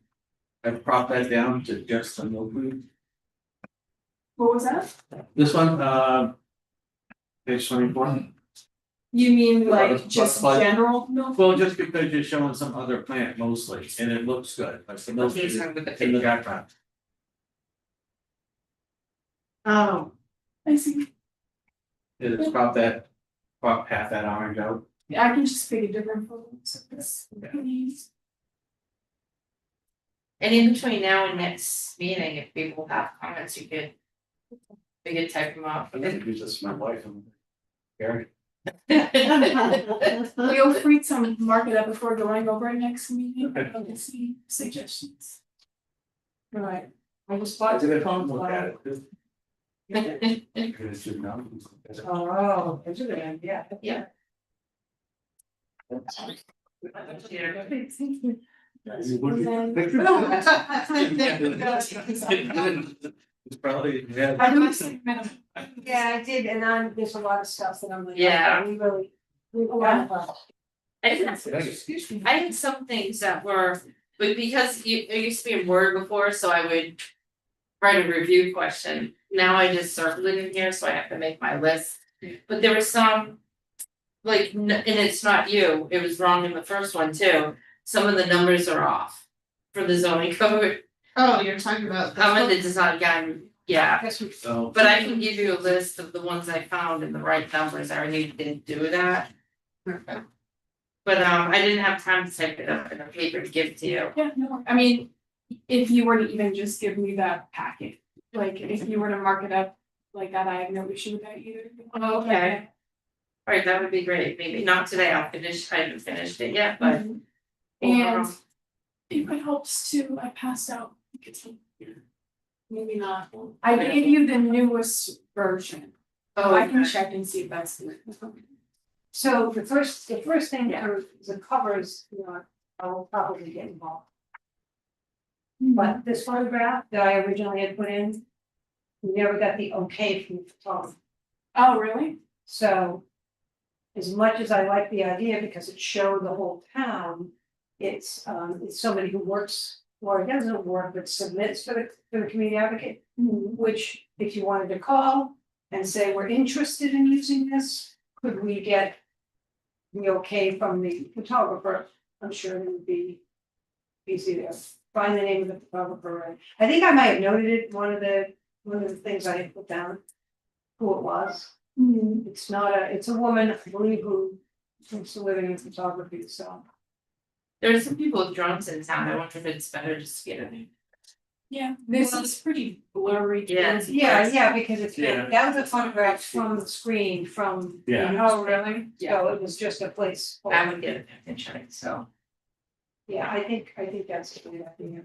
I propped that down to just the milkweed. What was that? This one, page 24. You mean Like, like just like- general milk? Well, just because you're showing some other plant mostly, and it looks good, like the milkweed These are with the in the picture. background. oh, I see. It's crop half that orange out. Yeah, I can just pick a different photos of this. Please. And in between now and next meeting, if people have comments, we could type them up. I think it's just my wife and Gary. Feel free to mark it up before going over it next meeting. Okay. I'll just see suggestions. right, I just I bought. did a look at it. too. Yeah. It's just now. Oh, is it, yeah. Yeah. You wouldn't- It's probably, yeah. I really say minimum. Yeah, I did, and then there's a lot of stuff that I'm like. Yeah. We really, we a lot of fun. I had some things that were, but because it used to be in Word before, so I would write a review question. Now I just circle it in here, so I have to make my list. But there were some, like, and it's not you, it was wrong in the first one too. Some of the numbers are off for the zoning code. Oh, you're talking about. I'm in the design guide, yeah. Guess we, So, But I can give you a list of the ones I found and the right numbers, I already didn't do that. But I didn't have time to type it up in a paper to give to you. Yeah, no, I mean, if you were to even just give me that packet, like if you were to mark it up like that, I have no issue with that either. Oh, okay. Alright, that would be great, maybe not today, I haven't finished it yet, but. Mhm. And if it helps too, I passed out. Maybe not. I gave you the newest version. Oh, I can check and see if that's the. so the first thing Yeah. are the covers, you know, I will probably get involved. Mm-hmm. But this photograph that I originally had put in, we never got the okay from the photographer. Oh, really? So as much as I like the idea because it showed the whole town, it's somebody who works, or doesn't work, but submits for the community advocate. Which if you wanted to call and say, we're interested in using this, could we get the okay from the photographer? I'm sure it would be easy to find the name of the photographer. I think I might have noted it, one of the things I had put down, who it was. It's not it's a woman, I believe, who is living in photography, so. There are some people with drones in town, I wonder if it's better just to get a name. Yeah, this is pretty blurry. Yeah. Yeah, because it's, Yeah. that was a photograph from the screen from. Yeah. Oh, really? So it was just a place. I would get a picture, so. Yeah, I think that's a good idea.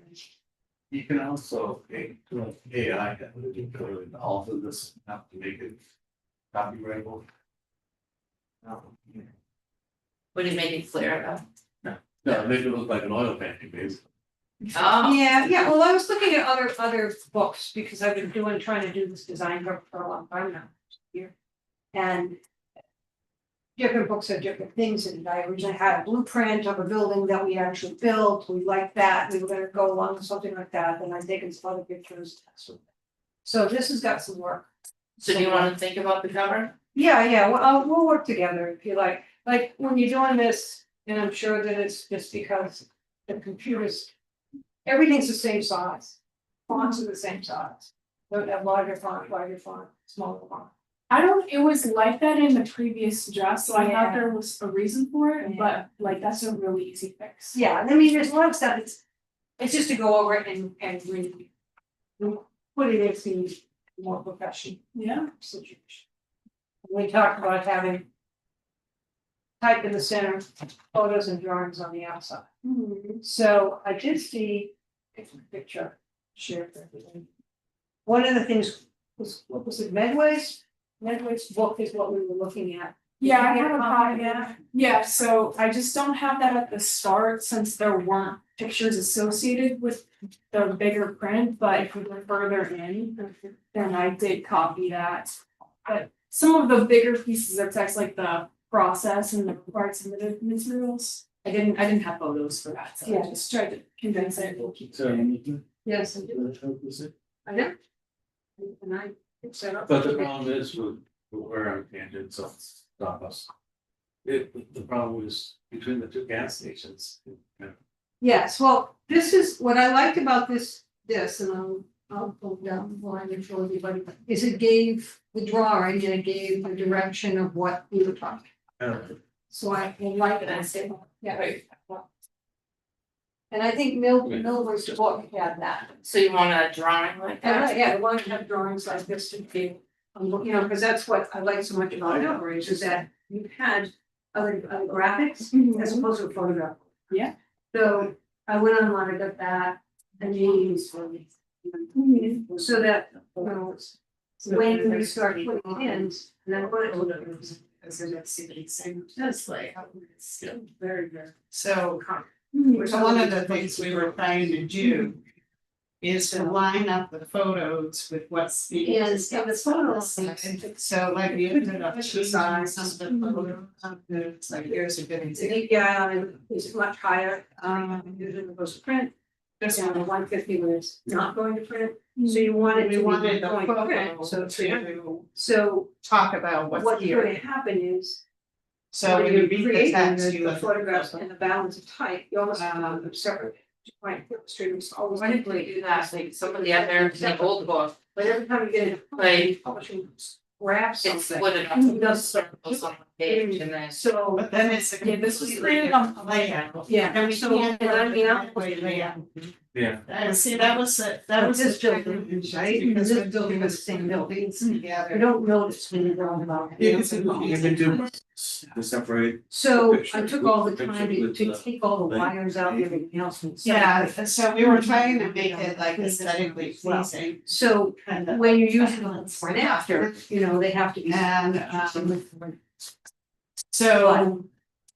you can also, AI, that would be good, alter this, not to make it copyrightable. Would it make it clear No, make it look like an oil painting, basically. Oh. Yeah, well, I was looking at other books because I've been trying to do this design for a long time now, here. And different books have different things in it. I originally had a blueprint of a building that we actually built. We liked that. We were gonna go along with something like that. Then I've taken some other pictures. So this has got some work. So do you wanna think about the cover? Yeah, we'll work together if you like when you're doing this, and I'm sure that it's just because the computers. Everything's the same size, fonts are the same size, don't have larger font, smaller font. It was like that in the previous draft, so I Yeah. thought there was a reason for it, Yeah. but like that's a really easy fix. Yeah, I mean, there's a lot of stuff, it's just to go over it and really put it into more professional Yeah. situation. We talked about having type in the center, photos and drawings on the outside. So I did see a picture shared for everyone. One of the things was, what was it, Medway's? Medway's book is what we were looking at. Yeah, I Did you have get a copy, yeah. Yeah, so I just don't have that at the start since there weren't pictures associated with the bigger print, but if we were further in, then I did copy that. But some of the bigger pieces of text, like the process and the required submitted materials, I didn't have photos for that, so I Yeah. just tried to condense it. Yes, I do. I know. And I set up. But the problem is we're on tangent, so stop us. The problem is between the two gas stations. Yes, well, this is, what I liked about this, and I'll go down the line and show everybody, is it gave the drawing and it gave the direction of what we were talking. So I like that, yeah. And I think Milbur's book had that. So you want a drawing like that? Yeah, I want to have drawings like this to be, you know, because that's what I like so much about Milbur's is that you've had other graphics as opposed to a photograph. Yeah. So I went online, I got that, and these for me. So that, you know, when we start putting it in, and then what it will do is, that's like, it's still very, very. So, so one of the things we were trying to do is to line up the photos with what's being. And discussed. the photos. So like you ended up two sides of the photo, it's like, here's a good example. Yeah, it's much higher, usually it goes to print, This down to one, 150 when it's not going to print, so you want it we to be wanted the going to print, photo to so talk about what's what's going here. to happen is. So when you read the create text, you the look at photographs the and the balance of type, you almost have them separate. Right, streams always. Why did we do that? Like some of the other, the old book, But every time you get it, like publishing grabs it's something. split it up, it does circles on the page and then. So, But then it's a Yeah, this was completely printed on different layout. yeah, And we so, can't and I mean, I'm. layout. Yeah. And see, that was the This building, technical, right, because this we're building was the same building, buildings together. you don't notice when you're going about. You can do the separate. So I took all the time to take all the wires out and everything else. and Yeah, so we were trying to make it like aesthetically pleasing. So And when you're using them before and after, you know, they have to be. so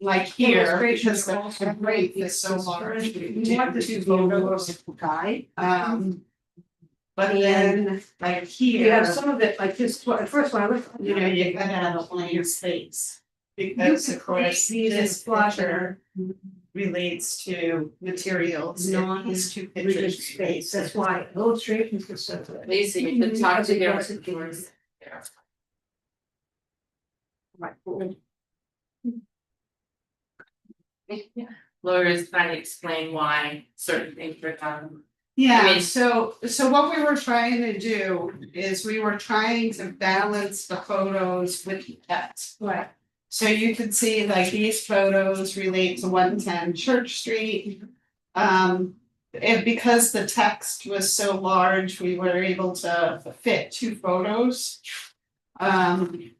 like here, Illustrations because are the also rate is so large. You want this to be a little guide. But then like You have here, some of it, like this, the first one I looked. you know, you gotta have a blank space. Because of course, this picture relates to materials, Non- these two Rigid pictures. space, that's why illustrations are so good. Lisa, you can talk to your. Right. Lawyers trying to explain why certain things were done. I Yeah, mean- so what we were trying to do is we were trying to balance the photos with the text. Right. So you could see like these photos relate to 110 Church Street. And because the text was so large, we were able to fit two photos. And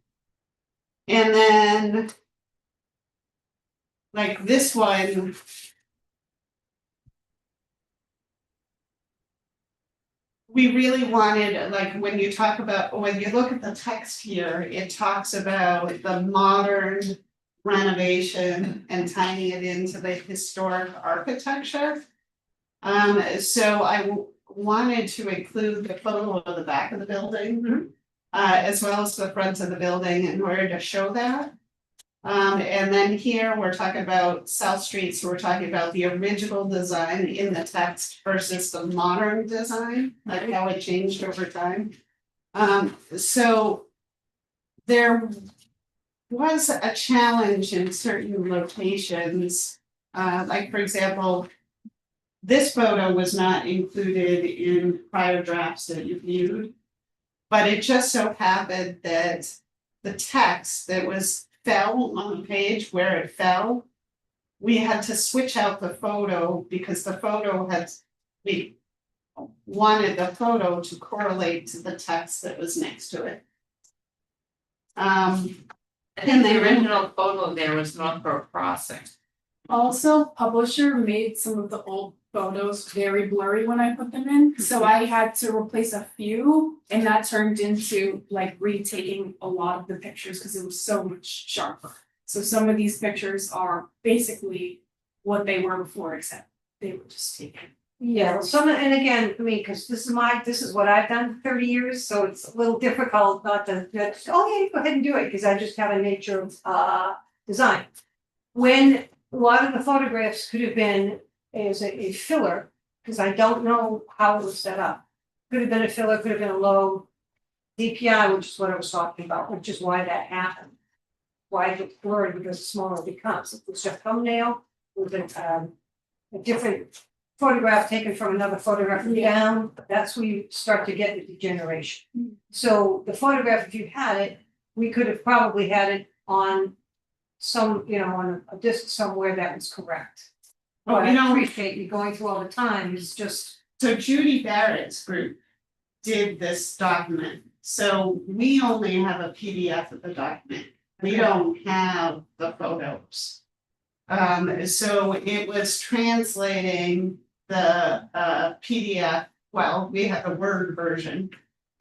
then like this one. We really wanted, like, when you talk about, when you look at the text here, it talks about the modern renovation and tying it into the historic architecture. So I wanted to include the photo of the back of the building. As well as the front of the building in order to show that. And then here, we're talking about South Street, so we're talking about the original design in the text versus the modern design, like how it changed over time. So there was a challenge in certain locations, like for example, this photo was not included in prior drafts that you viewed. But it just so happened that the text that was fell on the page where it fell. We had to switch out the photo because the photo had, we wanted the photo to correlate to the text that was next to it. I think the original photo there was Northbrook Crossing. Also, publisher made some of the old photos very blurry when I put them in, so I had to replace a few. And that turned into like retaking a lot of the pictures because it was so much sharper. So some of these pictures are basically what they were before, except they were just taken. Yeah, some, and again, I mean, because this is what I've done for 30 years, so it's a little difficult not to, just, oh yeah, go ahead and do it, because I just have a nature of design. When a lot of the photographs could have been as a filler, because I don't know how it was set up. Could have been a filler, could have been a low DPI, which is what I was talking about, which is why that happened. Why it gets blurred, because the smaller it becomes. If it was a thumbnail with a different photograph taken from another photograph down, that's where you start to get the degeneration. So the photograph, if you had it, we could have probably had it on some, on a disc somewhere that was correct. Well, But you I know- appreciate you going through all the time, it's just, So Judy Barrett's group did this document, so we only have a PDF of the document. We don't have the photos. So it was translating the PDF, well, we have the Word version.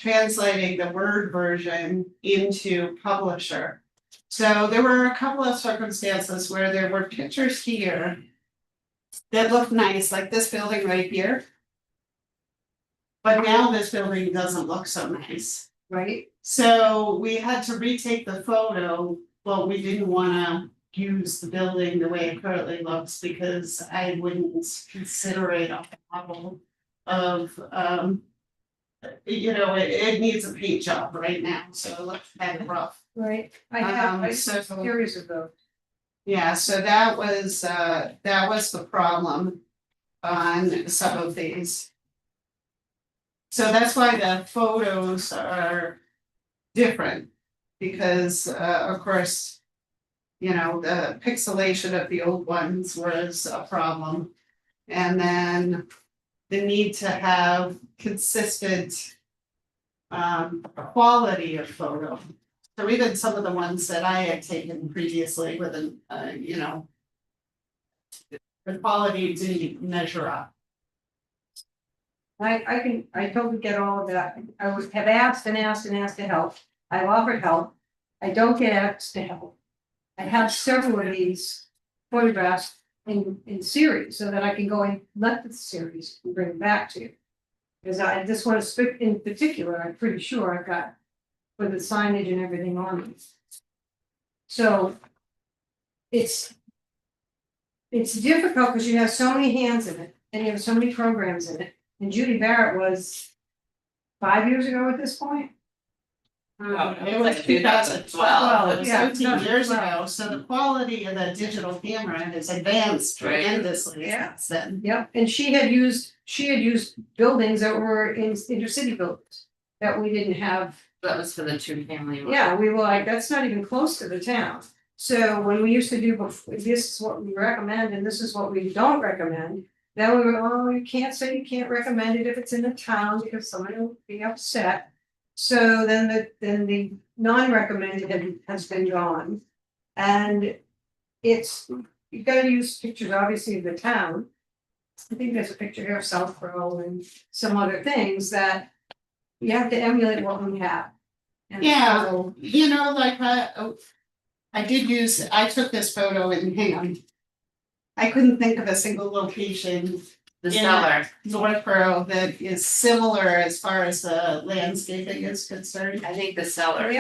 Translating the Word version into Publisher. So there were a couple of circumstances where there were pictures here that looked nice, like this building right here. But now this building doesn't look so nice. right? So we had to retake the photo, but we didn't wanna use the building the way it currently looks because I wouldn't consider it a model of, it needs a paint job right now, so it looks kind of rough. Right, I have a So- series of those. Yeah, so that was the problem on some of these. So that's why the photos are different, because of course, the pixelation of the old ones was a problem. And then the need to have consistent quality of photo. So even some of the ones that I had taken previously with the quality didn't measure up. I totally get all of that. I would have asked and asked and asked to help. I've offered help. I don't get asked to help. I have several of these photographs in series so that I can go and let the series and bring it back to you. Because this one in particular, I'm pretty sure I've got with the signage and everything on it. So it's difficult because you have so many hands in it and you have so many programs in it. And Judy Barrett was 5 years ago at this point. It was Like 2012, it was yeah, 15 years 2012. ago, so the quality of the digital camera has advanced Right. tremendously Yeah. since then. Yep, and she had used buildings that were in intercity buildings that we didn't have. That was for the two family. one. Yeah, we were like, that's not even close to the town. So when we used to do, this is what we recommend and this is what we don't recommend. Then we were, oh, you can't say you can't recommend it if it's in the town because somebody will be upset. So then the non-recommended has been gone. And you gotta use pictures, obviously, of the town. I think there's a picture here of Southborough and some other things that you have to emulate what we have. And Yeah. so- Like I took this photo in Hingham. I couldn't think of a single location The Yeah. seller, Northborough that is similar as far as the landscaping is concerned. I think the seller.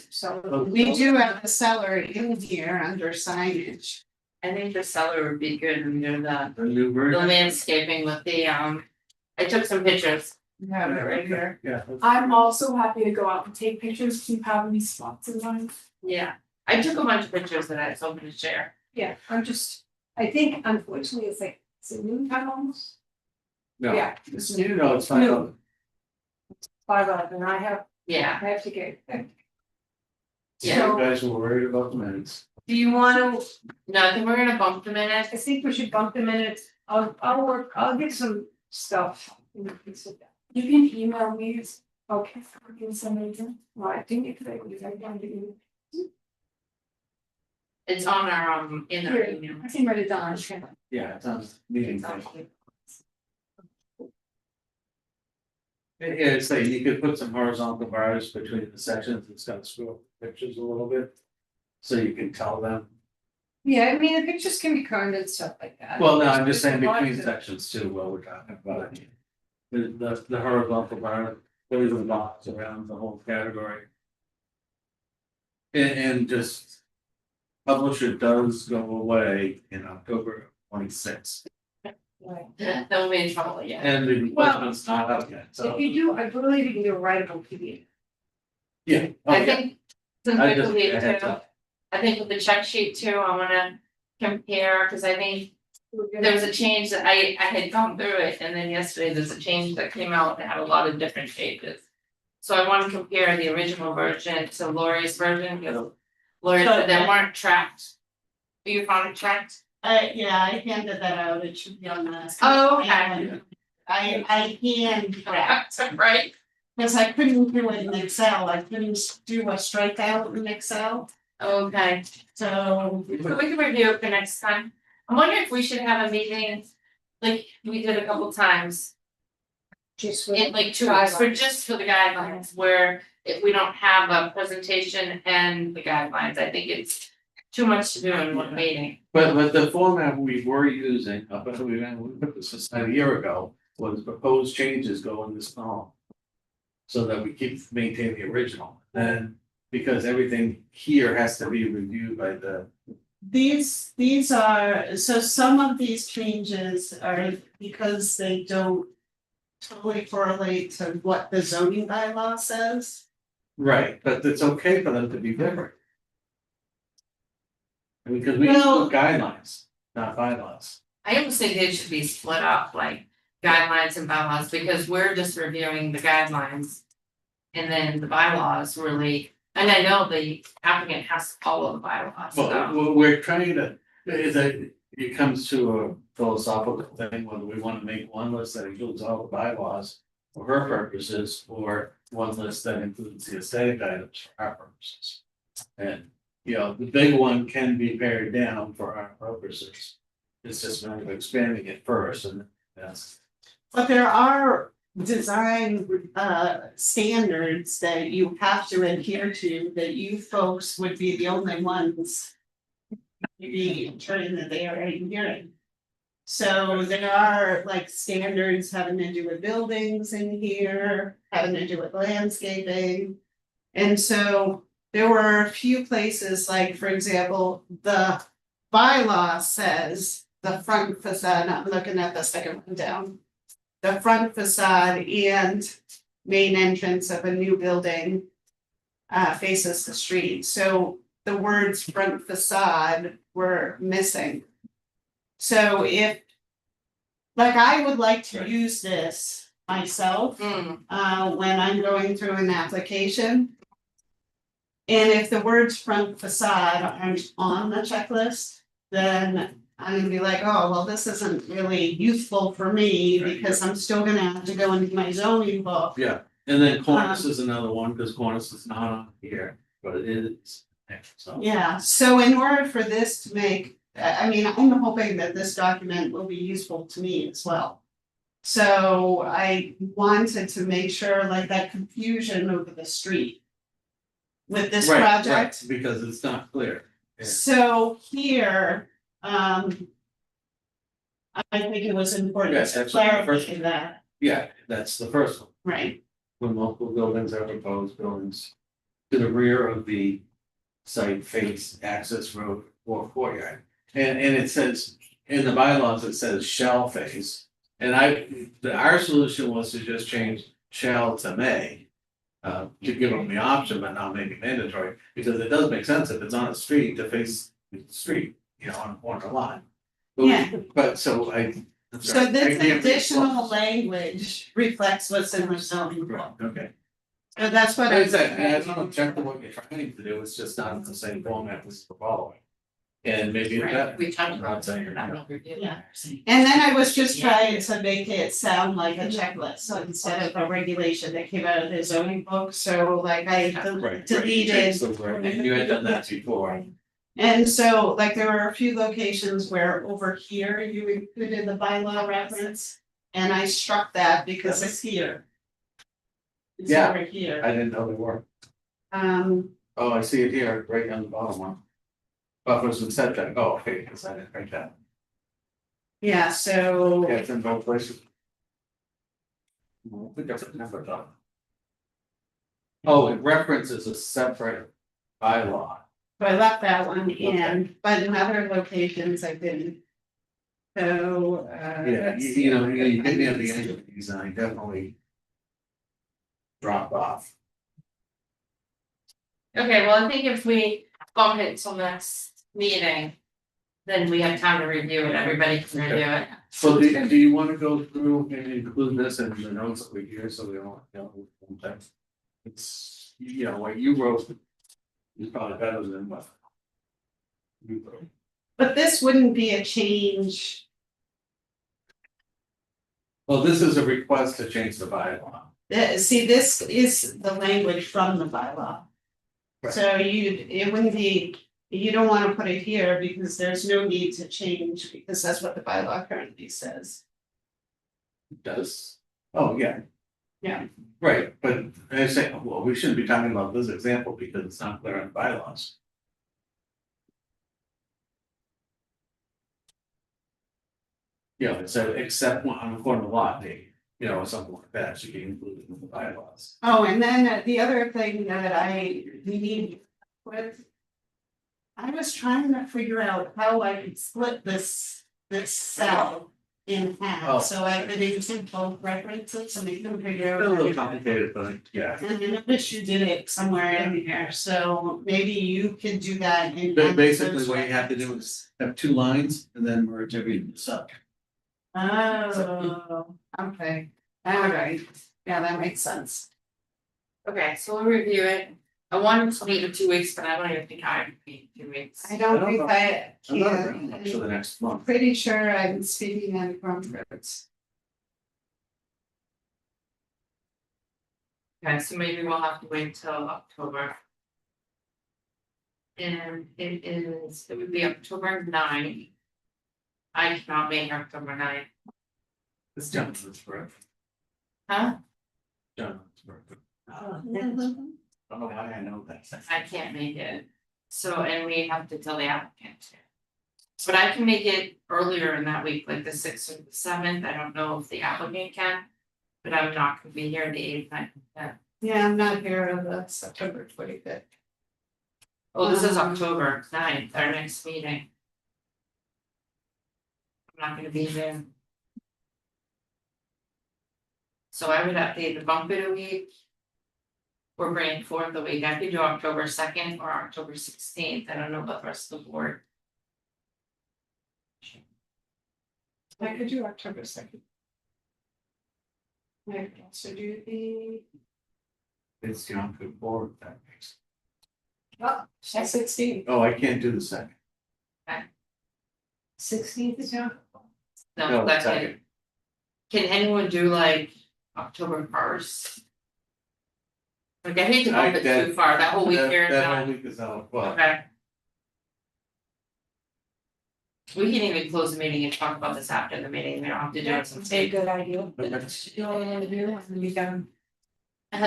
So We do have a cellar in here under signage. I think the seller would be good under The new the version. landscaping with the, I took some pictures. You have it right here. Yeah. I'm also happy to go out and take pictures, keep having these spots in mind. Yeah, I took a bunch of pictures that I was hoping to share. Yeah, I think unfortunately it's like, is it noontime almost? No. Yeah, It's new, no, it's fine. No. 5 up and I have Yeah, to get. Yeah. You guys were worried about the minutes. Do you wanna, No, I think we're gonna bump the I minutes. think we should bump the minutes, I'll get some stuff. You can email me. Okay, I can send it to. well, I think it could, It's on our in our Here. email. I can write it down. Yeah, it's on meeting day. Yeah, it's like you could put some horizontal bars between the sections, it's gonna screw up pictures a little bit. So you can tell them, yeah, I mean, the pictures can be current and stuff like that. well, no, I'm just saying There's a lot between to- sections too, while we're talking about it. The horizontal bar, those are the blocks around the whole category. And just. Publisher does go away in October 26th, Then we'll be in trouble again. and the replacement's not out yet, so. If you do, I believe you can do a writable PDF. Yeah. I think since I we just- believe I had too, to- I think with the check sheet too, I wanna compare, cause I think there was a change that I had gone through it, and then yesterday there's a change that came out that had a lot of different changes. So I wanna compare the original version to Lori's version, because Lori said they weren't tracked. You found it tracked? Yeah, I handed that out, it should be on the. Oh, okay. I hand that, Right? because I couldn't do it in Excel, I couldn't do a strikeout in Excel, Okay, so. so we can review it for next time. I'm wondering if we should have a meeting, like we did a couple times, Just in like 2 weeks, for just for the guidelines, where if we don't have a presentation and the guidelines, I think it's too much to do in one meeting. But the format we were using, but we put this aside a year ago, was proposed changes go in this column. So that we keep maintaining the original, and because everything here has to be reviewed by the. These are, so some of these changes are because they don't totally correlate to what the zoning bylaw says. Right, but it's okay for them to be different. Because we Well- do guidelines, not bylaws. I almost think they should be split up, like guidelines and bylaws, because we're just reviewing the guidelines. And then the bylaws really, and I know the applicant has to follow the bylaws, so. Well, we're trying to, it comes to a philosophical thing, whether we wanna make one list that includes all the bylaws. For her purposes, or one list that includes the aesthetic items for our purposes. And, the big one can be pared down for our purposes. It's just a matter of expanding it first, and that's. But there are design standards that you have to adhere to, that you folks would be the only ones. Be ensuring that they are adhering. So there are like standards having to do with buildings in here, having to do with landscaping. And so there were a few places, like for example, the bylaw says the front facade, I'm looking at the second one down. The front facade and main entrance of a new building faces the street, so the words front facade were missing. So if, like, I would like to use this myself, Hmm, when I'm going through an application. And if the words front facade aren't on the checklist, then I'm gonna be like, oh, well, this isn't really useful for me, because I'm still gonna have to go into my zoning book. Yeah, and then Cornice is another one, because Cornice is not on here, but it is, so. Yeah, so in order for this to make, I mean, I'm hoping that this document will be useful to me as well. So I wanted to make sure, like, that confusion over the street with this Right, project. right, because it's not clear. Yeah. So here, I think it was important Yes, to that's the first clarify one. that, Yeah, that's the first one. right? When multiple buildings are proposed buildings to the rear of the site face access road or courtyard. And it says, in the bylaws, it says shall face. And our solution was to just change shall to may. To give them the option, but not make it mandatory, because it does make sense if it's on a street to face the street, on a corner lot. But Yeah. But so I'm So sorry, I this can't be additional close. language reflects what's in the zoning book. Okay, So that's what Like I said, and I don't object to what you're trying to do, it's just not in the same format as we're following. And maybe it's Right, better. we talked I'm about not saying it, you're not not. review. Yeah. And then I was just trying to make it sound like a checklist, so instead of a regulation that came out of the zoning book, so like I Right. deleted. So, right, and you had done that before. And so, like, there were a few locations where over here you included the bylaw reference, and I struck that because it's here. It's Yeah. over here, I didn't know they were. um, Oh, I see it here, right on the bottom one. Buffers and setback, oh, okay, because I didn't write that. yeah, so. Yeah, it's in both places. Well, we got the number done. Oh, it references a separate bylaw. So I left that one in, but in other locations I didn't. So, Yeah, let's you know, see. you get near the end of these, and I definitely dropped off. Okay, well, I think if we bump it till next meeting. Then we have time to review it, everybody can review it. So do you wanna go through and include this in the notes that we hear, so we don't, sometimes. It's, what you wrote. Is probably better than what. You wrote. But this wouldn't be a change, Well, this is a request to change the bylaw. see, this is the language from the bylaw. Right. So it wouldn't be, you don't wanna put it here because there's no need to change, because that's what the bylaw currently says. It does, oh, yeah. Yeah. Right, but I say, well, we shouldn't be talking about this example because it's not clear on the bylaws. It said except one on the corner lot, or something like that, should be included in the bylaws. Oh, and then the other thing that we need with. I was trying to figure out how I could split this cell in Oh. half, so I could include both references and we can figure It's a out. little complicated, but yeah. And I noticed you did it somewhere in here, so maybe you can do that in. Basically, what you have to do is have two lines and then merge everything up. Oh, okay, alright, yeah, that makes sense. Okay, so we'll review it. I wanted to meet in 2 weeks, but I don't even think I can meet in 2 weeks. I don't think I I'm not around can, for the next month. pretty sure I'm speaking in conference. Okay, so maybe we'll have to wait till October. And it would be October 9th. I cannot make October 9th. It's Jonathan's birthday. Huh? Jonathan's birthday. I don't know why I know that. I can't make it. So, and we have to tell the applicant too. But I can make it earlier in that week, like the 6th or the 7th. I don't know if the applicant can. But I'm not gonna be here the 8th, 9th, and 10th. Yeah, I'm not here on the September 25th. Oh, this is October 9th, our next meeting. I'm not gonna be there. So I would have to either bump it a week. Or bring it forth the week. I could do October 2nd or October 16th. I don't know about the rest of the board. I could do October 2nd. I could also do the It's John Cook board, that makes. 16th. Oh, I can't do the second. 16th is out. No, that's it. Can anyone do like October 1st? Like I hate to bump it too far, that whole week here is That out. whole week is out, well, Okay. We can even close the meeting and talk about this after the meeting, we don't have to do it some tape. good idea. but that's, You know what I'm gonna do, and then you can.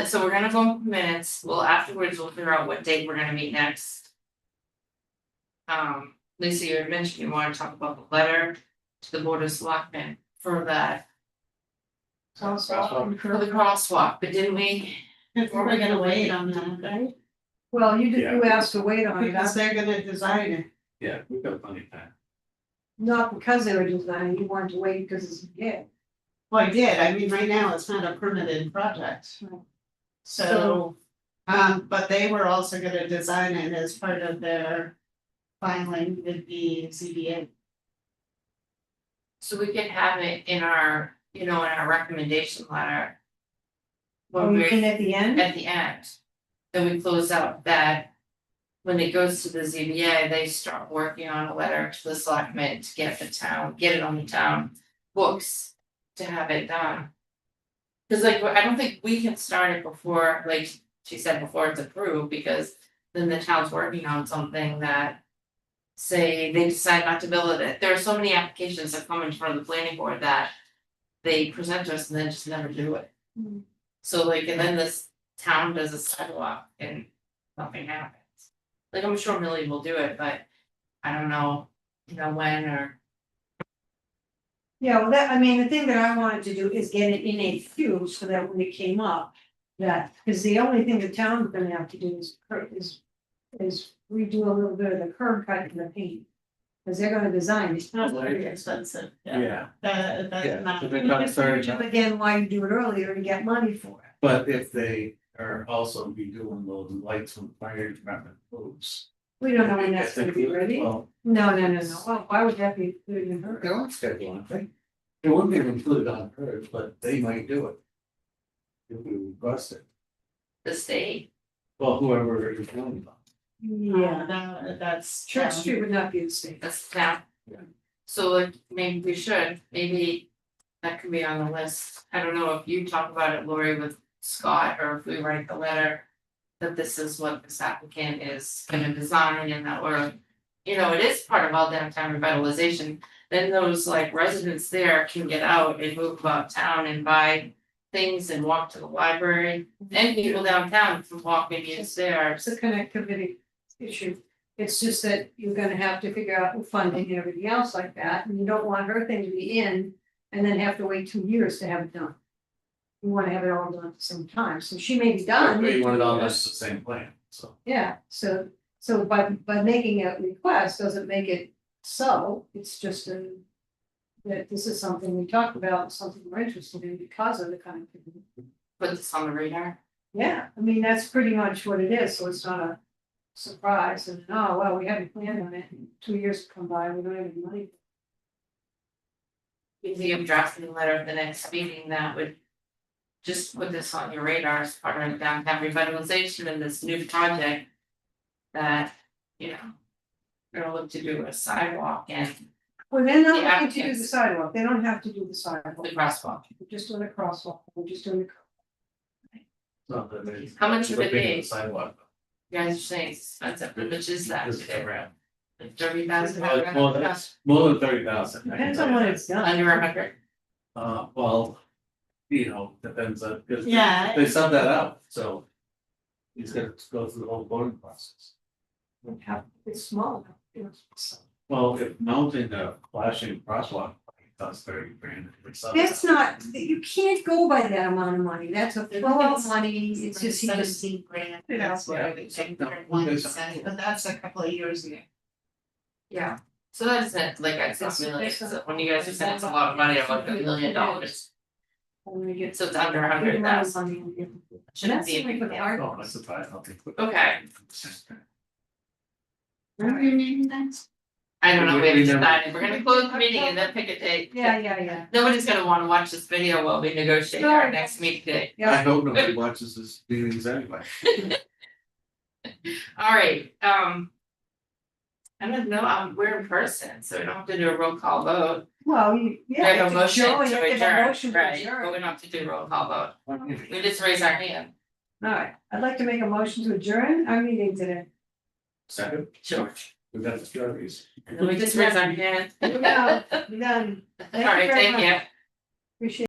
So we're gonna go minutes, well, afterwards we'll figure out what date we're gonna meet next. Lisa, you had mentioned you wanna talk about the letter to the Board of Selectmen for that, for the crosswalk, but didn't we? We're gonna wait on that, right? Well, Yeah. you asked to wait on it, Because they're gonna design it. yeah, we've got plenty of time. not because they were designing, you wanted to wait because it's, yeah. Well, I did, I mean, right now it's not a permitted project. Right. So, but they were also gonna design it as part of their filing with the ZBA. So we can have it in our, in our recommendation letter. Oh, when you mean we, at the end? at the end. Then we close out that. When it goes to the ZBA, they start working on a letter to the selectmen to get it on the town books to have it done. Cause like, I don't think we can start it before, like she said, before it's approved, because then the town's working on something that. Say they decide not to build it, there are so many applications that come in front of the planning board that. They present to us and then just never do it. Hmm. So like, and then this town does a sidewalk and nothing happens. Like, I'm sure Millie will do it, but I don't know, when or. Yeah, well, that, I mean, the thing that I wanted to do is get it in a queue so that when it came up. That, because the only thing the town's gonna have to do is redo a little bit of the curb cut and the paint. Cause they're gonna design it. Not very expensive, Yeah, that's not. so they're not starting But now. again, why you do it earlier to get money for it? But if they are also be doing those lights from fire department moves. We don't know when that's gonna be ready. Well, No, well, why would that be included in her? They're on schedule, aren't they? It wouldn't be included on hers, but they might do it. If we request it, The state, well, whoever is doing them. Yeah, That's. Church Street would not be the same. that's the town. Yeah. So like, maybe we should, maybe. That could be on the list, I don't know if you talk about it, Lori, with Scott, or if we write the letter. That this is what this applicant is gonna design and that we're, it is part of all downtown revitalization. Then those like residents there can get out and move about town and buy things and walk to the library. And people downtown can walk and use theirs. It's a connectivity issue. It's just that you're gonna have to figure out the funding and everything else like that, and you don't want her thing to be in and then have to wait 2 years to have it done. You wanna have it all done at the same time, so she may be done. But you want it all done at the same plan, so. Yeah, so by making a request doesn't make it so, it's just that this is something we talked about, something we're interested in because of the connectivity. Put this on the radar. Yeah, I mean, that's pretty much what it is, so it's not a surprise and, oh, well, we hadn't planned on it, and 2 years come by, we don't have any money. If you have drafting a letter at the next meeting, that would. Just put this on your radar as part of downtown revitalization and this new project. That, we're gonna look to do a sidewalk and Well, they're not Yeah, looking to do the yes. sidewalk, they don't have to do the sidewalk, the crosswalk. we're just doing a crosswalk, we're just doing Not that many. How much would it Big be? Sidewalk. You guys are saying it's expensive, how much is that? This is around. Like 30,000? More than 30,000. depends on when it's done. Under 100? Well, depends on, because Yeah. they sub that out, so. He's gonna go through the whole voting process. It's small, so. Well, if mounting a flashing crosswalk costs 30 grand. it's sub That's that. not, you can't go by that amount of money, that's a flow of money, it's just, you just. 17 grand, that's what they take for 1%, but that's a couple of years ago. Yeah. So that's it, like I said, millions, so when you guys are saying it's a lot of money, I'm like $1 million. When we get. So it's under 100,000. Shouldn't be a big deal. Oh, that's surprised, I'll take. Okay, Remember your name then? I don't know, we haven't We never- decided, we're gonna close the meeting and then pick a date. Yeah. Nobody's gonna wanna watch this video while we negotiate our next meeting date. I hope nobody watches this meetings anyway. Alright, I don't know, we're in person, so we don't have to do a roll call vote. Well, We yeah. have a motion Joey, to you have a adjourn, motion to right, adjourn. but we don't have to do a roll call vote. We just raise our hand. Alright, I'd like to make a motion to adjourn our meeting today. Second, Sure. we got the stories. And then we just raise our hand. We're done, we're done. Alright, very thank much. you. Appreciate